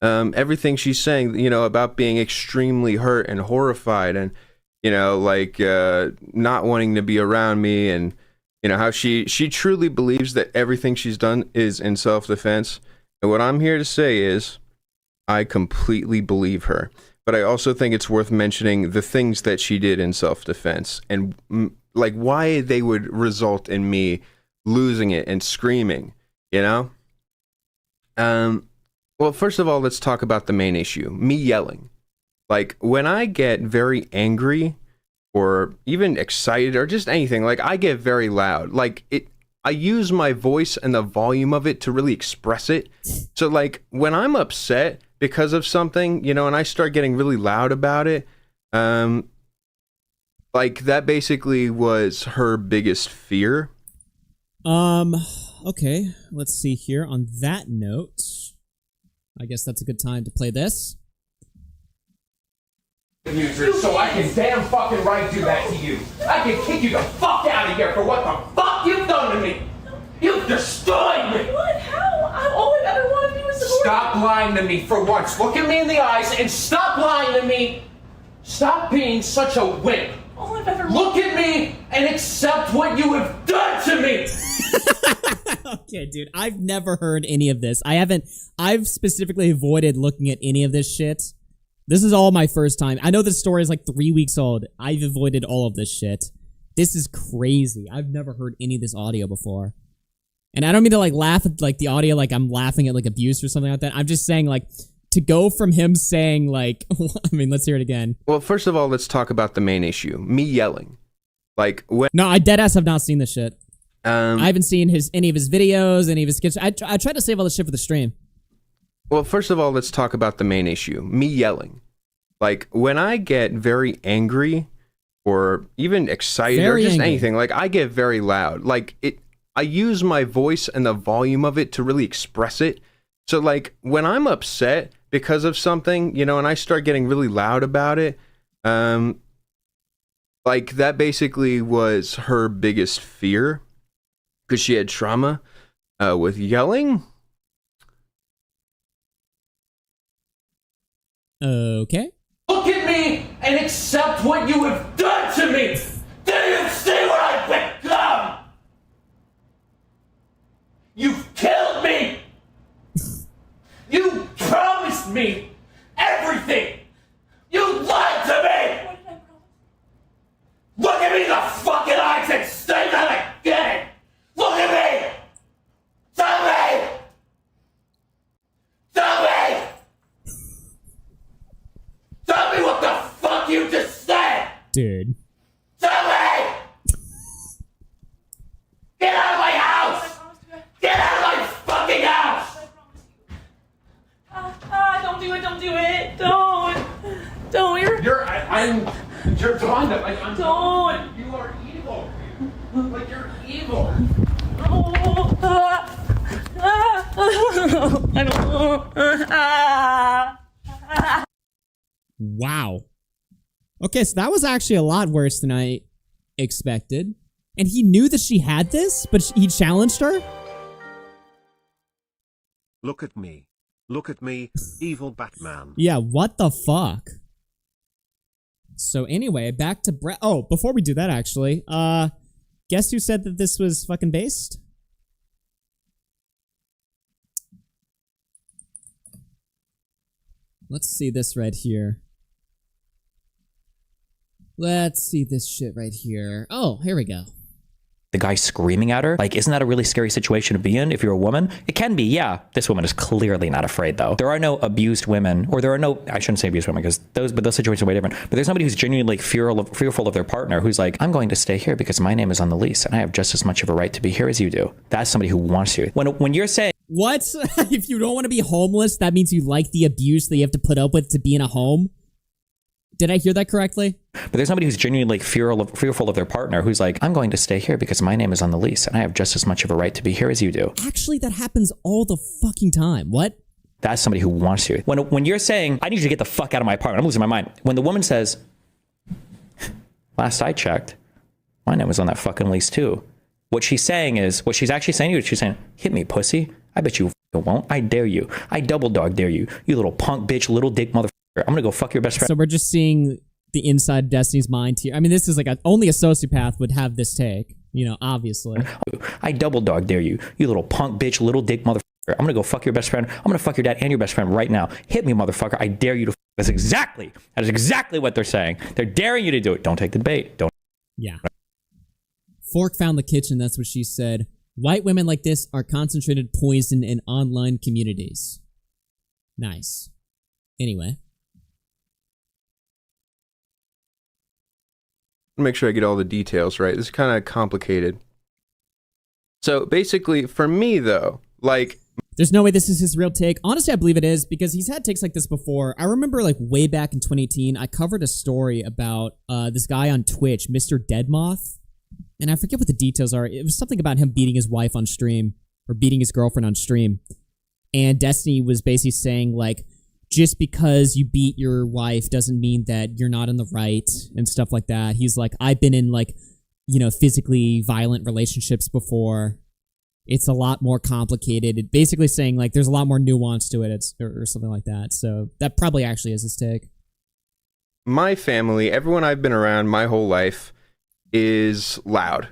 everything she's saying, you know, about being extremely hurt and horrified and, you know, like not wanting to be around me, and, you know, how she truly believes that everything she's done is in self-defense. And what I'm here to say is I completely believe her. But I also think it's worth mentioning the things that she did in self-defense and like why they would result in me losing it and screaming, you know? Well, first of all, let's talk about the main issue, me yelling. Like, when I get very angry or even excited or just anything, like, I get very loud. Like, I use my voice and the volume of it to really express it. So, like, when I'm upset because of something, you know, and I start getting really loud about it, like, that basically was her biggest fear. Okay, let's see here. On that note, I guess that's a good time to play this. So I can damn fucking right do that to you. I can kick you the fuck out of here for what the fuck you've done to me. You've destroyed me. What? How? All I've ever wanted to do is support. Stop lying to me for once. Look at me in the eyes and stop lying to me. Stop being such a wimp. All I've ever Look at me and accept what you have done to me. Okay, dude, I've never heard any of this. I've specifically avoided looking at any of this shit. This is all my first time. I know this story is like 3 weeks old. I've avoided all of this shit. This is crazy. I've never heard any of this audio before. And I don't mean to like laugh at like the audio like I'm laughing at like abuse or something like that. I'm just saying like to go from him saying like, I mean, let's hear it again. Well, first of all, let's talk about the main issue, me yelling. Like when No, I deadass have not seen this shit. I haven't seen any of his videos, any of his skits. I tried to save all this shit for the stream. Well, first of all, let's talk about the main issue, me yelling. Like, when I get very angry or even excited or just anything, like, I get very loud. Like, I use my voice and the volume of it to really express it. So, like, when I'm upset because of something, you know, and I start getting really loud about it, like, that basically was her biggest fear. Because she had trauma with yelling. Okay. Look at me and accept what you have done to me. Do you see what I've become? You've killed me. You promised me everything. You lied to me. Look at me in the fucking eyes and say that again. Look at me! Tell me! Tell me! Tell me what the fuck you just said! Dude. Tell me! Get out of my house! Get out of my fucking house! Don't do it, don't do it! Don't, you're blind. I'm don't! You are evil! Like, you're evil! Wow. Okay, so that was actually a lot worse than I expected. And he knew that she had this, but he challenged her? Look at me. Look at me, evil Batman. Yeah, what the fuck? So anyway, back to Brett. Oh, before we do that, actually, guess who said that this was fucking based? Let's see this right here. Let's see this shit right here. Oh, here we go. The guy screaming at her, like, isn't that a really scary situation to be in if you're a woman? It can be, yeah. This woman is clearly not afraid, though. There are no abused women, or there are no, I shouldn't say abused women, because those situations are way different. But there's somebody who's genuinely fearful of their partner, who's like, I'm going to stay here because my name is on the lease, and I have just as much of a right to be here as you do. That's somebody who wants you. When you're saying, what? If you don't want to be homeless, that means you like the abuse that you have to put up with to be in a home? Did I hear that correctly? But there's somebody who's genuinely fearful of their partner, who's like, I'm going to stay here because my name is on the lease, and I have just as much of a right to be here as you do. Actually, that happens all the fucking time. What? That's somebody who wants you. When you're saying, I need you to get the fuck out of my apartment, I'm losing my mind. When the woman says, last I checked, my name was on that fucking lease too. What she's actually saying to you, she's saying, hit me, pussy. I bet you won't. I dare you. I double dog dare you. You little punk bitch, little dick motherfucker. I'm going to go fuck your best friend. So we're just seeing the inside of Destiny's mind here. I mean, this is like only a sociopath would have this take, obviously. I double dog dare you. You little punk bitch, little dick motherfucker. I'm going to go fuck your best friend. I'm going to fuck your dad and your best friend right now. Hit me, motherfucker. I dare you to. That is exactly what they're saying. They're daring you to do it. Don't take the bait. Don't. Yeah. Fork found the kitchen. That's what she said. White women like this are concentrated poison in online communities. Nice. Anyway. Make sure I get all the details right. This is kind of complicated. So basically, for me though, like, there's no way this is his real take. Honestly, I believe it is because he's had takes like this before. I remember like way back in 2018, I covered a story about this guy on Twitch, Mr. Deadmoth. And I forget what the details are. It was something about him beating his wife on stream or beating his girlfriend on stream. And Destiny was basically saying like, just because you beat your wife doesn't mean that you're not in the right and stuff like that. He's like, I've been in like, physically violent relationships before. It's a lot more complicated. It basically saying like there's a lot more nuance to it or something like that. So that probably actually is his take. My family, everyone I've been around my whole life is loud.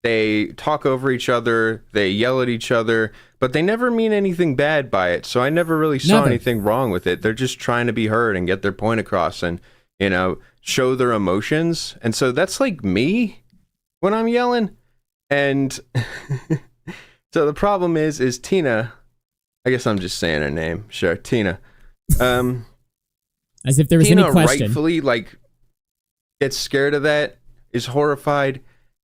They talk over each other, they yell at each other, but they never mean anything bad by it. So I never really saw anything wrong with it. They're just trying to be heard and get their point across and, show their emotions. And so that's like me when I'm yelling. And so the problem is Tina, I guess I'm just saying her name. Sure, Tina. As if there was Tina any question. Rightfully, gets scared of that, is horrified.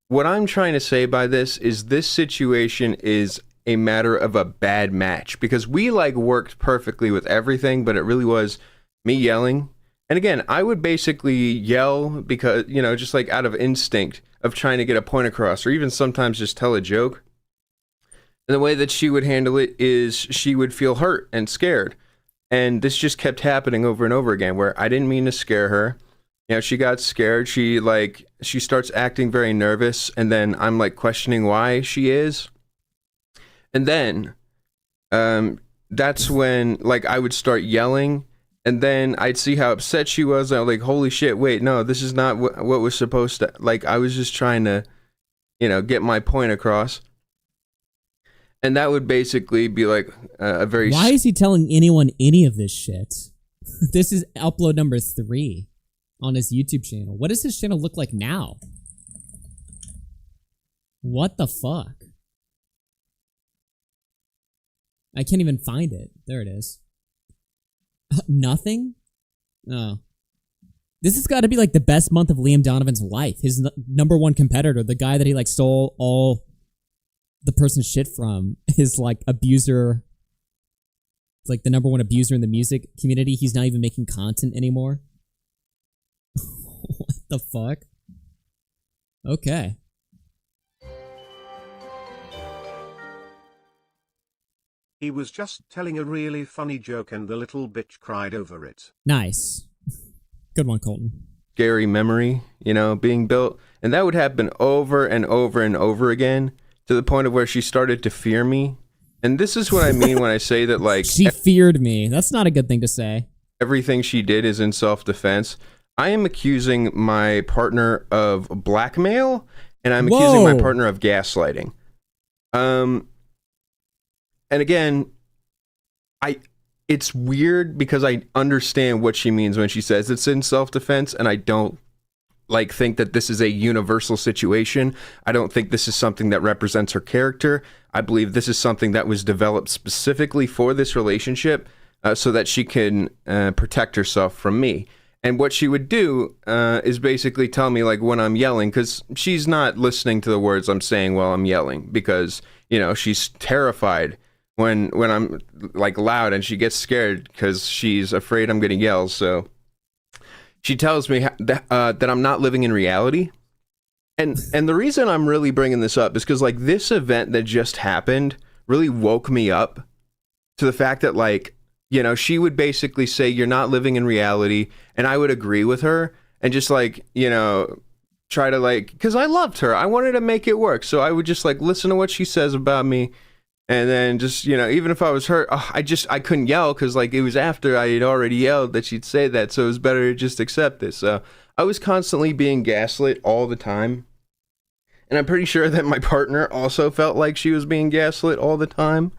What I'm trying to say by this situation is a matter of a bad match because we worked perfectly with everything, but it really was me yelling. And again, I would basically yell because, just out of instinct of trying to get a point across or even sometimes just tell a joke. And the way that she would handle it is she would feel hurt and scared. And this just kept happening over and over again where I didn't mean to scare her. She got scared. She starts acting very nervous. And then I'm questioning why she is. And then that's when I would start yelling. And then I'd see how upset she was. I'm like, holy shit, wait, no, this is not what was supposed to... I was just trying to, get my point across. And that would basically be a very... Why is he telling anyone any of this shit? This is upload number 3 on his YouTube channel. What does his channel look like now? What the fuck? I can't even find it. There it is. Nothing? Oh. This has got to be the best month of Liam Donovan's life. His number one competitor, the guy that he stole all the person's shit from, his abuser. It's the number one abuser in the music community. He's not even making content anymore. What the fuck? Okay. He was just telling a really funny joke and the little bitch cried over it. Nice. Good one, Colton. Scary memory, being built. And that would happen over and over and over again to the point of where she started to fear me. And this is what I mean when I say that she feared me. That's not a good thing to say. Everything she did is in self-defense. I am accusing my partner of blackmail and I'm accusing my partner of gaslighting. And again, it's weird because I understand what she means when she says it's in self-defense, and I don't think that this is a universal situation. I don't think this is something that represents her character. I believe this is something that was developed specifically for this relationship so that she can protect herself from me. And what she would do is basically tell me when I'm yelling, because she's not listening to the words I'm saying while I'm yelling, because she's terrified when I'm loud, and she gets scared because she's afraid I'm gonna yell. So she tells me that I'm not living in reality. And the reason I'm really bringing this up is because this event that just happened really woke me up to the fact that she would basically say you're not living in reality, and I would agree with her and just try to like, because I loved her. I wanted to make it work. So I would just like listen to what she says about me. And then just, you know, even if I was hurt, I couldn't yell because like it was after I had already yelled that she'd say that. So it was better to just accept it. So I was constantly being gaslit all the time. And I'm pretty sure that my partner also felt like she was being gaslit all the time.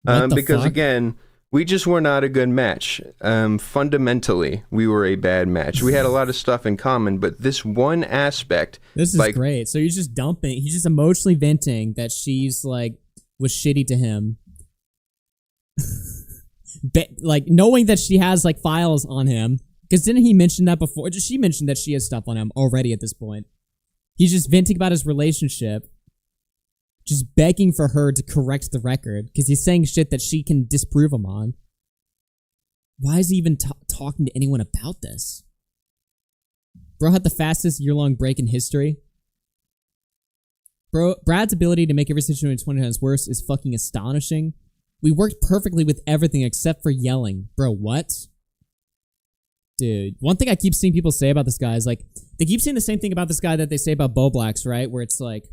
Because fuck? Again, we just were not a good match. Fundamentally, we were a bad match. We had a lot of stuff in common, but this one aspect. This is like, great. So he's just dumping. He's just emotionally venting that she's like, was shitty to him. Like knowing that she has like files on him. Because didn't he mention that before? She mentioned that she has stuff on him already at this point. He's just venting about his relationship. Just begging for her to correct the record. Because he's saying shit that she can disprove him on. Why is he even talking to anyone about this? Bro had the fastest year-long break in history. Bro, Brad's ability to make every situation 20 times worse is fucking astonishing. We worked perfectly with everything except for yelling. Bro, what? Dude, one thing I keep seeing people say about this guy is like, they keep saying the same thing about this guy that they say about Bo Blacks, right? Where it's like,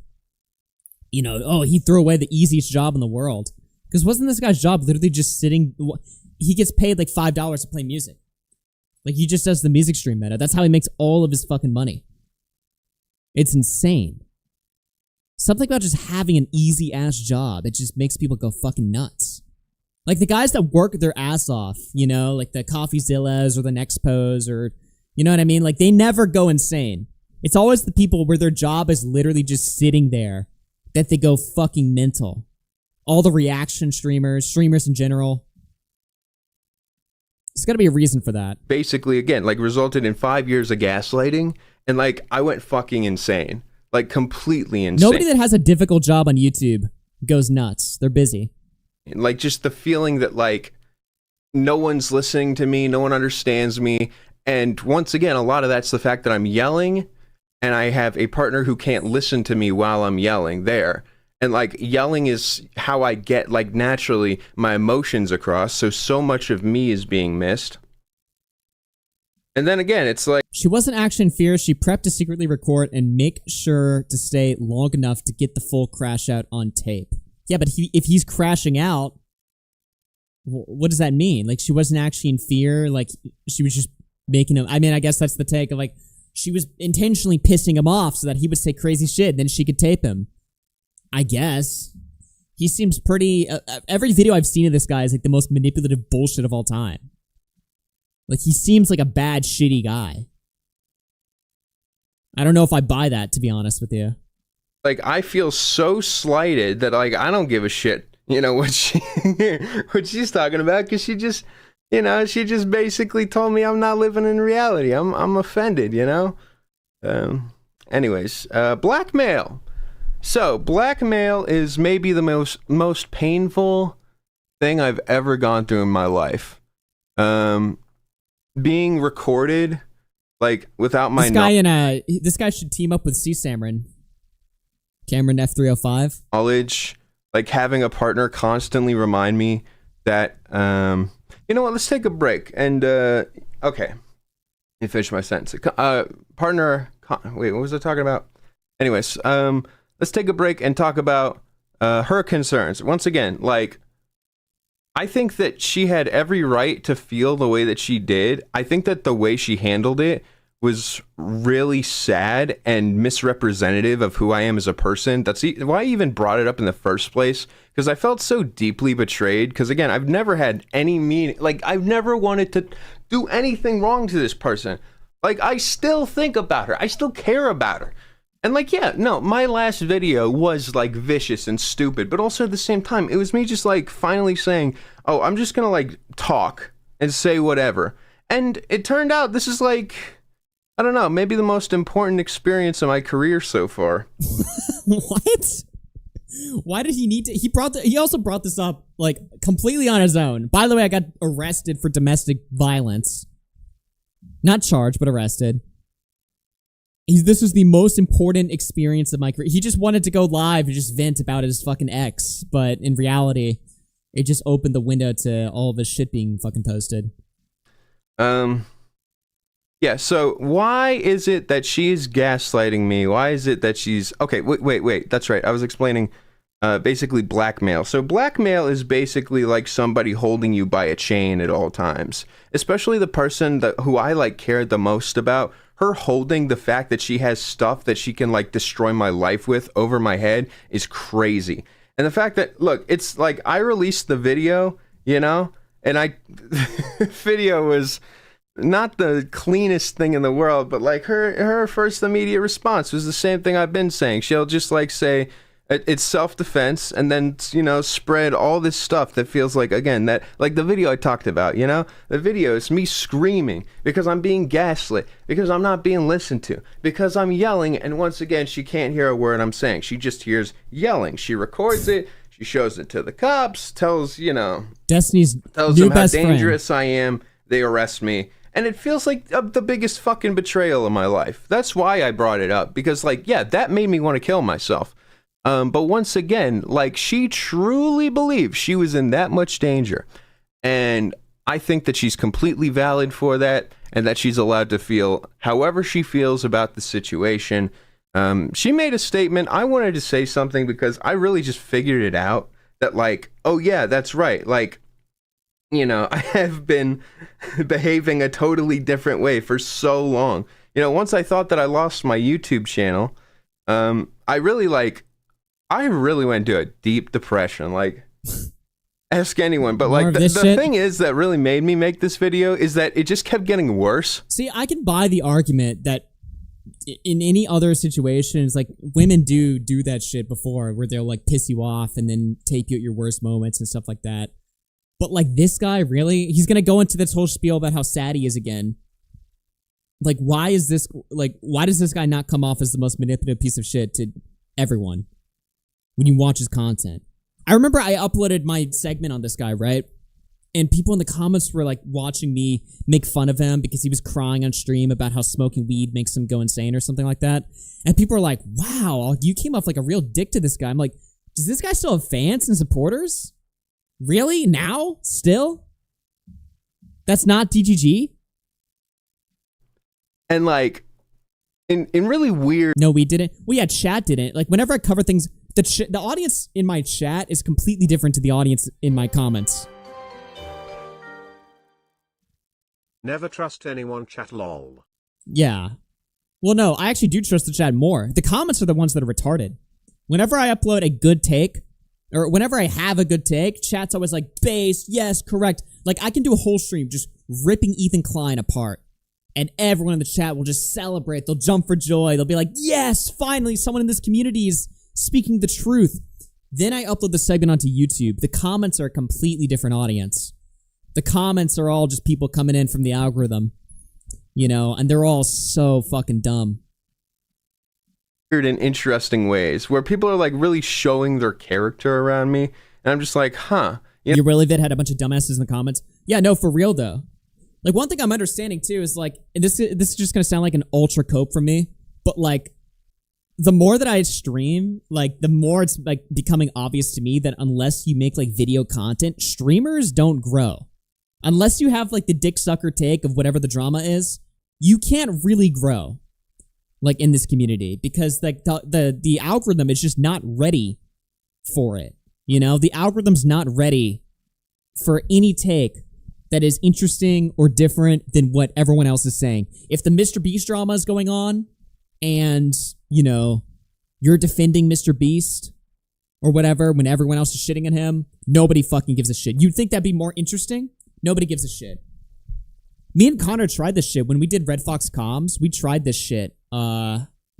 you know, oh, he threw away the easiest job in the world. Because wasn't this guy's job literally just sitting? He gets paid like $5 to play music. Like he just does the music stream meta. That's how he makes all of his fucking money. It's insane. Something about just having an easy-ass job, it just makes people go fucking nuts. Like the guys that work their ass off, you know, like the CoffeeZillas or the Nexpos or, you know what I mean? Like they never go insane. It's always the people where their job is literally just sitting there that they go fucking mental. All the reaction streamers in general. There's gotta be a reason for that. Basically, again, like resulted in 5 years of gaslighting and like I went fucking insane. Like completely insane. Nobody that has a difficult job on YouTube goes nuts. They're busy. Like just the feeling that like no one's listening to me, no one understands me. And once again, a lot of that's the fact that I'm yelling and I have a partner who can't listen to me while I'm yelling there. And like yelling is how I get like naturally my emotions across. So much of me is being missed. And then again, it's like... She wasn't actually in fear. She prepped to secretly record and make sure to stay long enough to get the full crash out on tape. Yeah, but if he's crashing out, what does that mean? Like, she wasn't actually in fear? Like, she was just making him... I mean, I guess that's the take of, like, she was intentionally pissing him off so that he would say crazy shit, then she could tape him. I guess. He seems pretty... every video I've seen of this guy is, like, the most manipulative bullshit of all time. Like, he seems like a bad, shitty guy. I don't know if I buy that, to be honest with you. Like, I feel so slighted that, like, I don't give a shit, you know, what she's talking about, because she just, you know, she just basically told me I'm not living in reality. I'm offended, you know? Anyways, blackmail. So, blackmail is maybe the most painful thing I've ever gone through in my life. Being recorded, like, without my... This guy should team up with Cameron F305. Knowledge, like, having a partner constantly remind me that, you know what, let's take a break, and, okay. Let me finish my sentence. Wait, what was I talking about? Anyways, let's take a break and talk about, her concerns. Once again, like, I think that she had every right to feel the way that she did. I think that the way she handled it was really sad and misrepresentative of who I am as a person. That's why I even brought it up in the first place, because I felt so deeply betrayed. Because again, I've never had any meaning. Like, I've never wanted to do anything wrong to this person. Like, I still think about her. I still care about her. And like, yeah, no, my last video was like vicious and stupid, but also at the same time, it was me just like finally saying, oh, I'm just gonna like talk and say whatever. And it turned out this is like, I don't know, maybe the most important experience of my career so far. What? Why did he need to? He also brought this up like completely on his own. By the way, I got arrested for domestic violence. Not charged, but arrested. This was the most important experience of my career. He just wanted to go live and just vent about his fucking ex, but in reality, it just opened the window to all of his shit being fucking posted. Yeah, Yeah, so why is it that she's gaslighting me? Why is it that she's... Okay, wait. That's right. I was explaining basically blackmail. So blackmail is basically like somebody holding you by a chain at all times. Especially the person who I like cared the most about. Her holding the fact that she has stuff that she can like destroy my life with over my head is crazy. And the fact that, look, it's like I released the video, you know, and video was not the cleanest thing in the world, but like her first immediate response was the same thing I've been saying. She'll just like say it's self-defense and then, you know, spread all this stuff that feels like, again, that like the video I talked about, you know, the video is me screaming because I'm being gaslit, because I'm not being listened to, because I'm yelling, and once again she can't hear a word I'm saying. She just hears yelling. She records it, she shows it to the cops, tells them how dangerous I am. They arrest me. And it feels like the biggest fucking betrayal of my life. That's why I brought it up. Because, like, yeah, that made me want to kill myself. But once again, like, she truly believed she was in that much danger. And I think that she's completely valid for that. And that she's allowed to feel however she feels about the situation. She made a statement. I wanted to say something because I really just figured it out. That, like, oh, yeah, that's right. Like, you know, I have been behaving a totally different way for so long. You know, once I thought that I lost my YouTube channel, I really went into a deep depression. Like, ask anyone. But like, the thing is that really made me make this video is that it just kept getting worse. See, I can buy the argument that in any other situations, like, women do that shit before, where they'll like piss you off and then tape you at your worst moments and stuff like that. But, like, this guy, really? He's gonna go into this whole spiel about how sad he is again. Like, why does this guy not come off as the most manipulative piece of shit to everyone when you watch his content? I remember I uploaded my segment on this guy, right? And people in the comments were, like, watching me make fun of him because he was crying on stream about how smoking weed makes him go insane or something like that. And people were like, wow, you came off like a real dick to this guy. I'm like, does this guy still have fans and supporters? Really? Now? Still? That's not DGG? And like, in really weird... No, we didn't. Well, yeah, chat didn't. Like, whenever I cover things, the audience in my chat is completely different to the audience in my comments. Never trust anyone, chat lol. Yeah. Well, no, I actually do trust the chat more. The comments are the ones that are retarded. Whenever I upload a good take, or whenever I have a good take, chat's always like, base, yes, correct. Like, I can do a whole stream just ripping Ethan Klein apart. And everyone in the chat will just celebrate. They'll jump for joy. They'll be like, yes, finally, someone in this community is speaking the truth. Then I upload the segment onto YouTube. The comments are a completely different audience. The comments are all just people coming in from the algorithm. You know, and they're all so fucking dumb. In interesting ways where people are like really showing their character around me, and I'm just like, huh? You really had a bunch of dumbasses in the comments. Yeah, no, for real though. Like, one thing I'm understanding too is like, and this is just gonna sound like an ultra cope from me, but like, the more that I stream, like, the more it's like becoming obvious to me that unless you make like video content, streamers don't grow. Unless you have like the dick sucker take of whatever the drama is, you can't really grow. Like, in this community, because like the algorithm is just not ready for it. You know, the algorithm's not ready for any take that is interesting or different than what everyone else is saying. If the Mr. Beast drama is going on and, you know, you're defending Mr. Beast or whatever when everyone else is shitting on him, nobody fucking gives a shit. You'd think that'd be more interesting? Nobody gives a shit. Me and Connor tried this shit when we did Red Fox Comms. We tried this shit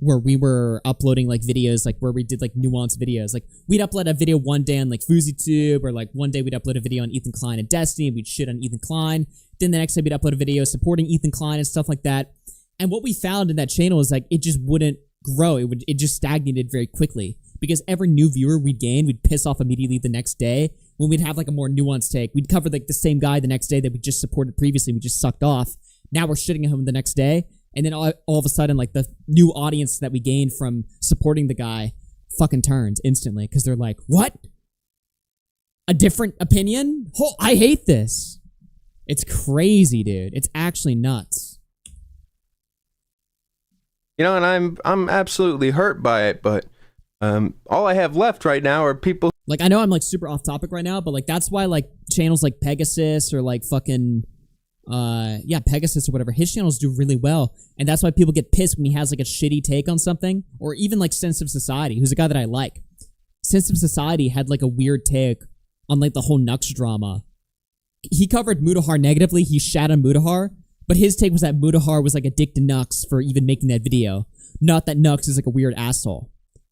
where we were uploading like videos, like where we did like nuanced videos. Like, we'd upload a video one day on like FouseyTube, or like one day we'd upload a video on Ethan Klein and Destiny, and we'd shit on Ethan Klein. Then the next day we'd upload a video supporting Ethan Klein and stuff like that. And what we found in that channel is like, it just wouldn't grow. It just stagnated very quickly, because every new viewer we'd gain, we'd piss off immediately the next day. When we'd have like a more nuanced take, we'd cover like the same guy the next day that we just supported previously, we just sucked off. Now we're shitting at him the next day, and then all of a sudden, like, the new audience that we gained from supporting the guy fucking turns instantly, because they're like, what? A different opinion? Oh, I hate this. It's crazy, dude. It's actually nuts. You know, and I'm absolutely hurt by it, but all I have left right now are people. Like, I know I'm like super off topic right now, but like that's why like channels like Pegasus or like fucking Pegasus or whatever, his channels do really well, and that's why people get pissed when he has like a shitty take on something. Or even like Sensitive Society, who's a guy that I like. Sensitive Society had like a weird take on like the whole Nux drama. He covered Mutahar negatively. He shat on Mutahar, but his take was that Mutahar was like a dick to Nux for even making that video, not that Nux is like a weird asshole.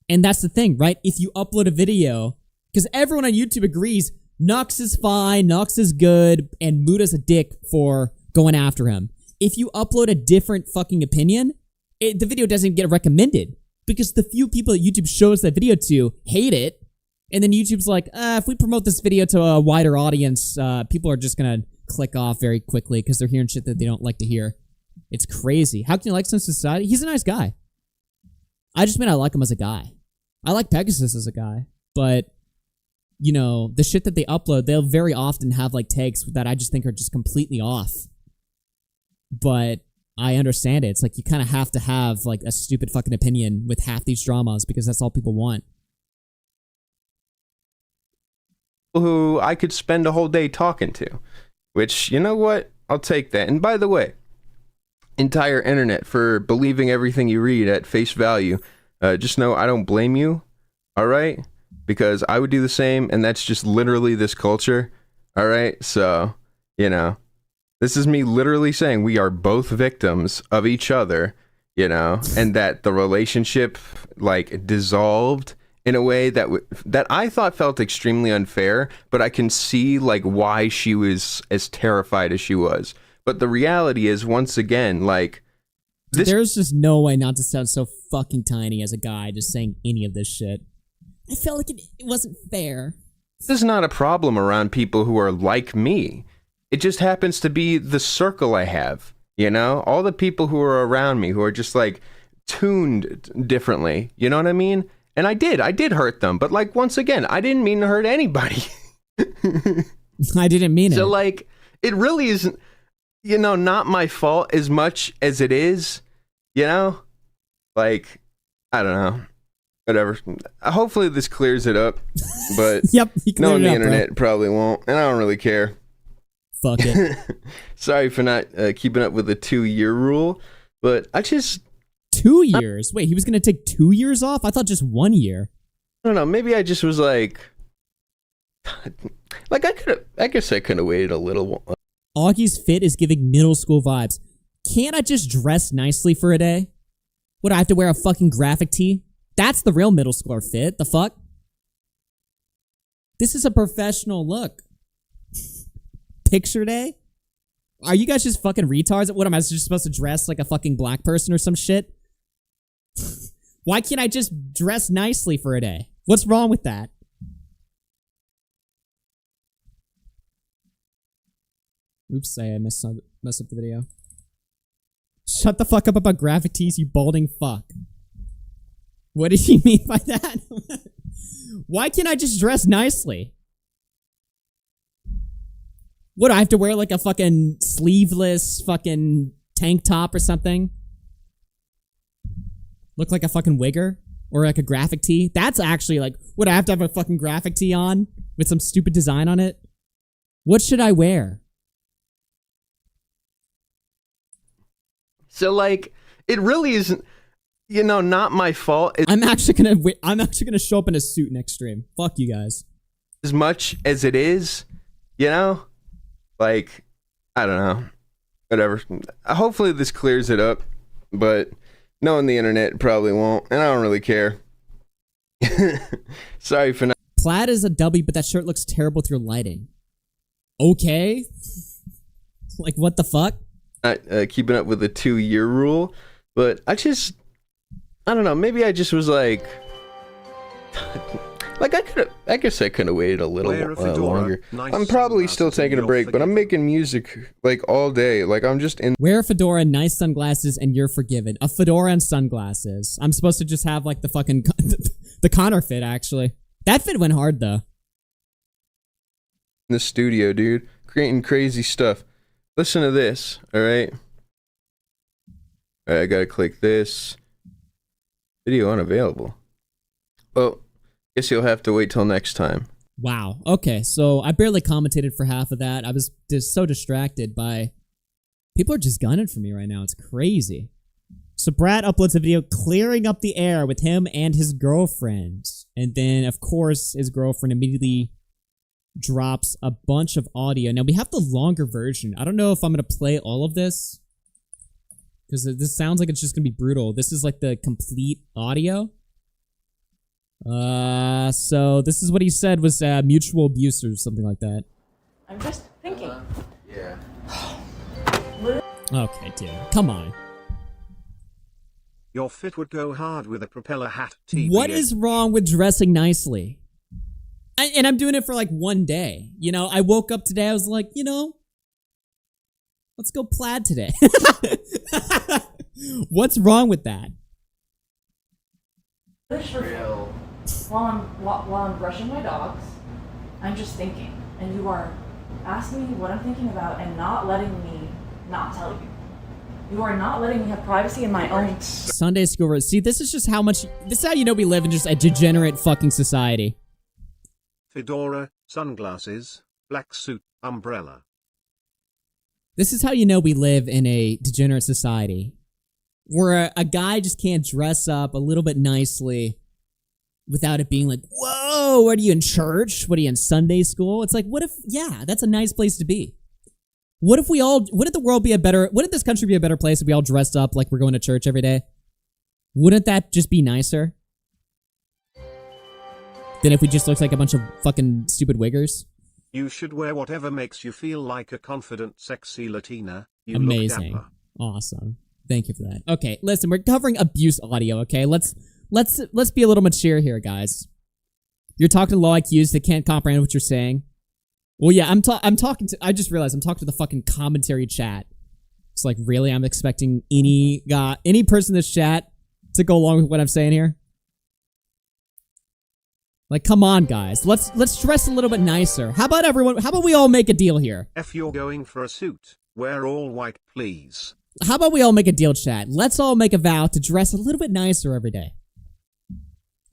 And that's the thing, right? If you upload a video, because everyone on YouTube agrees Nux is fine, Nux is good, and Muta's a dick for going after him. If you upload a different fucking opinion, the video doesn't get recommended because the few people that YouTube shows that video to hate it, and then YouTube's like, if we promote this video to a wider audience, people are just gonna click off very quickly because they're hearing shit that they don't like to hear. It's crazy. How can you like Sensitive Society? He's a nice guy. I just mean I like him as a guy. I like Pegasus as a guy, but you know, the shit that they upload, they'll very often have like takes that I just think are just completely off. But I understand it. It's like you kind of have to have like a stupid fucking opinion with half these dramas because that's all people want. Who I could spend a whole day talking to, which, you know what? I'll take that. And by the way, entire internet for believing everything you read at face value, just know I don't blame you, all right? Because I would do the same, and that's just literally this culture, all right? So, you know, this is me literally saying we are both victims of each other, you know, and that the relationship, like, dissolved in a way that that I thought felt extremely unfair, but I can see, like, why she was as terrified as she was. But the reality is, once again, like, there's just no way not to sound so fucking tiny as a guy just saying any of this shit. I felt like it wasn't fair. This is not a problem around people who are like me. It just happens to be the circle I have, you know? All the people who are around me who are just, like, tuned differently, you know what I mean? And I did hurt them, but, like, once again, I didn't mean to hurt anybody. I didn't mean it. So, like, it really isn't, you know, not my fault as much as it is, you know? Like, I don't know. Whatever. Hopefully this clears it up, but yep, no on the internet probably won't, and I don't really care. Fuck it. Sorry for not keeping up with the 2-year rule, but I just 2 years. Wait, he was gonna take 2 years off? I thought just 1 year. I don't know. Maybe I just was like I guess I could have waited a little. Augie's fit is giving middle school vibes. Can't I just dress nicely for a day? Would I have to wear a fucking graphic tee? That's the real middle schooler fit. The fuck? This is a professional look. Picture day? Are you guys just fucking retards? What am I just supposed to dress like a fucking black person or some shit? Why can't I just dress nicely for a day? What's wrong with that? Oops, I messed up the video. Shut the fuck up about graphic tees, you balding fuck. What did he mean by that? Why can't I just dress nicely? What, do I have to wear like a fucking sleeveless fucking tank top or something? Look like a fucking wigger? Or like a graphic tee? That's actually like, would I have to have a fucking graphic tee on? With some stupid design on it? What should I wear? So like, it really isn't, you know, not my fault. I'm actually gonna show up in a suit next stream. Fuck you guys. As much as it is, you know, like, I don't know, whatever. Hopefully this clears it up, but no on the internet probably won't, and I don't really care. Sorry for not. Plaid is a W, but that shirt looks terrible with your lighting. Okay. Like, what the fuck? Not keeping up with the 2-year rule, but I don't know, maybe I just was like I guess I could have waited a little longer. I'm probably still taking a break, but I'm making music like all day. Like I'm just in. Wear a fedora, nice sunglasses, and you're forgiven. A fedora and sunglasses. I'm supposed to just have like the fucking the Connor fit. Actually, that fit went hard though. In the studio, dude, creating crazy stuff. Listen to this, all right? All right, I gotta click this. Video unavailable. Well, guess you'll have to wait till next time. Wow. Okay, so I barely commentated for half of that. I was just so distracted by... People are just gunning for me right now. It's crazy. So Brad uploads a video clearing up the air with him and his girlfriend. And then, of course, his girlfriend immediately drops a bunch of audio. Now, we have the longer version. I don't know if I'm going to play all of this, because this sounds like it's just going to be brutal. This is like the complete audio. So this is what he said was mutual abuse or something like that. I'm just thinking. Yeah. Okay, dude. Come on. Your fit would go hard with a propeller hat. TBH. What is wrong with dressing nicely? And I'm doing it for like one day. You know, I woke up today, I was like, you know, let's go plaid today. What's wrong with that? While I'm brushing my dogs, I'm just thinking, and you are asking me what I'm thinking about and not letting me not tell you. You are not letting me have privacy in my own... Sunday school. See, this is just how much... This is how you know we live in just a degenerate fucking society. Fedora, sunglasses, black suit, umbrella. This is how you know we live in a degenerate society. Where a guy just can't dress up a little bit nicely without it being like, whoa, what are you in church? What are you in Sunday school? It's like, what if... Yeah, that's a nice place to be. What if wouldn't the world be wouldn't this country be a better place if we all dressed up like we're going to church every day? Wouldn't that just be nicer than if we just looked like a bunch of fucking stupid wiggers? You should wear whatever makes you feel like a confident, sexy Latina. You Amazing. Look dapper. Awesome. Thank you for that. Okay, listen, we're covering abuse audio, okay? Let's be a little mature here, guys. You're talking to low IQs that can't comprehend what you're saying. Well, yeah, I'm talking to... I just realized I'm talking to the fucking commentary chat. It's like, really? I'm expecting any person in this chat to go along with what I'm saying here? Like, come on, guys. Let's dress a little bit nicer. How about we all make a deal here? If you're going for a suit, wear all white, please. How about we all make a deal, chat? Let's all make a vow to dress a little bit nicer every day.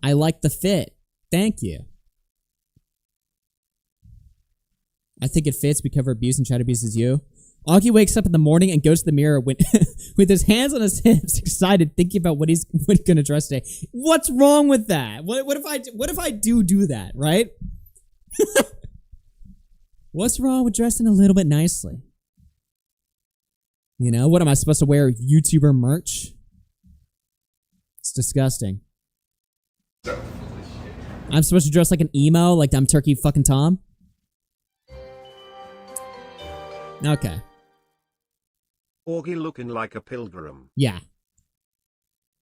I like the fit. Thank you. I think it fits. We cover abuse and chat abuse as you. Augie wakes up in the morning and goes to the mirror with his hands on his hips, excited, thinking about what he's going to dress today. What's wrong with that? What if I do that, right? What's wrong with dressing a little bit nicely? You know, what am I supposed to wear? YouTuber merch? It's disgusting. I'm supposed to dress like an emo, like I'm Turkey fucking Tom? Okay. Augie looking like a pilgrim. Yeah.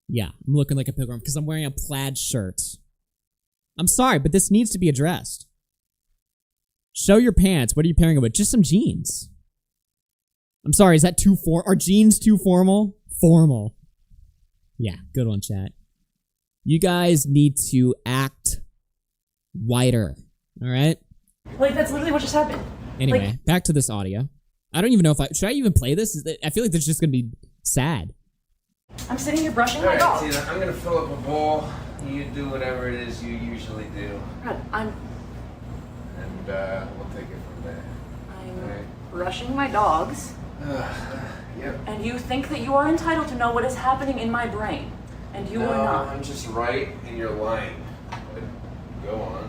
Yeah, I'm looking like a pilgrim because I'm wearing a plaid shirt. I'm sorry, but this needs to be addressed. Show your pants. What are you pairing it with? Just some jeans. I'm sorry, is that too are jeans too formal? Formal. Yeah, good one, chat. You guys need to act whiter, all right? Like, that's literally what just happened. Anyway, like, back to this audio. I don't even know if should I even play this? I feel like this is just gonna be sad. I'm sitting here brushing my Alright, dog. Tina, I'm gonna fill up a bowl. You do whatever it is you usually do. God, And we'll take it from there. I'm brushing my dogs. Yep. And you think that you are entitled to know what is happening in my brain. And you are not. I'm just right and you're lying. But go on.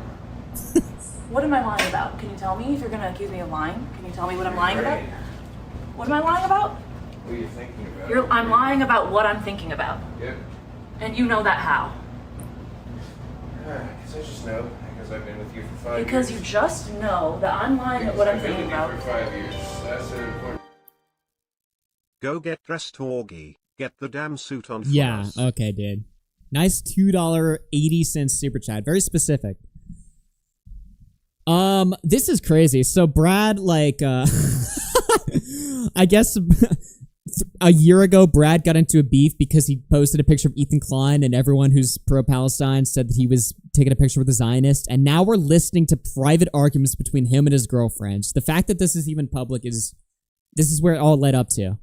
What am I lying about? Can you tell me if you're going to accuse me of lying? Can you tell me what I'm lying about? What am I lying about? What are you thinking about? I'm lying about what I'm thinking about. Yep. And you know that how? Because I just know. Because I've been with you for 5 years. Because you just know that I'm lying at what I'm thinking about. I've been with you for 5 years. That's an important... Go get dressed, Augie. Get the damn suit on. Yeah, first. okay, dude. Nice $2.80 super chat. Very specific. This is crazy. So Brad, like, I guess a year ago, Brad got into a beef because he posted a picture of Ethan Klein and everyone who's pro-Palestine said that he was taking a picture with a Zionist. And now we're listening to private arguments between him and his girlfriend. The fact that this is even public this is where it all led up to.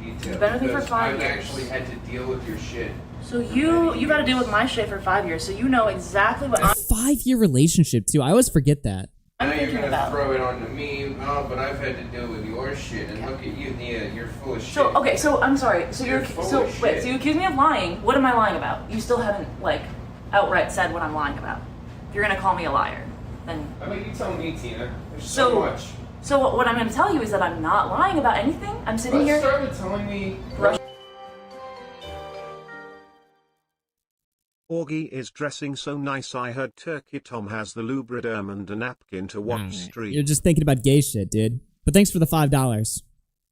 You've been with me for 5 years. I've actually had to deal with your shit. So you got to deal with my shit for 5 years, so you know exactly what A 5-year relationship too. I always forget that. I know you're thinking gonna about. throw it on to me, but I've had to deal with your shit, and look at you, Nia, you're full of shit. So okay, so I'm sorry. So You're full of shit. so you accuse me of lying. What am I lying about? You still haven't like outright said what I'm lying about. If you're gonna call me a liar, then. How about you tell me, Tina? There's so much. So what I'm gonna tell you is that I'm not lying about anything. I'm sitting Let's here. start with telling me. Augie is dressing so nice. I heard Turkey Tom has the lubriderm and a napkin to watch stream. You're just thinking about gay shit, dude. But thanks for the $5.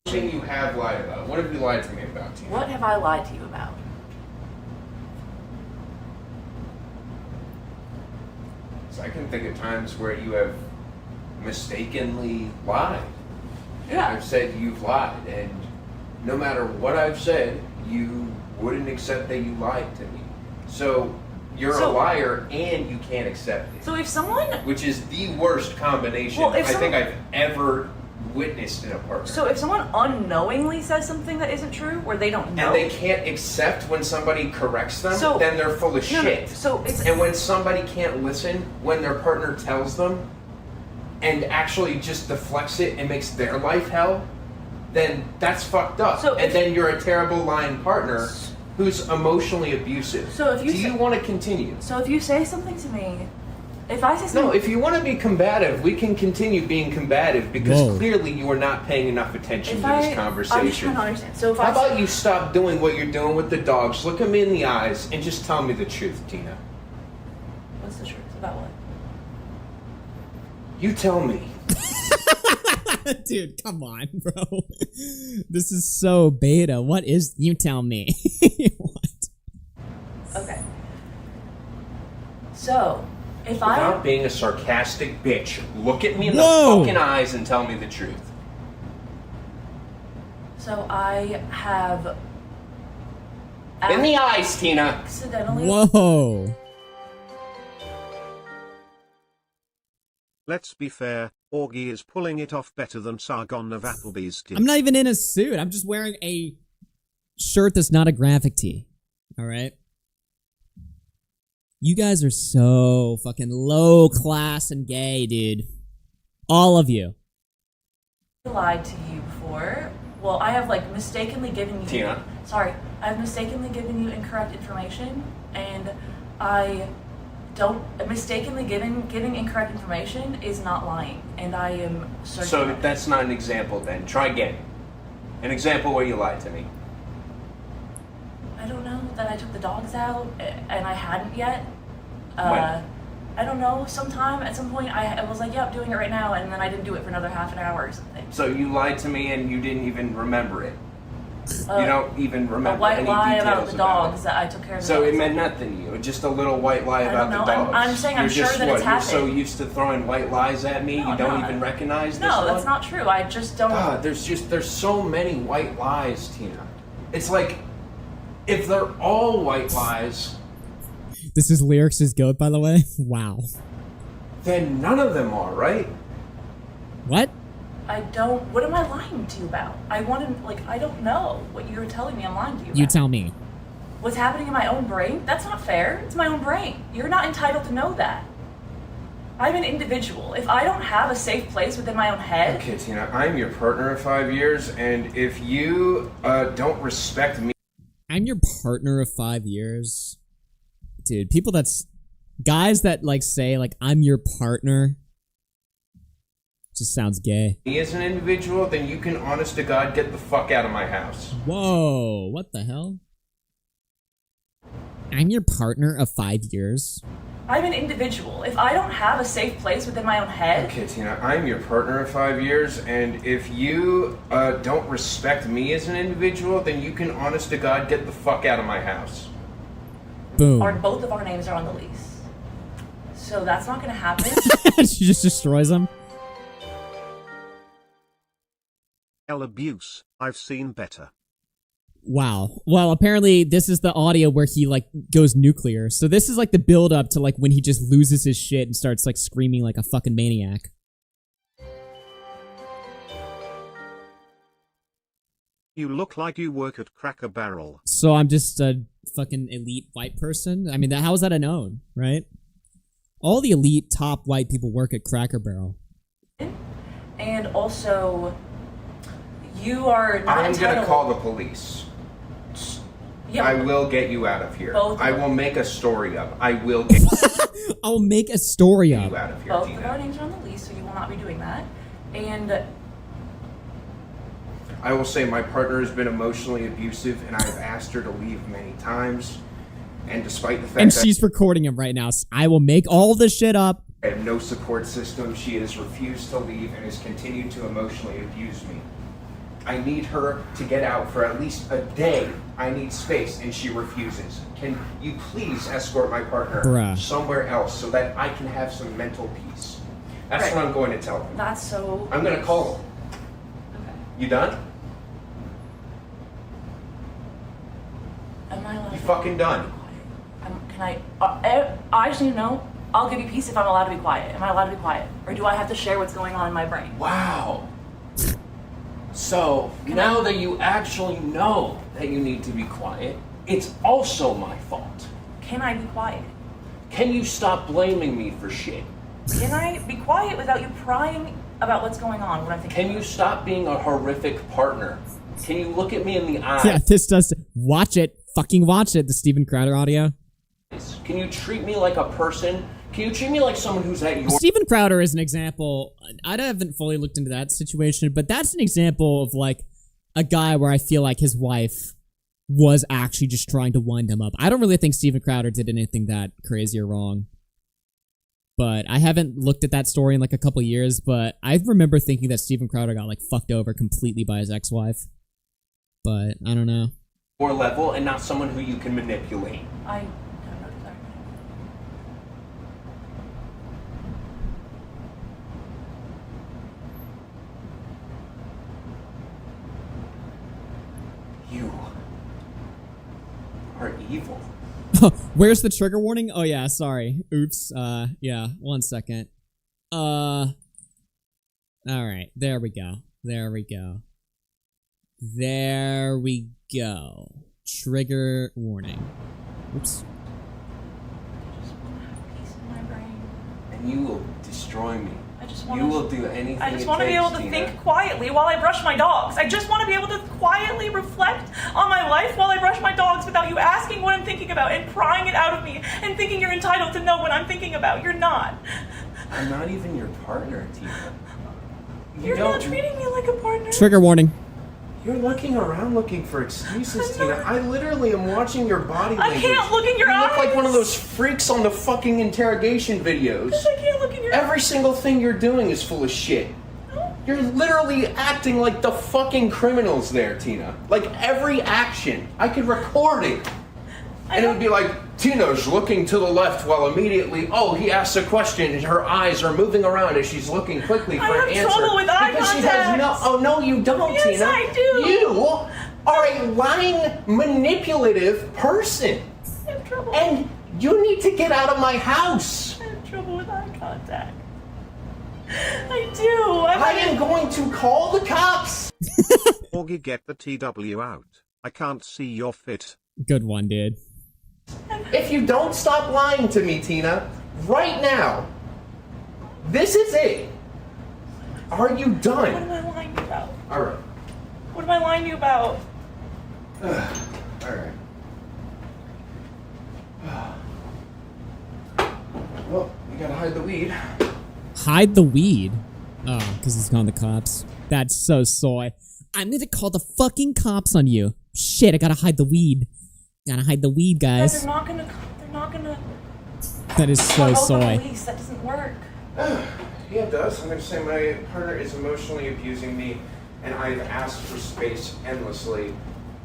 Thing you have lied about. What have you lied to me about, Tina? What have I lied to you about? So I can think of times where you have mistakenly lied. And Yeah. I've said you've lied, and no matter what I've said, you wouldn't accept that you lied to me. So you're a liar and you can't accept it. So if someone. Which is the worst combination Well, if I think I've ever witnessed in a partner. So if someone unknowingly says something that isn't true, where they don't know. And they can't accept when somebody corrects them, So- then they're full of No, no, shit. so it's- And when somebody can't listen when their partner tells them and actually just deflects it and makes their life hell, then that's fucked up. So and if- then you're a terrible lying partner who's emotionally abusive. So if you Do you say- want to continue? So if you say something to me, if I say something. No, if you want to be combative, we can continue being combative because Whoa. clearly you are not paying enough attention If to this I'm conversation. just trying to understand. So if How I about you stop doing what you're doing with the dogs, look them in the eyes, and just tell me the truth, Tina? What's the truth about what? You tell me. Dude, come on, bro. This is so beta. What is... You tell me. Okay. So, if Without I. being a sarcastic bitch, look at me in Whoa. the fucking eyes and tell me the truth. So I have. In the eyes, Tina. Accidentally. Whoa. Let's be fair, Augie is pulling it off better than Sargon of Applebee's team. I'm not even in a suit. I'm just wearing a shirt that's not a graphic tee. All right? You guys are so fucking low class and gay, dude. All of you. Lied to you before. Well, I have like mistakenly given you. Tina. Sorry, I've mistakenly given you incorrect information, and I don't mistakenly giving incorrect information is not lying, and I am certain. So that's not an example then. Try again. An example where you lied to me. I don't know that I took the dogs out, and I hadn't yet. When? I don't know. Sometime at some point, I was like, "Yep, doing it right now," and then I didn't do it for another half an hour or something. So you lied to me and you didn't even remember it. You don't even A remember white any lie about details the about dogs that I took care of. So the it dogs. meant nothing to you. Just a little white lie I about don't the know. dogs. I'm saying I'm You're sure just that it's You're so happened. used to throwing white lies at me, No, you don't I'm not. even recognize this No, one? that's not true. I just don't. God, there's so many white lies, Tina. It's like if they're all white lies, This is Lyrics' goat, by the way. Wow. then none of them are, right? What? I don't. What am I lying to you about? I want to, like, I don't know what you're telling me I'm lying to you about. You tell me. What's happening in my own brain? That's not fair. It's my own brain. You're not entitled to know that. I'm an individual. If I don't have a safe place within my own head. Okay, Tina, I'm your partner of 5 years, and if you don't respect me. I'm your partner of 5 years. Dude, people that's... Guys that, like, say, like, I'm your partner... Just sounds gay. Me as an individual, then you can, honest to God, get the fuck out of my house. Whoa, what the hell? I'm your partner of 5 years? I'm an individual. If I don't have a safe place within my own head. Okay, Tina, I'm your partner of 5 years, and if you don't respect me as an individual, then you can, honest to God, get the fuck out of my house. Boom. Both of our names are on the lease. So that's not gonna happen. She just destroys them. Abuse. I've seen better. Wow. Well, apparently this is the audio where he, like, goes nuclear. So this is, like, the build-up to, like, when he just loses his shit and starts, like, screaming like a fucking maniac. You look like you work at Cracker Barrel. So I'm just a fucking elite white person? I mean, how is that a known, right? All the elite top white people work at Cracker Barrel. And also, you are not I'm entitled... gonna call the police. Yeah, I will get you out of here. Both I will make a story up. I will get I'll make a story up. you out of here, both Tina. of our names are on the lease, so you will not be doing that. And I will say my partner has been emotionally abusive, and I have asked her to leave many times. And despite the fact And that she's recording him right now. I will make all this shit up. I have no support system, she has refused to leave and has continued to emotionally abuse me. I need her to get out for at least a day. I need space, and she refuses. Can you please escort my partner somewhere else so that I can have some mental peace? That's Right. what I'm going to tell him. that's so... I'm going to call him. Okay. You done? Am I allowed You to fucking done. Can I just need to know, I'll give you peace if I'm allowed to be quiet. Am I allowed to be quiet? Or do I have to share what's going on in my brain? Wow. So, now that you actually know that you need to be quiet, it's also my fault. Can I be quiet? Can you stop blaming me for shit? Can I be quiet without you prying about what's going on, what I'm thinking? Can you stop being a horrific partner? Can you look at me in the eye? Yeah, this does. Watch it. Fucking watch it. The Steven Crowder audio. Can you treat me like a person? Can you treat me like someone who's at your... Steven Crowder is an example. I haven't fully looked into that situation, but that's an example of like a guy where I feel like his wife was actually just trying to wind him up. I don't really think Steven Crowder did anything that crazy or wrong. But I haven't looked at that story in like a couple years, but I remember thinking that Steven Crowder got like fucked over completely by his ex-wife. But I don't know. Or level and not someone who you can manipulate. I have no desire. You are evil. Where's the trigger warning? Oh yeah, sorry. Oops. Yeah, 1 second. Alright, there we go. There we go. There we go. Trigger warning. Oops. I just want to have peace in my brain. And you will destroy me. I just want You will do anything I just it want to be takes, able to Tina. think quietly while I brush my dogs. I just want to be able to quietly reflect on my life while I brush my dogs without you asking what I'm thinking about and prying it out of me and thinking you're entitled to know what I'm thinking about. You're not. I'm not even your partner, Tina. You're not treating me like a partner. Trigger warning. You're looking around looking for excuses, Tina. I literally am watching your body I language. can't look in your You look like eyes. one of those freaks on the fucking interrogation videos. I can't look in your Every single thing you're doing is full of shit. You're literally acting like the fucking criminals there, Tina. Like every action. I could record it. And it would be like, Tina's looking to the left while immediately, oh, he asks a question and her eyes are moving around as she's looking quickly for an answer. I have trouble with eye because she has no, oh no you don't, Yes, Tina. I do. You are a lying, manipulative person. I have trouble. And you need to get out of my house. I have trouble with eye contact. I do. I am going to call the cops. Augie, get the TW out. I can't see your fit. Good one, dude. If you don't stop lying to me, Tina, right now, this is it. Are you done? What am I lying to you about? Alright. What am I lying to you about? Alright. Well, you gotta hide the weed. Hide the weed? Oh, because he's gone the cops. That's so soy. I'm gonna call the fucking cops on you. Shit, I gotta hide the weed. Gotta hide the weed, guys. They're not gonna. They're not gonna. That is so Call the soy. police. That doesn't work. Yeah, it does. I'm gonna say my partner is emotionally abusing me, and I've asked for space endlessly,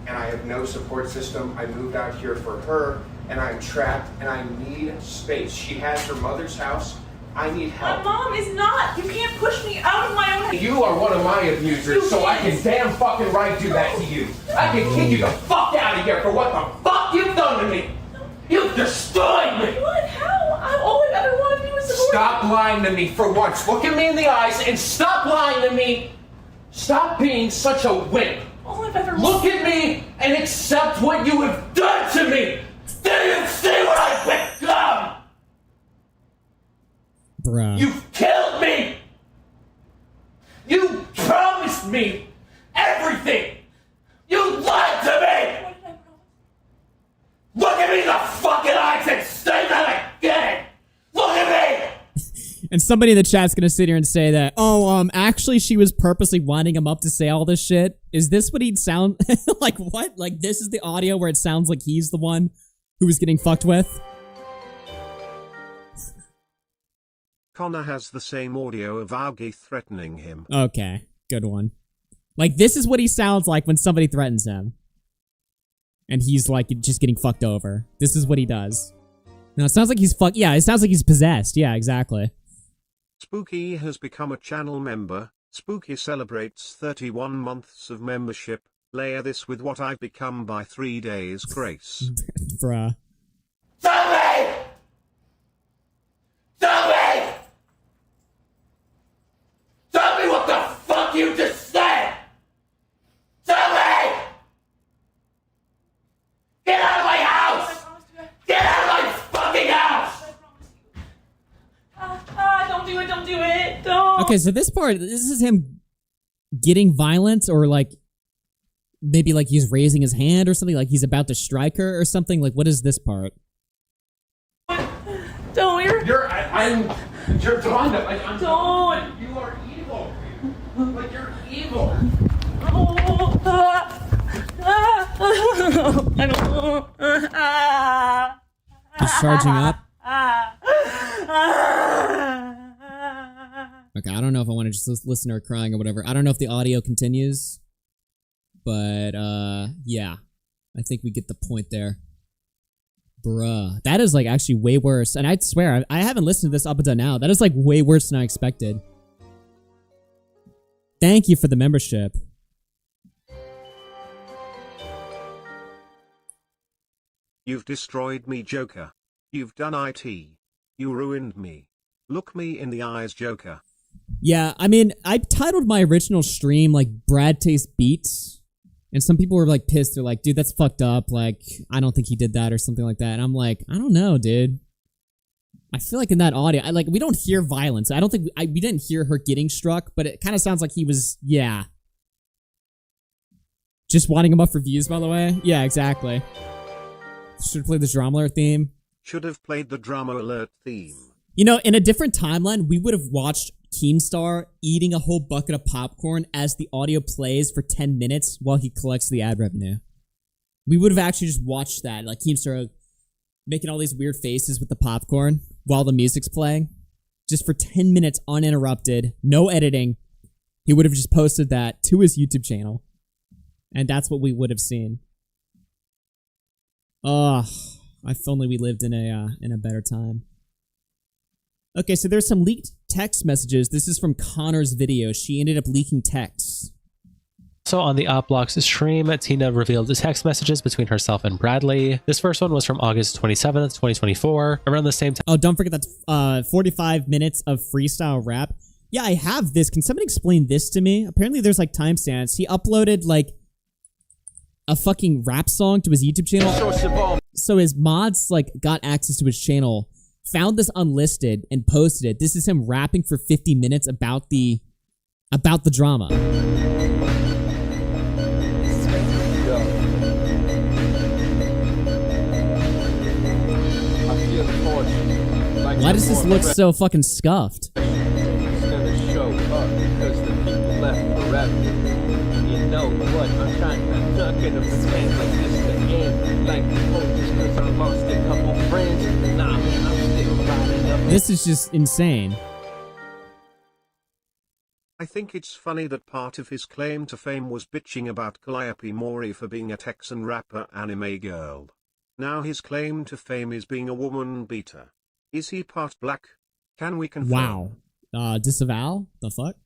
and I have no support system. I moved out here for her, and I'm trapped, and I need space. She has her mother's house. I need help. My mom is not. You can't push me out of my own house. You are one of my abusers, so I can damn fucking right do that to you. I can kick you the fuck out of here for what the fuck you've done to me. You've destroyed me. What? How? All I've ever wanted to do is support Stop lying to me for once. Look at me in the eyes and stop lying to me. Stop being such a wimp. All I've ever look at me and accept what you have done to me. Then you see what I've become. Bruh. You've killed me. You promised me everything. You lied to me. Look at me in the fucking eyes and say that again. Look at me. And somebody in the chat's gonna sit here and say that, actually she was purposely winding him up to say all this shit. Is this what he'd sound like? What? Like this is the audio where it sounds like he's the one who was getting fucked with? Connor has the same audio of Augie threatening him. Okay, good one. Like this is what he sounds like when somebody threatens him. And he's like just getting fucked over. This is what he does. No, it sounds like he's yeah, it sounds like he's possessed. Yeah, exactly. Spooky has become a channel member. Spooky celebrates 31 months of membership. Layer this with what I've become by 3 days grace. Bruh. Tell me! Tell me! Tell me what the fuck you just said! Tell me! Get out of my house! Get out of my fucking house! Don't do it, don't do it, don't. Okay, so this is him getting violent, or like maybe like he's raising his hand or something, like he's about to strike her or something. Like, what is this part? Don't, you're Tawanda, I'm don't. You are evil. Like, you're evil. I don't. He's charging up. Okay, I don't know if I want to just listen to her crying or whatever. I don't know if the audio continues, but yeah, I think we get the point there. Bruh, that is like actually way worse. And I swear, I haven't listened to this up until now. That is like way worse than I expected. Thank you for the membership. You've destroyed me, Joker. You've done it. You ruined me. Look me in the eyes, Joker. Yeah, I mean, I titled my original stream like Bradtaste Beats, and some people were like pissed. They're like, dude, that's fucked up. Like, I don't think he did that or something like that. And I'm like, I don't know, dude. I feel like in that audio, we don't hear violence. I don't think we didn't hear her getting struck, but it kind of sounds like he was, yeah. Just wanting him up for views, by the way. Yeah, exactly. Should have played the drama alert theme. Should have played the drama alert theme. You know, in a different timeline, we would have watched Keemstar eating a whole bucket of popcorn as the audio plays for 10 minutes while he collects the ad revenue. We would have actually just watched that, like Keemstar making all these weird faces with the popcorn while the music's playing. Just for 10 minutes uninterrupted, no editing. He would have just posted that to his YouTube channel. And that's what we would have seen. Oh, if only we lived in a better time. Okay, so there's some leaked text messages. This is from Connor's video. She ended up leaking texts. So on the OpBlocks stream, Tina revealed the text messages between herself and Bradley. This first one was from August 27th, 2024. Around the same time. Oh, don't forget that's 45 minutes of freestyle rap. Yeah, I have this. Can somebody explain this to me? Apparently there's like timestamps. He uploaded like a fucking rap song to his YouTube channel. So his mods like got access to his channel, found this unlisted and posted it. This is him rapping for 50 minutes about the drama. Why does this look so fucking scuffed? It's gonna show up because the people left forever. You know what? I'm trying to tuck in a pretend like this the end. Like just because I lost a couple friends. Nah, man, I'm still riding up. This is just insane. I think it's funny that part of his claim to fame was bitching about Calliope Mori for being a Texan rapper anime girl. Now his claim to fame is being a woman beater. Is he part black? Can we confirm? Wow. Disavow? The fuck?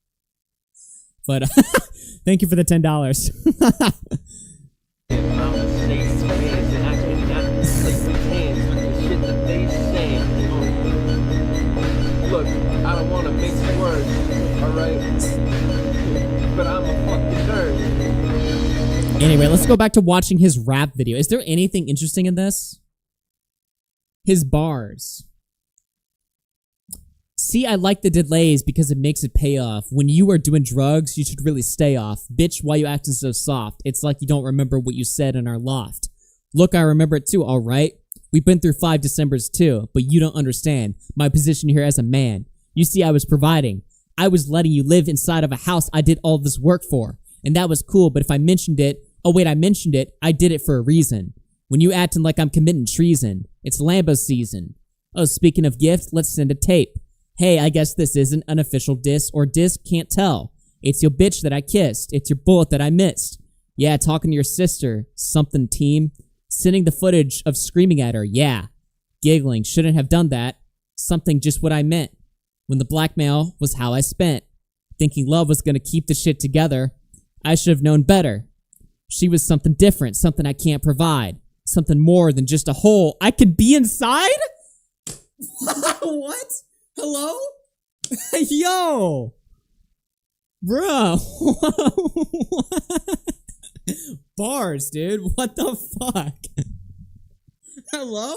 But thank you for the $10. Look, I don't want to mix words, alright? But I'm a fucking nerd. Anyway, let's go back to watching his rap video. Is there anything interesting in this? His bars. See, I like the delays because it makes it pay off. When you are doing drugs, you should really stay off. Bitch, why you acting so soft? It's like you don't remember what you said in our loft. Look, I remember it too, alright? We've been through 5 Decembers too, but you don't understand my position here as a man. You see, I was providing. I was letting you live inside of a house I did all this work for. And that was cool, but if I mentioned it, oh wait, I mentioned it, I did it for a reason. When you acting like I'm committing treason, it's Lambo season. Oh, speaking of gifts, let's send a tape. Hey, I guess this isn't an official diss or diss, can't tell. It's your bitch that I kissed. It's your bullet that I missed. Yeah, talking to your sister. Something, team. Sending the footage of screaming at her. Yeah. Giggling. Shouldn't have done that. Something just what I meant. When the blackmail was how I spent. Thinking love was gonna keep the shit together. I should have known better. She was something different. Something I can't provide. Something more than just a hole I could be inside? What? Hello? Yo! Bruh. Bars, dude. What the fuck? Hello?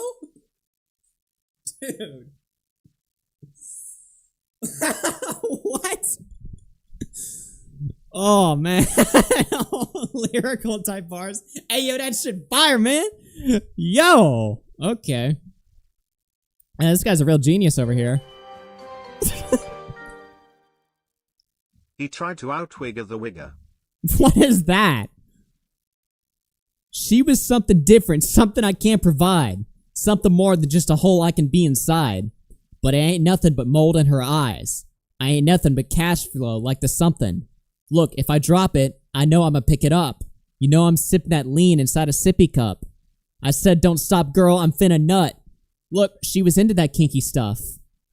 Dude. What? Oh, man. Lyrical type bars. Hey, yo, that shit fire, man. Yo. Okay. Man, this guy's a real genius over here. He tried to outwigger the wigger. What is that? She was something different, something I can't provide. Something more than just a hole I can be inside. But it ain't nothing but mold in her eyes. I ain't nothing but cash flow like the something. Look, if I drop it, I know I'ma pick it up. You know I'm sipping that lean inside a sippy cup. I said don't stop, girl, I'm finna nut. Look, she was into that kinky stuff.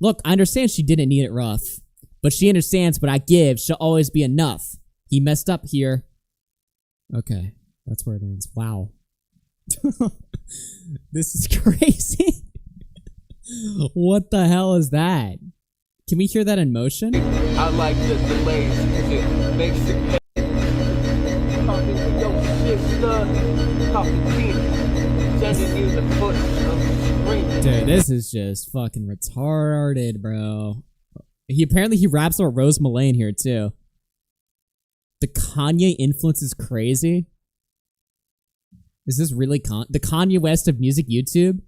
Look, I understand she didn't need it rough. But she understands what I give, she'll always be enough. He messed up here. Okay, that's where it ends. Wow. This is crazy. What the hell is that? Can we hear that in motion? I like the delays because it makes it pay. Talking to your sister, talking to you, sending you the foot of screaming. Dude, this is just fucking retarded, bro. He raps about Rose Mullane here too. The Kanye influence is crazy. Is this really the Kanye West of music YouTube?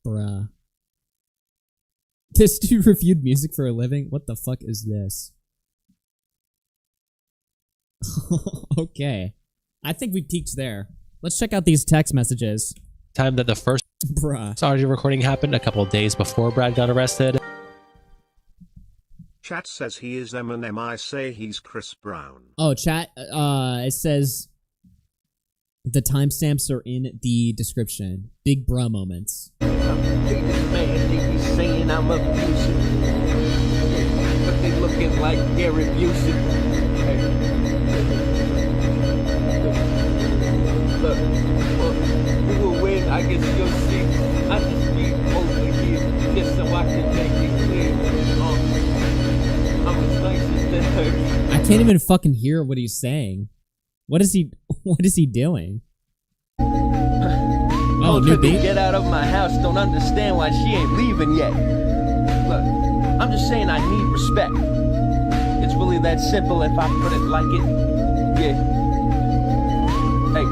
Bruh. This dude reviewed music for a living? What the fuck is this? Okay. I think we peaked there. Let's check out these text messages. Time that the first audio recording happened a couple of days before Brad got arrested. Chat says he is Eminem. I say he's Chris Brown. Oh, chat, it says the timestamps are in the description. Big bruh moments. They be saying I'm abusive, but they looking like they're abusive. Look, who will win? I guess you'll see. I just need over here just so I can make it clear. I'm as nice as the hurt. I can't even fucking hear what he's saying. What is he doing? Oh, new beat? Get out of my house, don't understand why she ain't leaving yet. Look, I'm just saying I need respect. It's really that simple if I put it like it. Yeah. Hey.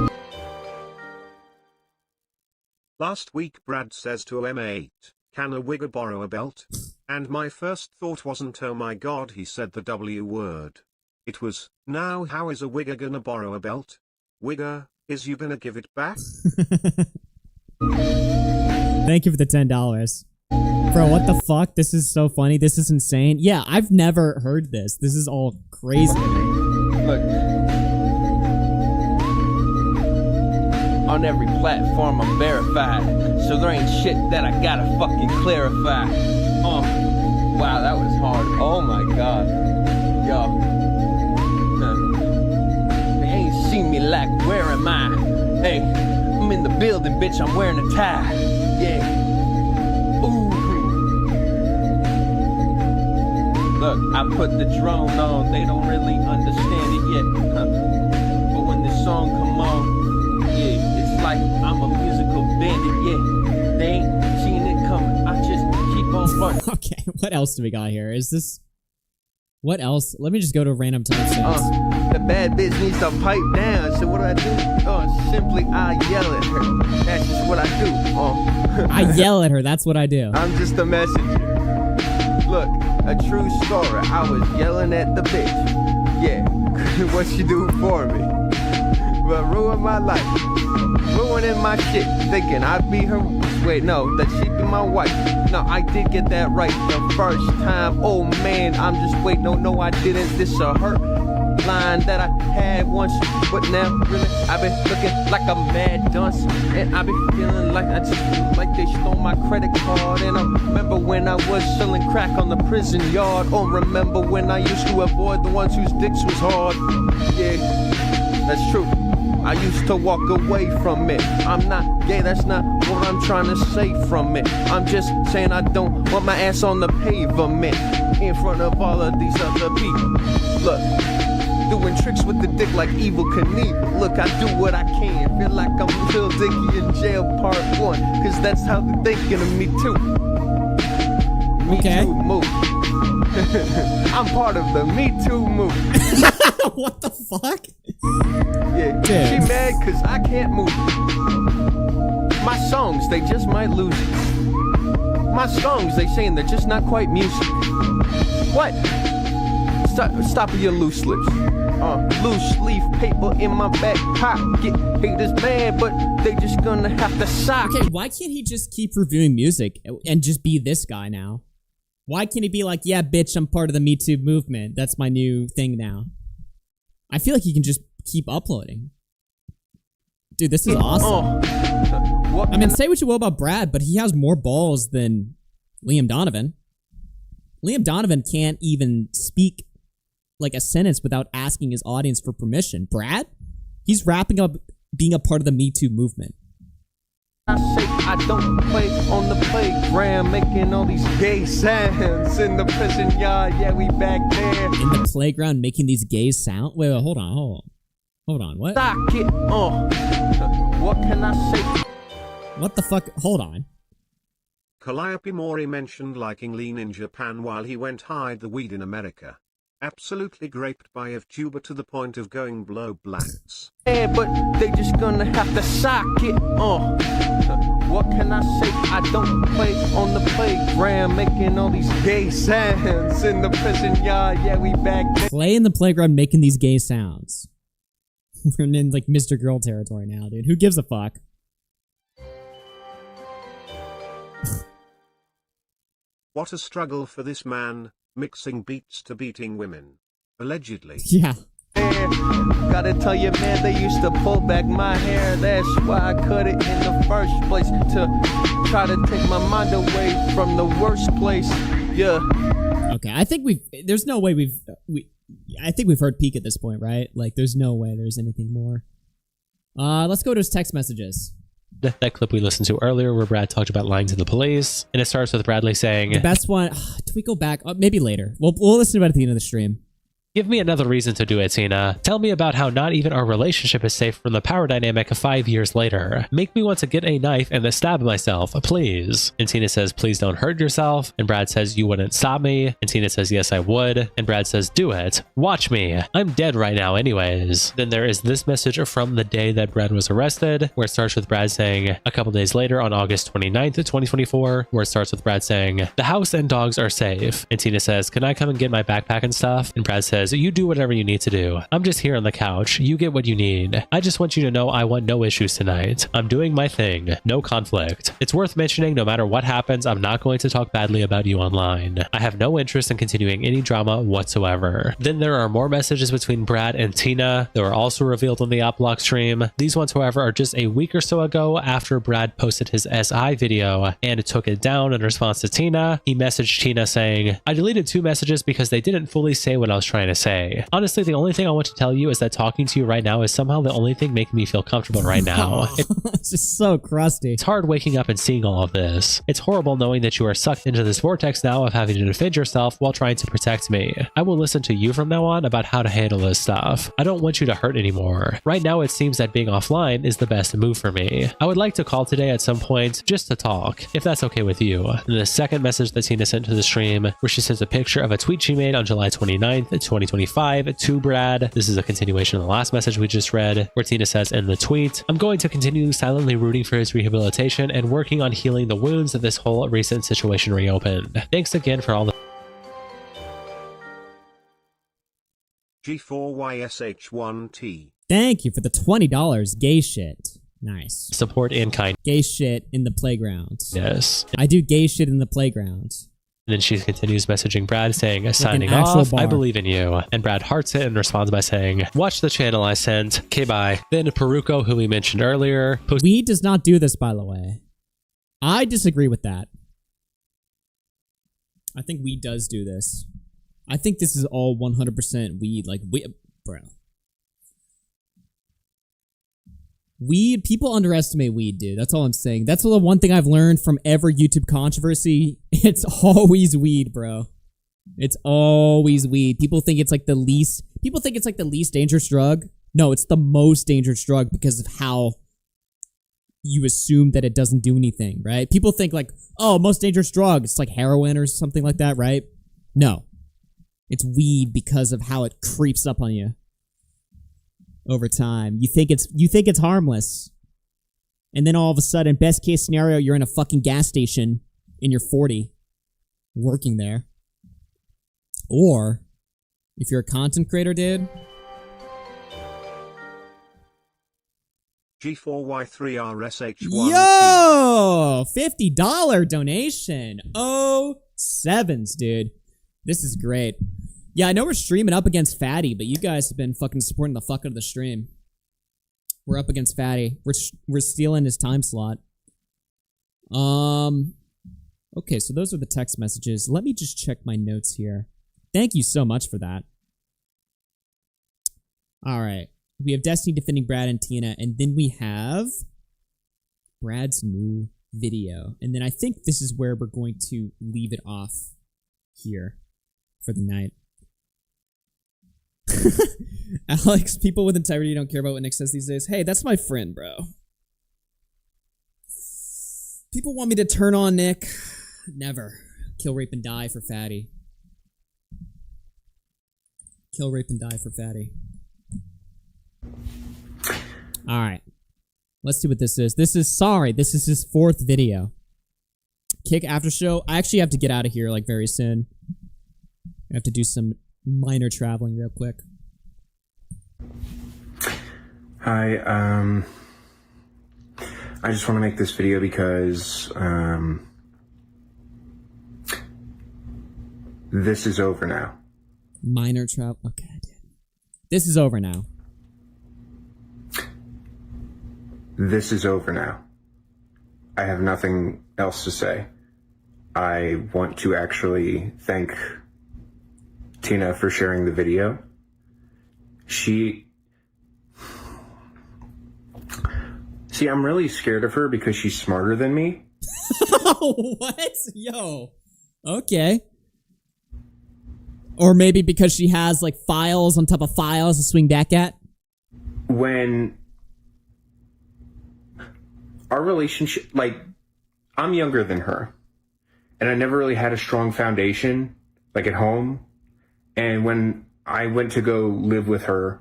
Last week Brad says to M8, can a wigger borrow a belt? And my first thought wasn't oh my god he said the W word. It was, now how is a wigger gonna borrow a belt? Wigger, is you gonna give it back? Thank you for the $10. Bro, what the fuck? This is so funny. This is insane. Yeah, I've never heard this. This is all crazy. Look. On every platform I'm verified, so there ain't shit that I gotta fucking clarify. Wow, that was hard. Oh my god. Yo. They ain't seen me like, where am I? Hey, I'm in the building, bitch, I'm wearing a tie. Yeah. Ooh. Look, I put the drone on, they don't really understand it yet. song come on. Yeah, it's like I'm a musical bandit, yeah. They ain't seen it coming, I just keep on running. Okay, what else do we got here? Is this... What else? Let me just go to random timestamps. The bad bitch needs to pipe down, so what do I do? Simply I yell at her. That's just what I do. I yell at her, that's what I do. I'm just a messenger. Look, a true story. I was yelling at the bitch. Yeah, what she do for me? But ruin my life. Ruining my shit. Thinking I'd be her. Wait, no, that she'd be my wife. No, I did get that right the first time. Oh man, I'm just waiting. No, I didn't. This a hurt line that I had once. But now, really, I've been looking like a mad dunce. And I've been feeling like I just like they stole my credit card. And I remember when I was selling crack on the prison yard. Oh, remember when I used to avoid the ones whose dicks was hard. Yeah, that's true. I used to walk away from it. I'm not gay, that's not what I'm trying to say from it. I'm just saying I don't want my ass on the pavement in front of all of these other people. Look, doing tricks with the dick like Evil Knievel. Look, I do what I can. Feel like I'm Lil Dicky in jail part 1. Cause that's how they're thinking of me too. Me Too move. I'm part of the Me Too move. What the fuck? Yeah, she mad cause I can't move. My songs, they just might lose it. My songs, they saying they're just not quite music. What? Stop with your loose lips. Loose leaf paper in my back pocket. Haters mad, but they just gonna have to sock. Okay, why can't he just keep reviewing music and just be this guy now? Why can't he be like, yeah, bitch, I'm part of the Me Too movement. That's my new thing now. I feel like he can just keep uploading. Dude, this is awesome. I mean, say what you will about Brad, but he has more balls than Liam Donovan. Liam Donovan can't even speak like a sentence without asking his audience for permission. Brad? He's wrapping up being a part of the Me Too movement. I say I don't play on the playground, making all these gay sounds in the prison yard. Yeah, we back there. In the playground, making these gay sounds? Wait, hold on. What? Sock it, what can I say? What the fuck? Hold on. Calliope Mori mentioned liking lean in Japan while he went hide the weed in America. Absolutely graped by FTuber to the point of going blow blacks. Yeah, but they just gonna have to sock it, What can I say? I don't play on the playground, making all these gay sounds in the prison yard. Yeah, we back there. Play in the playground making these gay sounds. We're in like Mr. Girl territory now, dude. Who gives a fuck? What a struggle for this man, mixing beats to beating women. Allegedly. Yeah. Gotta tell you, man, they used to pull back my hair. That's why I cut it in the first place, to try to take my mind away from the worst place. Yeah. Okay, I think there's no way I think we've heard peak at this point, right? Like, there's no way there's anything more. Let's go to his text messages. That clip we listened to earlier where Brad talked about lying to the police, and it starts with Bradley saying, the best one, do we go back? Maybe later. We'll listen to it at the end of the stream. Give me another reason to do it, Tina. Tell me about how not even our relationship is safe from the power dynamic 5 years later. Make me want to get a knife and then stab myself, please. And Tina says, please don't hurt yourself. And Brad says, you wouldn't stop me. And Tina says, yes, I would. And Brad says, do it. Watch me. I'm dead right now anyways. Then there is this message from the day that Brad was arrested, where it starts with Brad saying, a couple days later on August 29th, 2024, where it starts with Brad saying, the house and dogs are safe. And Tina says, can I come and get my backpack and stuff? And Brad says, you do whatever you need to do. I'm just here on the couch. You get what you need. I just want you to know I want no issues tonight. I'm doing my thing. No conflict. It's worth mentioning, no matter what happens, I'm not going to talk badly about you online. I have no interest in continuing any drama whatsoever. Then there are more messages between Brad and Tina that were also revealed on the OpBlock stream. These ones, however, are just a week or so ago after Brad posted his SI video and took it down in response to Tina. He messaged Tina saying, I deleted 2 messages because they didn't fully say what I was trying to to say. Honestly, the only thing I want to tell you is that talking to you right now is somehow the only thing making me feel comfortable right now. It's just so crusty. It's hard waking up and seeing all of this. It's horrible knowing that you are sucked into this vortex now of having to defend yourself while trying to protect me. I will listen to you from now on about how to handle this stuff. I don't want you to hurt anymore. Right now it seems that being offline is the best move for me. I would like to call today at some point just to talk, if that's okay with you. And the second message that Tina sent to the stream, where she sends a picture of a tweet she made on July 29th, 2025 to Brad. This is a continuation of the last message we just read, where Tina says in the tweet, I'm going to continue silently rooting for his rehabilitation and working on healing the wounds that this whole recent situation reopened. Thanks again for all the G4YSH1T. Thank you for the $20. Gay shit. Nice. support and kind. Gay shit in the playground. Yes. I do gay shit in the playground. And then she continues messaging Brad saying, signing an actual off, bar. I believe in you. And Brad hearts it and responds by saying, watch the channel I sent. Okay, bye. Then Peruko, who we mentioned earlier. Weed does not do this, by the way. I disagree with that. I think weed does do this. I think this is all 100% weed. Like, bro. Weed, people underestimate weed, dude. That's all I'm saying. That's the one thing I've learned from every YouTube controversy. It's always weed, bro. It's always weed. People think it's like the least dangerous drug. No, it's the most dangerous drug because of how you assume that it doesn't do anything, right? People think like, oh, most dangerous drug, it's like heroin or something like that, right? No. It's weed because of how it creeps up on you over time. You think it's harmless. And then all of a sudden, best case scenario, you're in a fucking gas station and you're 40 working there. Or if you're a content creator, dude, G4Y3RSH1. yo, $50 donation. Oh, sevens, dude. This is great. Yeah, I know we're streaming up against Fatty, but you guys have been fucking supporting the fuck out of the stream. We're up against Fatty. We're stealing his time slot. Okay, so those are the text messages. Let me just check my notes here. Thank you so much for that. All right. We have Destiny defending Brad and Tina, and then we have Brad's new video. And then I think this is where we're going to leave it off here for the night. Alex, people with integrity don't care about what Nick says these days. Hey, that's my friend, bro. People want me to turn on Nick. Never. Kill, rape, and die for Fatty. Kill, rape, and die for Fatty. Alright. Let's see what this is. This is his 4th video. Kick after show. I actually have to get out of here like very soon. I have to do some minor traveling real quick. Hi, I just want to make this video because, this is over now. Minor travel. Okay, dude. This is over now. This is over now. I have nothing else to say. I want to actually thank Tina for sharing the video. See, I'm really scared of her because she's smarter than me. What? Yo. Okay. Or maybe because she has like files on top of files to swing back at. When our relationship, like, I'm younger than her, and I never really had a strong foundation, like at home. And when I went to go live with her,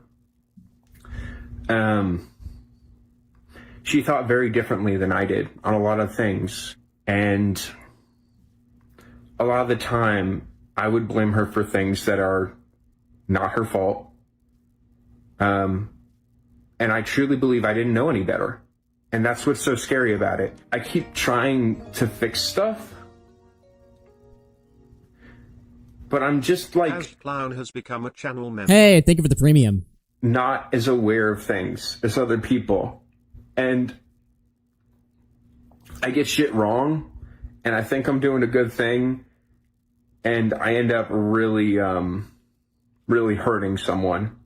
she thought very differently than I did on a lot of things. And a lot of the time, I would blame her for things that are not her fault. And I truly believe I didn't know any better. And that's what's so scary about it. I keep trying to fix stuff, but I'm just like... Clown has become a channel member. Hey, thank you for the premium. Not as aware of things as other people. And I get shit wrong, and I think I'm doing a good thing, and I end up really really hurting someone.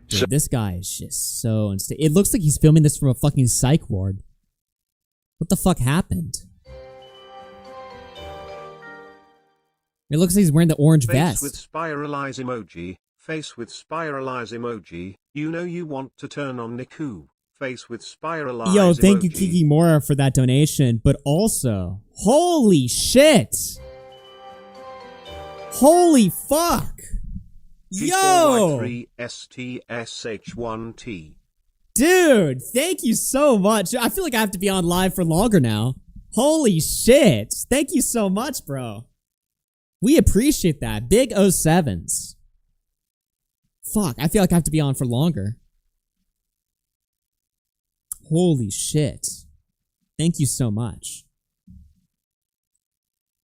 Dude, this guy is just so unstable. It looks like he's filming this from a fucking psych ward. What the fuck happened? It looks like he's wearing the orange vest. Face with spiralize emoji. Face with spiralize emoji. You know you want to turn on Niku. Face with spiralize Yo, thank emoji. you, Kiki Mora, for that donation. But also, holy shit! Holy fuck! Yo! G4Y3STSH1T. Dude, thank you so much. I feel like I have to be on live for longer now. Holy shit. Thank you so much, bro. We appreciate that. Big 07s. Fuck, I feel like I have to be on for longer. Holy shit. Thank you so much.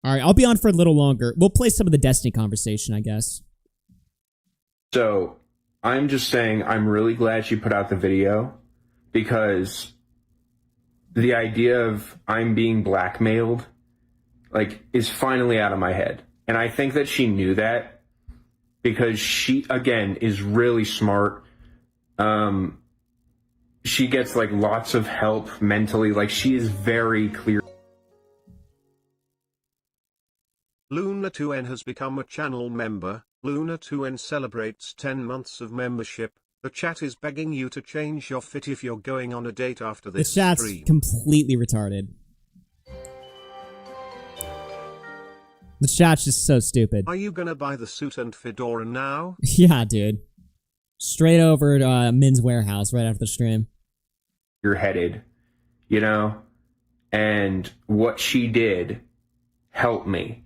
Alright, I'll be on for a little longer. We'll play some of the Destiny conversation, I guess. So, I'm just saying I'm really glad she put out the video, because the idea of I'm being blackmailed, like, is finally out of my head. And I think that she knew that, because she, again, is really smart. She gets, like, lots of help mentally. Like, she is very clear. Luna2N has become a channel member. Luna2N celebrates 10 months of membership. The chat is begging you to change your fit if you're going on a date after The this chat's stream. completely retarded. The chat's just so stupid. Are you gonna buy the suit and fedora now? Yeah, dude. Straight over to Min's warehouse right after the stream. You're headed, you know? And what she did helped me,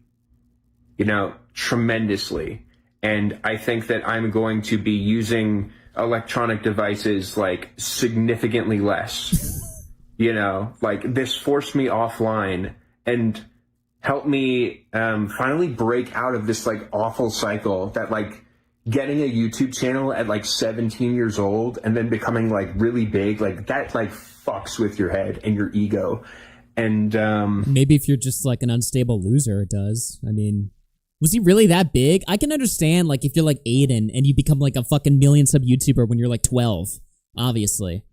you know, tremendously. And I think that I'm going to be using electronic devices, like, significantly less. You know, like, this forced me offline and helped me finally break out of this, like, awful cycle that, like, getting a YouTube channel at, like, 17 years old and then becoming, like, really big, like, that, like, fucks with your head and your ego. And maybe if you're just, like, an unstable loser, it does. I mean, was he really that big? I can understand, like, if you're like Aiden and you become, like, a fucking million sub YouTuber when you're, like, 12, obviously.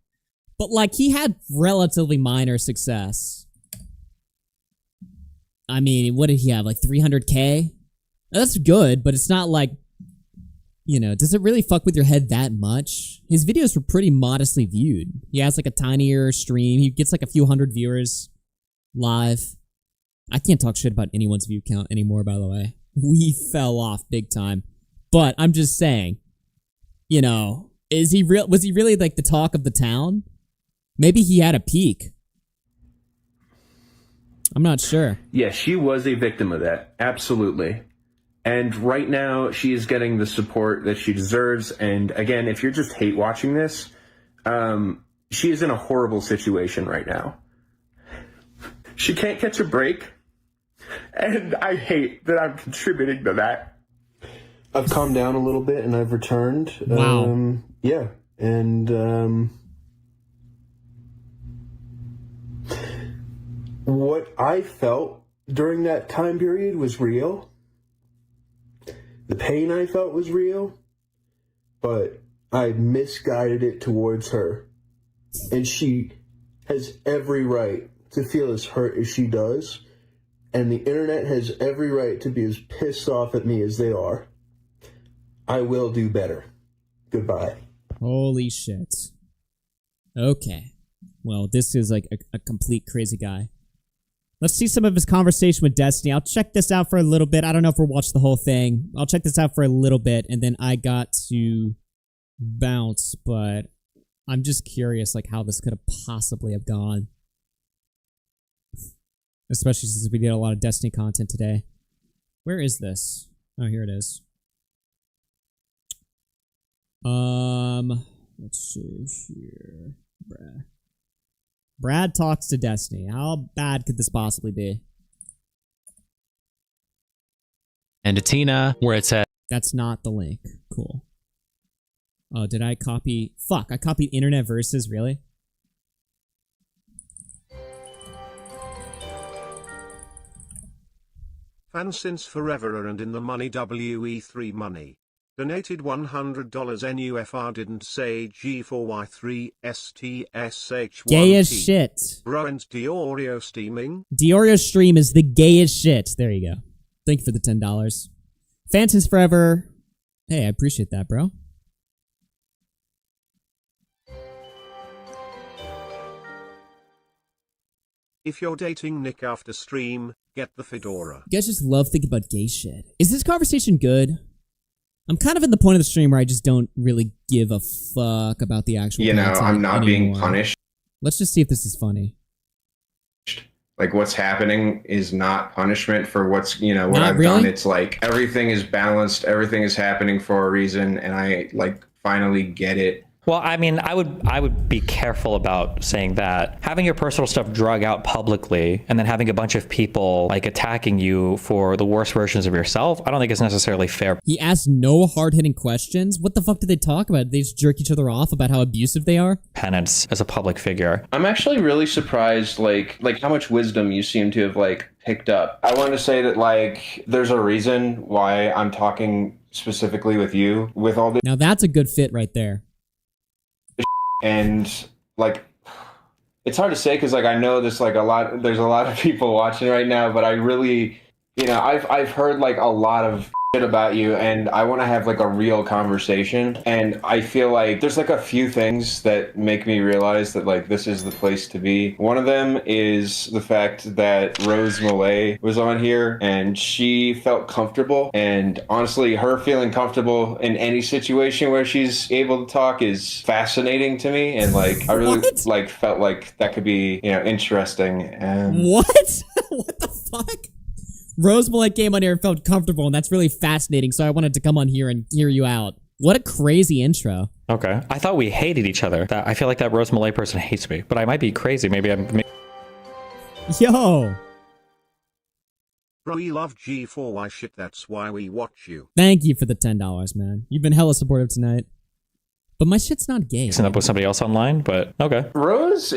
But, like, he had relatively minor success. I mean, what did he have, like 300K? That's good, but it's not like, you know, does it really fuck with your head that much? His videos were pretty modestly viewed. He has, like, a tinier stream. He gets, like, a few hundred viewers live. I can't talk shit about anyone's view count anymore, by the way. We fell off big time. But I'm just saying, you know, was he really, like, the talk of the town? Maybe he had a peak. I'm not sure. yeah, she was a victim of that. Absolutely. And right now, she is getting the support that she deserves. And again, if you're just hate watching this, she is in a horrible situation right now. She can't catch a break. And I hate that I'm contributing to that. I've calmed down a little bit and I've returned. Wow. Yeah. And what I felt during that time period was real. The pain I felt was real. But I misguided it towards her. And she has every right to feel as hurt as she does. And the internet has every right to be as pissed off at me as they are. I will do better. Goodbye. Holy shit. Okay. Well, this is like a complete crazy guy. Let's see some of his conversation with Destiny. I'll check this out for a little bit. I don't know if we'll watch the whole thing. I'll check this out for a little bit, and then I got to bounce, but I'm just curious, like, how this could have possibly have gone. Especially since we did a lot of Destiny content today. Where is this? Oh, here it is. Let's see here. Brad talks to Destiny. How bad could this possibly be? And to Tina, where it said, That's not the link. Cool. Oh, did I copy? Fuck, I copied Internet Versus, really? Fan since forever and in the money WE3 money. Donated $100 NUFR didn't say G4Y3STSH1T. Gay as shit. Bro and Diorio steaming. Diorio's stream is the gayest shit. There you go. Thank you for the $10. Phantoms Forever. Hey, I appreciate that, bro. If you're dating Nick after stream, get the fedora. You guys just love thinking about gay shit. Is this conversation good? I'm kind of at the point of the stream where I just don't really give a fuck about the actual content I'm not anymore. being punished. Let's just see if this is funny. Like, what's happening is not punishment for what's, what Not I've really? done. It's like everything is balanced, everything is happening for a reason, and I finally get it. Well, I mean, I would be careful about saying that. Having your personal stuff drug out publicly and then having a bunch of people attacking you for the worst versions of yourself, I don't think it's necessarily fair. He asked no hard-hitting questions. What the fuck did they talk about? They just jerk each other off about how abusive they are? Penance as a public figure. I'm actually really surprised, how much wisdom you seem to have, picked up. I want to say that, there's a reason why I'm talking specifically with you with all this. Now that's a good fit right there. And it's hard to say because I know there's a lot of people watching right now, but I really, I've heard a lot of shit about you, and I want to have a real conversation. And I feel like there's a few things that make me realize that this is the place to be. One of them is the fact that Rose Malay was on here and she felt comfortable, and honestly her feeling comfortable in any situation where she's able to talk is fascinating to me, and I really felt like that could be interesting. And what? What the fuck? Rose Malay came on here and felt comfortable, and that's really fascinating, so I wanted to come on here and hear you out. What a crazy intro. Okay. I thought we hated each other. I feel like that Rose Malay person hates me, but I might be crazy. Maybe I'm... Yo! Bro, we love G4Y shit, that's why we watch you. Thank you for the $10, man. You've been hella supportive tonight. But my shit's not gay. Mixing up with somebody else online, but okay. Rose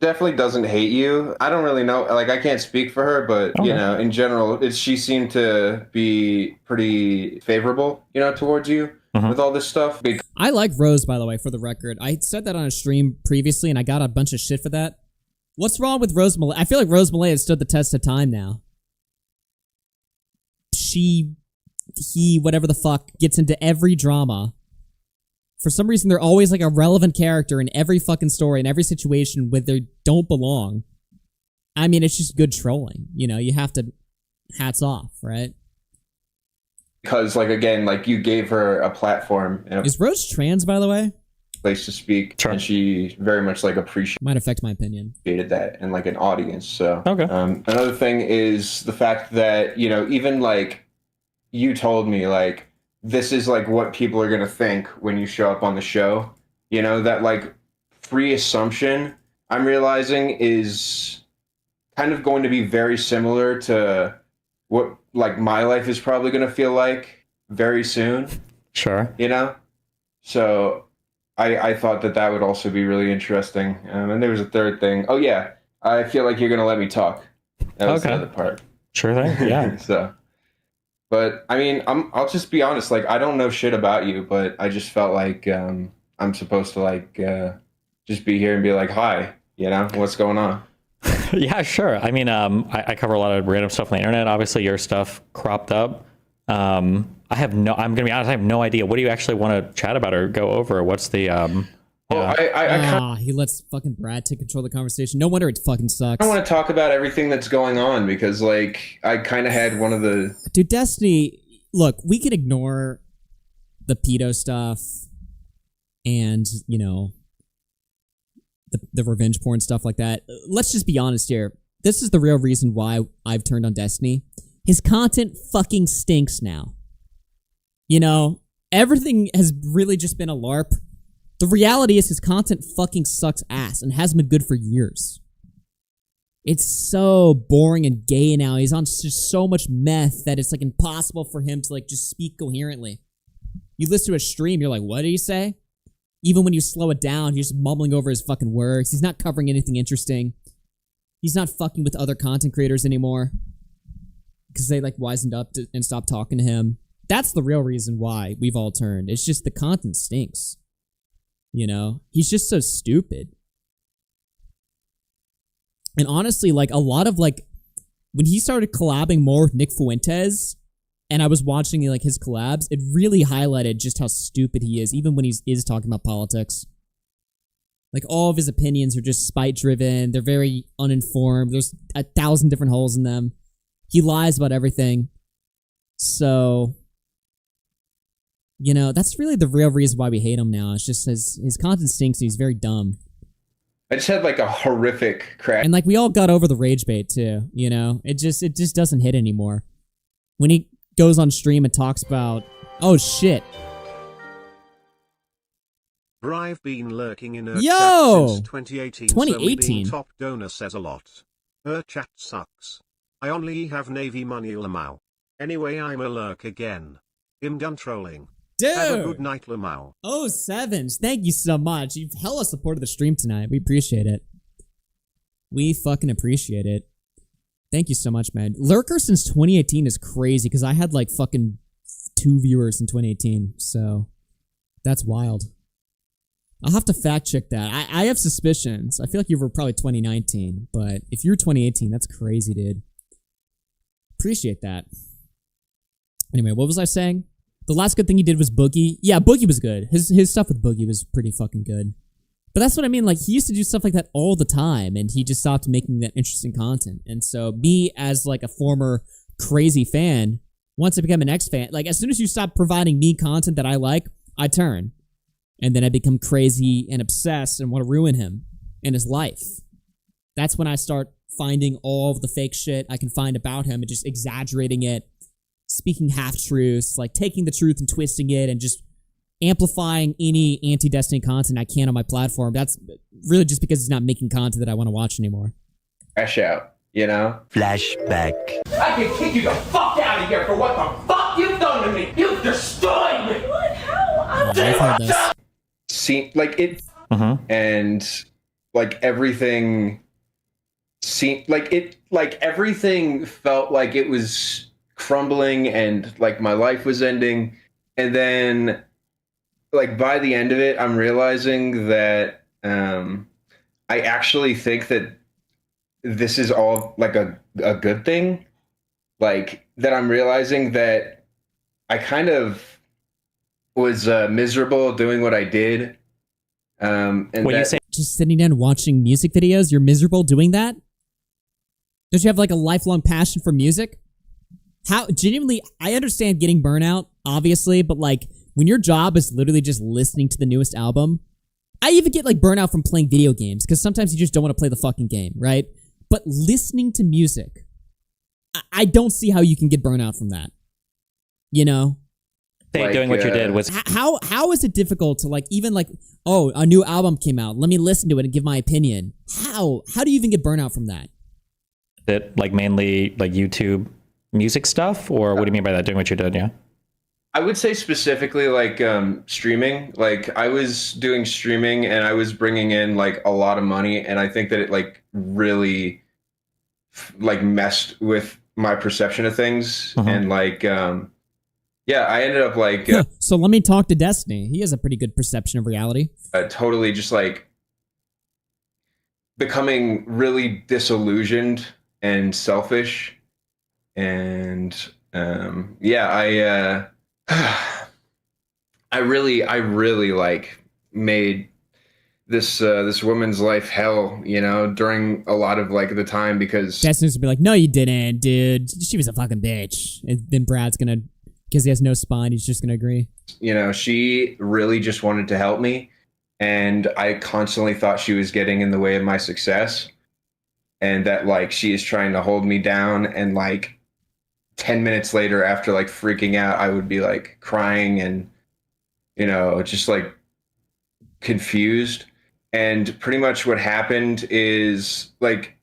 definitely doesn't hate you. I don't really know. I can't speak for her, but, Okay. in general, she seemed to be pretty favorable, towards you with all this stuff. I like Rose, by the way, for the record. I said that on a stream previously, and I got a bunch of shit for that. What's wrong with Rose Malay? I feel like Rose Malay has stood the test of time now. He, whatever the fuck, gets into every drama. For some reason, they're always a relevant character in every fucking story, in every situation where they don't belong. I mean, it's just good trolling. You have to... Hats off, right? Because, again, you gave her a platform. And Is Rose trans, by the way? place to speak. Sure. And she very much appreciated... Might affect my opinion. ...that and an audience. So, okay. Another thing is the fact that, even you told me, this is what people are going to think when you show up on the show. That free assumption, I'm realizing, is kind of going to be very similar to what my life is probably going to feel like very soon. Sure. So I thought that would also be really interesting. And there was a third thing. Oh yeah, I feel like you're going to let me talk. That was the other part. Sure thing. Yeah. So. But I mean, I'll just be honest. I don't know shit about you, but I just felt like I'm supposed to just be here and be hi, what's going on? Yeah, sure. I mean, I cover a lot of random stuff on the internet. Obviously, your stuff cropped up. I'm gonna be honest. I have no idea. What do you actually want to chat about or go over? What's the he lets fucking Brad take control of the conversation. No wonder it fucking sucks. I want to talk about everything that's going on because I kind of had one of the... Dude, Destiny, look, we could ignore the pedo stuff and, the revenge porn stuff like that. Let's just be honest here. This is the real reason why I've turned on Destiny. His content fucking stinks now. Everything has really just been a LARP. The reality is his content fucking sucks ass and hasn't been good for years. It's so boring and gay now. He's on just so much meth that it's impossible for him to just speak coherently. You listen to a stream, you're like, what did he say? Even when you slow it down, he's just mumbling over his fucking words. He's not covering anything interesting. He's not fucking with other content creators anymore. Because they wisened up and stopped talking to him. That's the real reason why we've all turned. It's just the content stinks. You know? He's just so stupid. And honestly, like, a lot of, like, when he started collabing more with Nick Fuentes, and I was watching, like, his collabs, it really highlighted just how stupid he is, even when he is talking about politics. Like, all of his opinions are just spite-driven. They're very uninformed. There's 1,000 different holes in them. He lies about everything. So, you know, that's really the real reason why we hate him now. It's just his content stinks and he's very dumb. I just had like a horrific crash. And like we all got over the rage bait too, you know? It just doesn't hit anymore. When he goes on stream and talks about, oh shit. I've been lurking in her Yo! chat since 2018. 2018? So being top donor says a lot. Her chat sucks. I only have Navy money Lamau. Anyway, I'm a lurk again. I'm done trolling. Dude! Have a good night, Lamau. Oh, Sevens, thank you so much. You've hella supported the stream tonight. We appreciate it. We fucking appreciate it. Thank you so much, man. Lurker since 2018 is crazy because I had like fucking 2 viewers in 2018. So that's wild. I'll have to fact check that. I have suspicions. I feel like you were probably 2019, but if you're 2018, that's crazy, dude. Appreciate that. Anyway, what was I saying? The last good thing he did was Boogie. Yeah, Boogie was good. His stuff with Boogie was pretty fucking good. But that's what I mean. Like, he used to do stuff like that all the time, and he just stopped making that interesting content. And so, me as like a former crazy fan, once I become an X fan, like as soon as you stop providing me content that I like, I turn. And then I become crazy and obsessed and want to ruin him and his life. That's when I start finding all of the fake shit I can find about him and just exaggerating it, speaking half-truths, like taking the truth and twisting it and just amplifying any anti-Destiny content I can on my platform. That's really just because he's not making content that I want to watch anymore. Crash out, you know? Flashback. I can kick you the fuck out of here for what the fuck you've done to me. You've destroyed me. What? How? I've heard this. See, like it, and like everything seemed like it, like everything felt like it was crumbling and like my life was ending. And then like by the end of it, I'm realizing that I actually think that this is all like a good thing. Like that I'm realizing that I kind of was miserable doing what I did. And when you say just sitting down watching music videos, you're miserable doing that? Don't you have like a lifelong passion for music? How genuinely, I understand getting burnout, obviously, but like when your job is literally just listening to the newest album, I even get like burnout from playing video games because sometimes you just don't want to play the fucking game, right? But listening to music, I don't see how you can get burnout from that. You know? Like, doing what you did was how is it difficult to like even like, oh, a new album came out, let me listen to it and give my opinion. How do you even get burnout from that? That like mainly like YouTube music stuff, or what do you mean by that? Doing what you did, yeah. I would say specifically like streaming. Like I was doing streaming and I was bringing in like a lot of money, and I think that it like really like messed with my perception of things. And like yeah, I ended up like so let me talk to Destiny. He has a pretty good perception of reality. Totally just like becoming really disillusioned and selfish. And yeah, I really like made this woman's life hell, you know, during a lot of like the time, because Destiny's gonna be like, no, you didn't, dude. She was a fucking bitch. And then Brad's gonna, because he has no spine, he's just gonna agree. You know, she really just wanted to help me, and I constantly thought she was getting in the way of my success, and that like she is trying to hold me down. And like 10 minutes later, after like freaking out, I would be like crying and, you know, just like confused. And pretty much what happened is like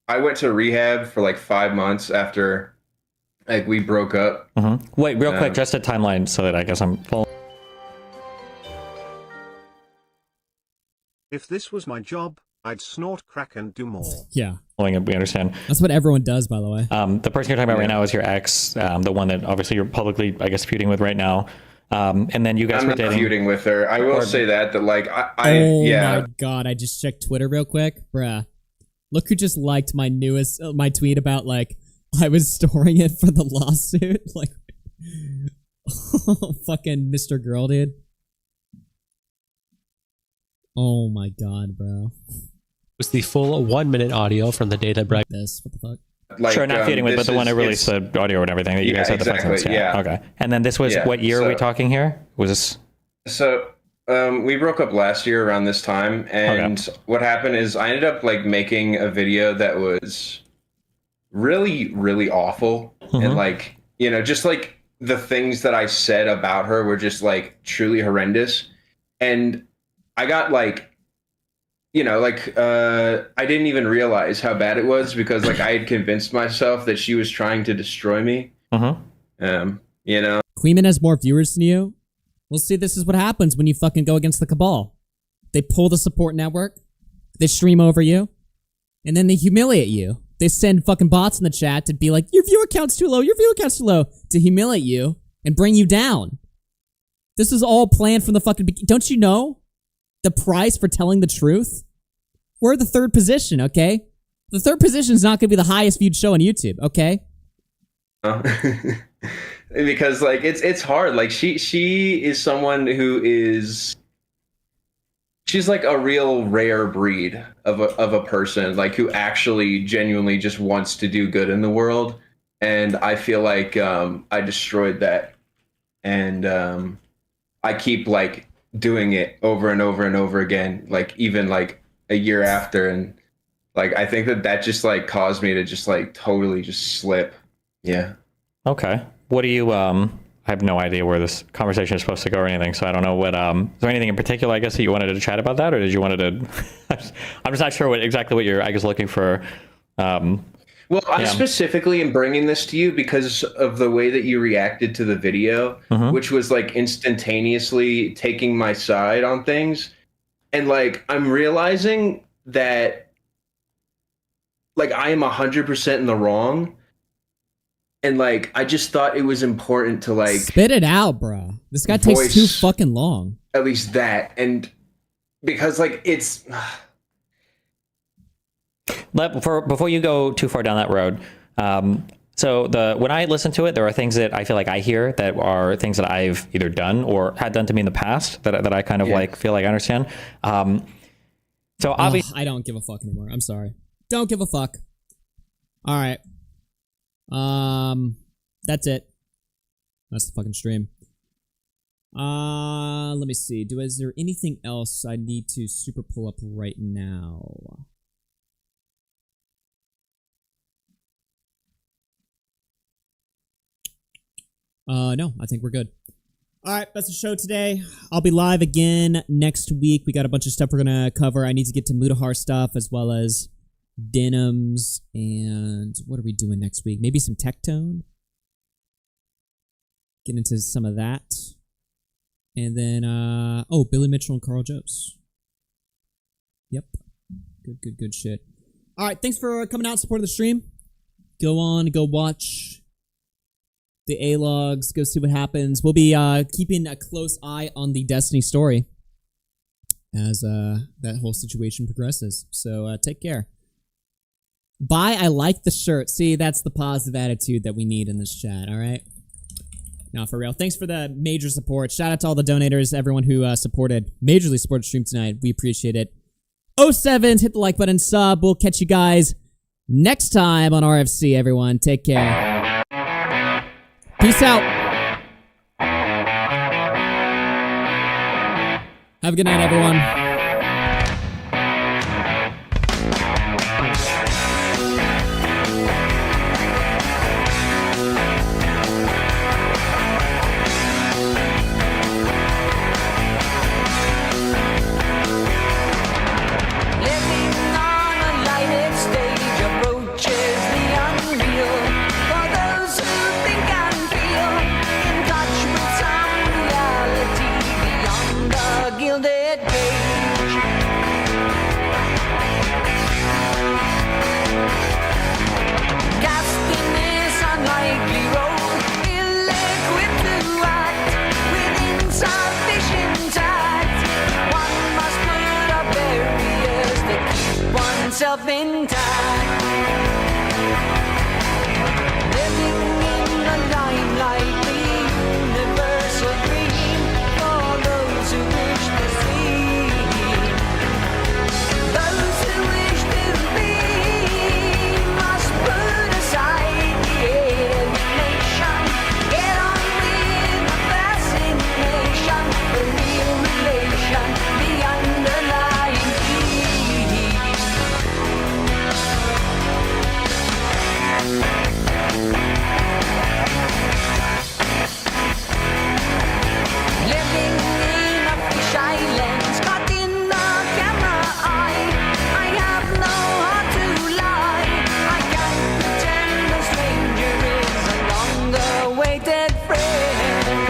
I went to rehab for like 5 months after like we broke up. Wait, real quick, just a timeline so that I guess I'm full. If this was my job, I'd snort crack and do more. Yeah. We understand. That's what everyone does, by the way. The person you're talking about right now is your ex, the one that obviously you're publicly, I guess, feuding with right now. And then you guys I'm were not dating. feuding with her. I will say that like Oh yeah. my god, I just checked Twitter real quick. Bruh. Look who just liked my newest, my tweet about, like, I was storing it for the lawsuit. Like, fucking Mr. Girl, dude. Oh my god, bro. Was the full 1 minute audio from the day that Brad. This, what the fuck? Like, sure, not feuding with, but the one that released the audio and everything that you guys had the exactly, fight. yeah. Okay. And then this was, what year are we talking here? Was this? So we broke up last year around this time, and what happened is I ended up like making a video that was really, really awful, and like, you know, just like the things that I said about her were just like truly horrendous, and I got like, you know, like I didn't even realize how bad it was because like I had convinced myself that she was trying to destroy me. You know, Queeman has more viewers than you. Well, see, this is what happens when you fucking go against the cabal. They pull the support network, they stream over you, and then they humiliate you. They send fucking bots in the chat to be like, your viewer count's too low, your viewer count's too low, to humiliate you and bring you down. This is all planned from the fucking beginning. Don't you know the price for telling the truth? We're the third position, okay? The third position is not going to be the highest viewed show on YouTube, okay? because like it's hard. Like she is someone who is, she's like a real rare breed of a person, like who actually genuinely just wants to do good in the world. And I feel like I destroyed that, and I keep like doing it over and over and over again, like even like a year after, and like I think that just like caused me to just like totally just slip. Yeah. Okay. What do you I have no idea where this conversation is supposed to go or anything, so I don't know what is there anything in particular, I guess, that you wanted to chat about that, or did you wanted to I'm just not sure exactly what you're, I guess, looking for. Well, I specifically am bringing this to you because of the way that you reacted to the video, which was like instantaneously taking my side on things. And like, I'm realizing that like I am 100% in the wrong. And like, I just thought it was important to like spit it out, bro. This guy takes too fucking long. At least that. And because like it's before you go too far down that road, so when I listen to it, there are things that I feel like I hear that are things that I've either done or had done to me in the past that I kind of like feel like I understand. So obviously, I don't give a fuck anymore. I'm sorry. Don't give a fuck. All right. That's it. That's the fucking stream. Let me see. Is there anything else I need to super pull up right now? No, I think we're good. All right, that's the show today. I'll be live again next week. We got a bunch of stuff we're going to cover. I need to get to Mutahar stuff as well as denims. And what are we doing next week? Maybe some Tectone? Get into some of that. And then, Billy Mitchell and Carl Jobs. Yep. Good shit. All right, thanks for coming out and supporting the stream. Go on, go watch the A-logs, go see what happens. We'll be keeping a close eye on the Destiny story as that whole situation progresses. So take care. Bye, I like the shirt. See, that's the positive attitude that we need in this chat, all right? Now, for real, thanks for the major support. Shout out to all the donators, everyone who majorly supported the stream tonight. We appreciate it. 07s, hit the like button, sub. We'll catch you guys next time on RFC, everyone. Take care. Peace out. Have a good night, everyone. Gilded gate. myself intact. Living in the limelight, the universal dream for those who wish to see. Those who wish to be must put aside the alienation. Get on with the fascination, the real relation, the underlying peace. Living in a fish island, caught in the camera eye. I have no heart to lie. I can't pretend a stranger is a long-awaited friend.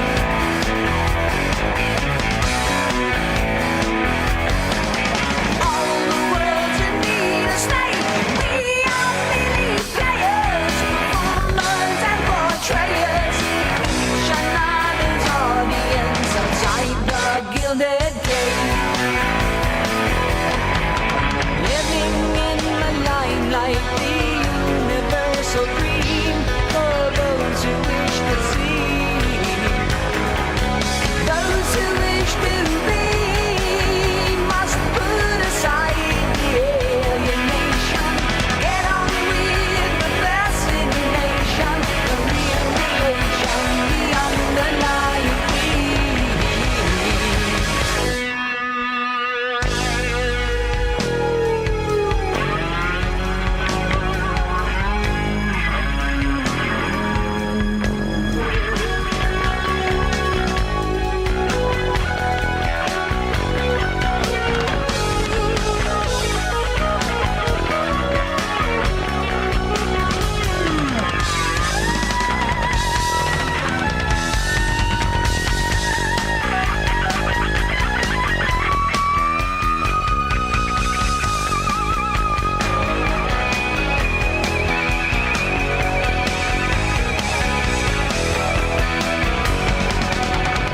All the world's in need of snake. We are merely players, performers and portrayers. Each another's audience outside the gilded cage. Living in the limelight, the universal dream for those who wish to see. Those who wish to be must put aside the alienation. Get on with the fascination, the real relation, the underlying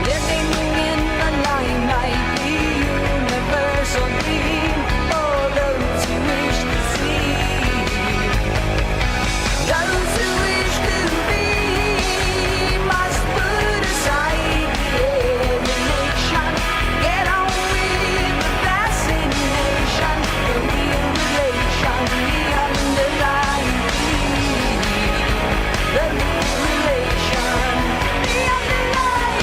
living in the limelight, the universal dream for those who wish to see. Those who wish to be must put aside the alienation. Get on with the fascination, the real relation, the underlying peace. The real relation, the underlying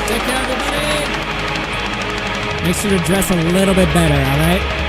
Take care, everybody. Make sure to dress a little bit better, all right?